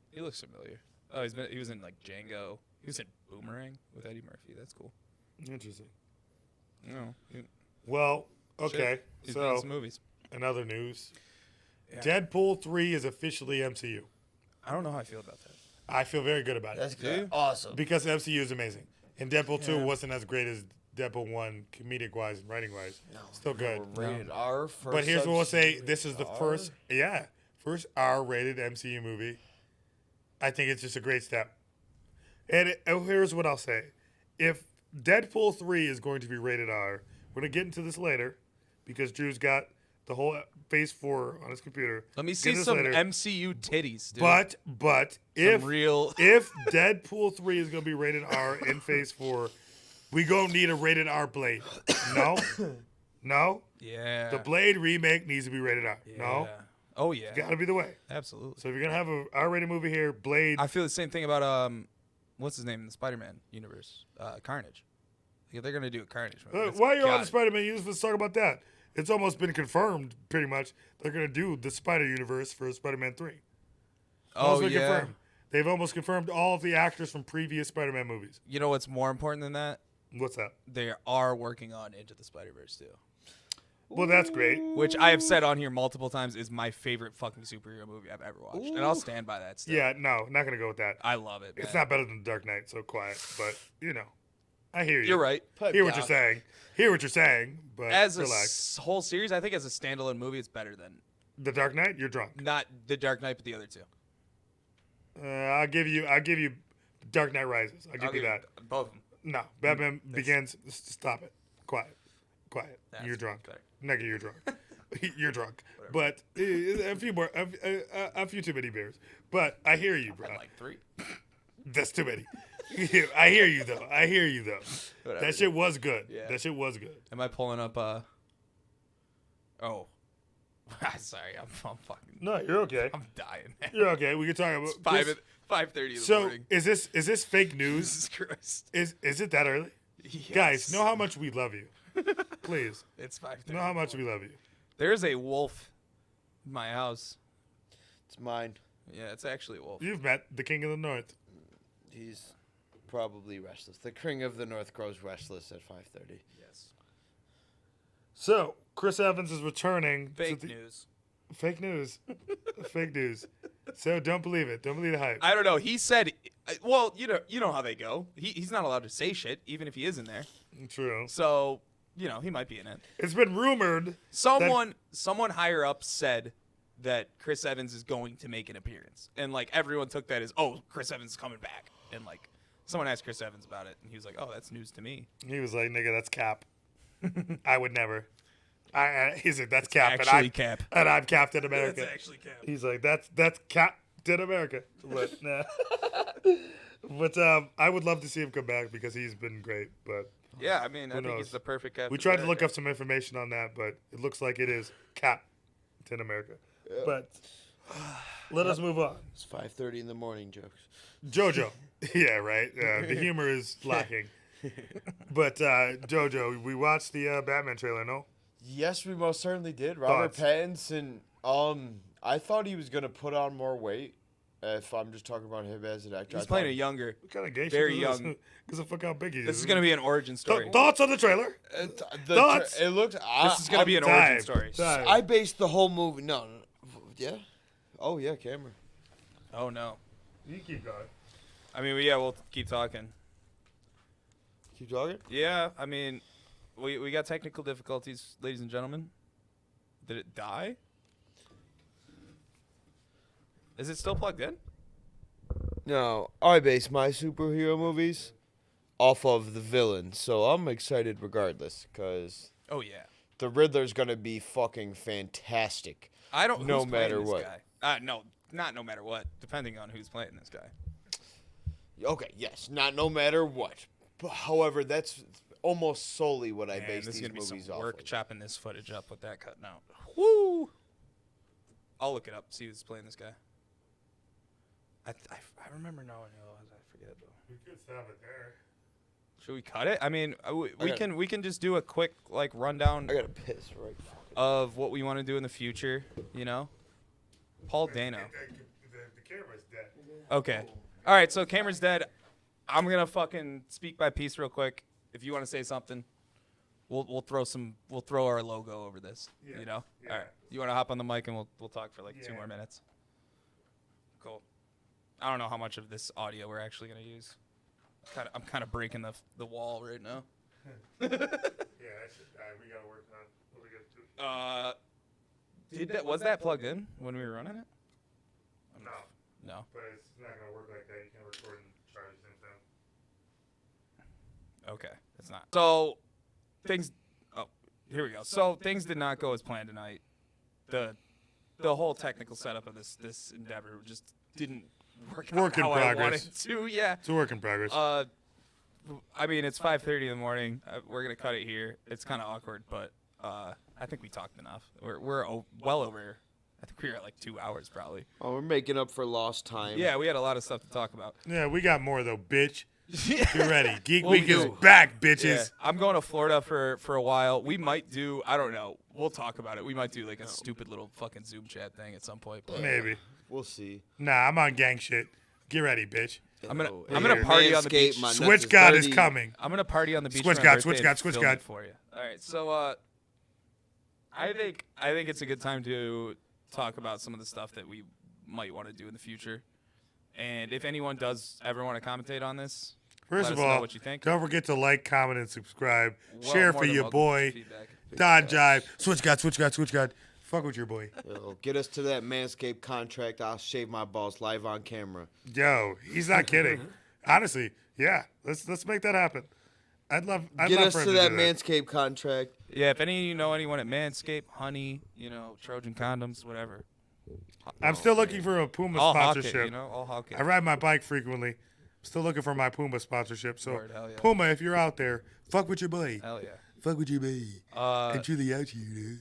Speaker 3: he looks familiar. Oh, he was in like Django. He was in Boomerang with Eddie Murphy. That's cool.
Speaker 1: Interesting.
Speaker 3: No,
Speaker 1: Well, okay.
Speaker 3: he's been in
Speaker 1: So
Speaker 3: some movies.
Speaker 1: in other news,
Speaker 3: Yeah.
Speaker 1: Deadpool 3 is officially MCU.
Speaker 3: I don't know how I feel about that.
Speaker 1: I feel very good about
Speaker 2: that's
Speaker 1: it
Speaker 2: good. Awesome.
Speaker 1: because MCU is amazing, and Deadpool 2
Speaker 3: Yeah.
Speaker 1: wasn't as great as Deadpool 1, comedic wise and writing wise. Still good.
Speaker 2: Rated R for
Speaker 1: But here's what we'll say:
Speaker 2: subs-
Speaker 1: this is the
Speaker 2: R?
Speaker 1: first R-rated MCU movie. I think it's just a great step. And here's what I'll say: if Deadpool 3 is going to be rated R, we're gonna get into this later because Drew's got the whole Phase 4 on his computer.
Speaker 3: Let me
Speaker 1: Get
Speaker 3: see
Speaker 1: this
Speaker 3: some
Speaker 1: later.
Speaker 3: MCU titties, dude.
Speaker 1: But
Speaker 3: some
Speaker 1: if
Speaker 3: real.
Speaker 1: if Deadpool 3 is gonna be rated R in Phase 4, we gonna need a rated R Blade. No, no.
Speaker 3: Yeah.
Speaker 1: The Blade remake needs to be rated R. No,
Speaker 3: Yeah. Oh yeah.
Speaker 1: gotta be the way.
Speaker 3: Absolutely.
Speaker 1: So if you're gonna have a R-rated movie here, Blade.
Speaker 3: I feel the same thing about what's his name in the Spider-Man universe? Carnage. If they're gonna do a Carnage movie, it's
Speaker 1: While you're on
Speaker 3: got
Speaker 1: the
Speaker 3: it.
Speaker 1: Spider-Man universe, let's talk about that. It's almost been confirmed, pretty much. They're gonna do the Spider Universe for Spider-Man 3.
Speaker 3: Oh
Speaker 1: Almost been
Speaker 3: yeah.
Speaker 1: confirmed. They've almost confirmed all of the actors from previous Spider-Man movies.
Speaker 3: You know what's more important than that?
Speaker 1: What's that?
Speaker 3: They are working on Into the Spider-Verse too,
Speaker 1: Well, that's great.
Speaker 3: which I have said on here multiple times is my favorite fucking superhero movie I've ever watched, and I'll stand by that. Still.
Speaker 1: Yeah, no, not gonna go with that.
Speaker 3: I love it.
Speaker 1: It's
Speaker 3: man.
Speaker 1: not better than Dark Knight, so quiet. But I hear you.
Speaker 3: You're right.
Speaker 1: Hear what you're saying. Hear what you're saying. But
Speaker 3: As a
Speaker 1: relax.
Speaker 3: whole series, I think as a standalone movie, it's better than
Speaker 1: The Dark Knight, you're drunk.
Speaker 3: not the Dark Knight, but the other two.
Speaker 1: I'll give you Dark Knight Rises. I'll give you that.
Speaker 3: Both of them.
Speaker 1: No, Batman Begins. Stop it. Quiet.
Speaker 3: That's
Speaker 1: You're drunk.
Speaker 3: better.
Speaker 1: Nigga, you're drunk. You're drunk. But a few more, a few too many beers. But I hear you, bro.
Speaker 3: I like 3.
Speaker 1: That's too many. I hear you though.
Speaker 3: Whatever,
Speaker 1: That shit was good.
Speaker 3: Yeah.
Speaker 1: That shit was good.
Speaker 3: Am I pulling up? Oh, sorry. I'm fucking.
Speaker 1: No, you're okay.
Speaker 3: I'm dying. Man.
Speaker 1: You're okay. We can talk about
Speaker 3: It's 5:30 in the
Speaker 1: So
Speaker 3: morning.
Speaker 1: is this fake news?
Speaker 3: Jesus Christ.
Speaker 1: Is it that early?
Speaker 3: Yes.
Speaker 1: Guys, know how much we love you. Please
Speaker 3: It's 5:30.
Speaker 1: know how much we love you.
Speaker 3: There's a wolf in my house.
Speaker 2: It's mine.
Speaker 3: Yeah, it's actually a wolf.
Speaker 1: You've met the King of the North.
Speaker 2: He's probably restless. The King of the North grows restless at 5:30.
Speaker 3: Yes.
Speaker 1: So Chris Evans is returning.
Speaker 3: Fake
Speaker 1: to the,
Speaker 3: news.
Speaker 1: Fake news. Fake news. So don't believe it. Don't believe the hype.
Speaker 3: I don't know. He said, well, you know how they go. He's not allowed to say shit, even if he is in there.
Speaker 1: True.
Speaker 3: So, he might be in it.
Speaker 1: It's been rumored.
Speaker 3: Someone higher up said that Chris Evans is going to make an appearance, and like everyone took that as, oh, Chris Evans is coming back, and like someone asked Chris Evans about it, and he was like, oh, that's news to me.
Speaker 1: He was like, "Nigga, that's Cap. I would never." He's like, "That's Cap."
Speaker 3: Actually, Cap.
Speaker 1: And I'm Captain America.
Speaker 3: That's actually Cap.
Speaker 1: He's like, "That's Captain America." But nah. But I would love to see him come back because he's been great. But
Speaker 3: Yeah, I mean, I think
Speaker 1: knows?
Speaker 3: he's the perfect Captain
Speaker 1: we tried to
Speaker 3: America.
Speaker 1: look up some information on that, but it looks like it is Captain America. But let us move on.
Speaker 2: It's 5:30 in the morning jokes.
Speaker 1: JoJo. Yeah, right. The humor is lacking. But JoJo, we watched the Batman trailer, no?
Speaker 2: Yes, we most certainly did. Robert
Speaker 1: Thoughts?
Speaker 2: Pattinson. I thought he was gonna put on more weight. If I'm just talking about him as an actor,
Speaker 3: He's playing a younger.
Speaker 1: What kind of gay
Speaker 3: Very
Speaker 1: shit is
Speaker 3: young.
Speaker 1: this? Because of fuck how big he is.
Speaker 3: This is gonna be an origin story.
Speaker 1: Thoughts on the trailer? Thoughts?
Speaker 2: It looked.
Speaker 3: This is gonna be an
Speaker 1: Time.
Speaker 3: origin story.
Speaker 1: Time.
Speaker 2: I based the whole movie. No. Yeah. Oh yeah, camera.
Speaker 3: Oh no.
Speaker 1: You keep going.
Speaker 3: I mean, yeah, we'll keep talking.
Speaker 2: Keep talking.
Speaker 3: Yeah, I mean, we got technical difficulties, ladies and gentlemen. Did it die? Is it still plugged in?
Speaker 2: No, I base my superhero movies off of the villain, so I'm excited regardless, because
Speaker 3: Oh yeah.
Speaker 2: the Riddler's gonna be fucking fantastic.
Speaker 3: I don't.
Speaker 2: No
Speaker 3: who's playing
Speaker 2: matter
Speaker 3: this
Speaker 2: what.
Speaker 3: Guy? No, not no matter what. Depending on who's playing this guy.
Speaker 2: Okay, yes, not no matter what. But, however, that's almost solely what I
Speaker 3: Man,
Speaker 2: base
Speaker 3: this is
Speaker 2: these
Speaker 3: gonna be
Speaker 2: movies
Speaker 3: some
Speaker 2: off
Speaker 3: work
Speaker 2: of.
Speaker 3: chopping this footage up with that cutting out. Woo! I'll look it up. See who's playing this guy. I remember knowing who it was. I forget though.
Speaker 1: We could stop it there.
Speaker 3: Should we cut it? I mean, we
Speaker 2: gotta-
Speaker 3: can just do a quick like rundown
Speaker 2: I gotta piss right.
Speaker 3: of what we want to do in the future. You know, Paul Dano.
Speaker 1: The camera's dead.
Speaker 3: Okay. All right. So camera's dead. I'm gonna fucking speak by piece real quick. If you want to say something, we'll throw our logo over this.
Speaker 1: Yeah,
Speaker 3: You know.
Speaker 1: yeah.
Speaker 3: All right. You want to hop on the mic and we'll talk for like 2
Speaker 1: Yeah.
Speaker 3: more minutes. Cool. I don't know how much of this audio we're actually gonna use. I'm kind of breaking the wall right now.
Speaker 1: Yeah, that's it. We gotta work on what we gotta do.
Speaker 3: Was that plugged in when we were running it?
Speaker 1: No,
Speaker 3: No.
Speaker 1: but it's not gonna work like that. You can't record and charge at the same time.
Speaker 3: Okay, it's not. So things. Oh, here we go. So things did not go as planned tonight. The whole technical setup of this endeavor just didn't work
Speaker 1: Work in
Speaker 3: out how I
Speaker 1: progress.
Speaker 3: wanted to. Yeah.
Speaker 1: It's a work in progress.
Speaker 3: I mean, it's 5:30 in the morning. We're gonna cut it here. It's kind of awkward, but I think we talked enough. We're well over. I think we were at like 2 hours probably.
Speaker 2: Oh, we're making up for lost time.
Speaker 3: Yeah, we had a lot of stuff to talk about.
Speaker 1: Yeah, we got more though, bitch. Get ready. Geek
Speaker 3: We'll
Speaker 1: Week is
Speaker 3: do.
Speaker 1: back,
Speaker 3: Yeah,
Speaker 1: bitches.
Speaker 3: I'm going to Florida for a while. We might do. I don't know. We'll talk about it. We might do like a stupid little fucking Zoom chat thing at some point. But
Speaker 1: Maybe.
Speaker 2: We'll see.
Speaker 1: Nah, I'm on gang shit. Get ready, bitch.
Speaker 3: I'm gonna
Speaker 1: Here.
Speaker 3: party on the beach.
Speaker 2: Manscaped, my nuts
Speaker 1: Switch God is
Speaker 2: dirty.
Speaker 1: coming.
Speaker 3: I'm gonna party on the beach.
Speaker 1: Switch
Speaker 3: for my
Speaker 1: God,
Speaker 3: birthday
Speaker 1: switch
Speaker 3: and
Speaker 1: God, switch
Speaker 3: film it
Speaker 1: God.
Speaker 3: for you. All right, so I think it's a good time to talk about some of the stuff that we might want to do in the future. And if anyone does ever want to commentate on this,
Speaker 1: First
Speaker 3: let
Speaker 1: of
Speaker 3: us know
Speaker 1: all,
Speaker 3: what you think.
Speaker 1: don't forget to like, comment, and subscribe.
Speaker 3: Well,
Speaker 1: Share
Speaker 3: more
Speaker 1: for
Speaker 3: than
Speaker 1: your
Speaker 3: welcome for
Speaker 1: boy,
Speaker 3: feedback.
Speaker 1: Don Jive. Switch God, switch God, switch God. Fuck with your boy.
Speaker 2: Yo, get us to that Manscaped contract. I'll shave my balls live on camera.
Speaker 1: Yo, he's not kidding. Honestly, yeah. Let's make that happen. I'd love
Speaker 2: Get
Speaker 1: for
Speaker 2: us
Speaker 1: him
Speaker 2: to that
Speaker 1: do
Speaker 2: Manscaped contract.
Speaker 3: Yeah, if any of you know anyone at Manscaped, Honey, Trojan condoms, whatever.
Speaker 1: I'm still looking for a Puma
Speaker 3: I'll hawk
Speaker 1: sponsorship.
Speaker 3: it, I'll hawk it.
Speaker 1: I ride my bike frequently. Still looking for my Puma sponsorship. So,
Speaker 3: Word, hell yeah.
Speaker 1: Puma, if you're out there, fuck with your boy.
Speaker 3: Hell yeah.
Speaker 1: Fuck with your boy. I'm truly out here, dude.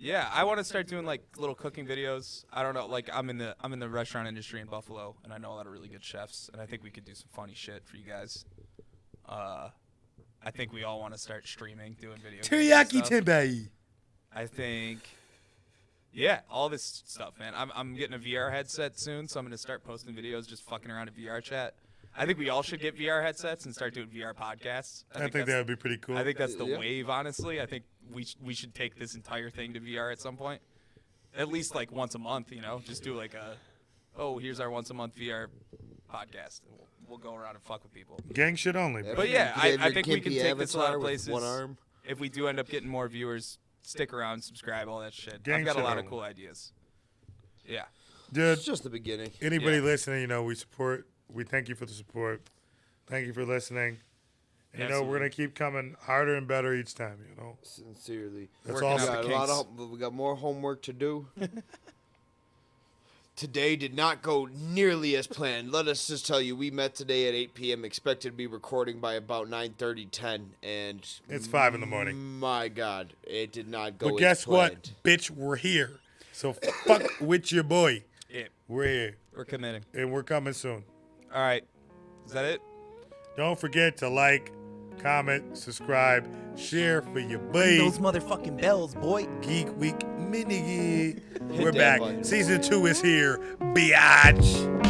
Speaker 3: Yeah, I want to start doing like little cooking videos. I don't know, like I'm in the restaurant industry in Buffalo, and I know a lot of really good chefs, and I think we could do some funny shit for you guys. I think we all want to start streaming, doing videos.
Speaker 1: Teriyaki tempeh.
Speaker 3: I think, yeah, all this stuff, man. I'm getting a VR headset soon, so I'm gonna start posting videos, just fucking around in VR chat. I think we all should get VR headsets and start doing VR podcasts.
Speaker 1: I think that
Speaker 3: that's-
Speaker 1: would be pretty cool.
Speaker 3: I think that's the
Speaker 2: Yeah.
Speaker 3: wave, honestly. I think we should take this entire thing to VR at some point. At least like once a month, just do like here's our once a month VR podcast. And we'll go around and fuck with people.
Speaker 1: Gang shit only. bro.
Speaker 3: But yeah,
Speaker 2: You could have
Speaker 3: I
Speaker 2: your
Speaker 3: think we can
Speaker 2: gimpy
Speaker 3: take this a lot
Speaker 2: avatar
Speaker 3: of
Speaker 2: with
Speaker 3: places.
Speaker 2: one arm.
Speaker 3: If we do end up getting more viewers, stick around, subscribe, all that shit.
Speaker 1: Gang
Speaker 3: I've got a
Speaker 1: shit
Speaker 3: lot of
Speaker 1: only.
Speaker 3: cool ideas. Yeah.
Speaker 1: Dude,
Speaker 2: It's just the beginning.
Speaker 1: anybody
Speaker 3: Yeah.
Speaker 1: listening, we support. We thank you for the support. Thank you for listening. And, we're
Speaker 3: Absolutely.
Speaker 1: going to keep coming harder and better each time,
Speaker 2: Sincerely.
Speaker 1: That's
Speaker 3: Working
Speaker 1: all.
Speaker 3: out
Speaker 2: We got we got more homework to do. Today did not go nearly as planned. Let us just tell you, we met today at 8 p.m. Expected to be recording by about 9:30, 10, and
Speaker 1: It's 5 in the morning.
Speaker 2: My God, it did not go.
Speaker 1: But
Speaker 2: as
Speaker 1: guess what?
Speaker 2: planned.
Speaker 1: Bitch, we're here. So fuck with your boy.
Speaker 3: Yeah.
Speaker 1: We're here.
Speaker 3: We're committing.
Speaker 1: And we're coming soon.
Speaker 3: All right. Is that it?
Speaker 1: Don't forget to like, comment, subscribe, share for your
Speaker 5: Ring those
Speaker 1: boy.
Speaker 5: motherfucking bells, boy.
Speaker 1: Geek Week Mini. We're
Speaker 2: that
Speaker 1: back.
Speaker 2: button.
Speaker 1: Season 2 is here, biatch.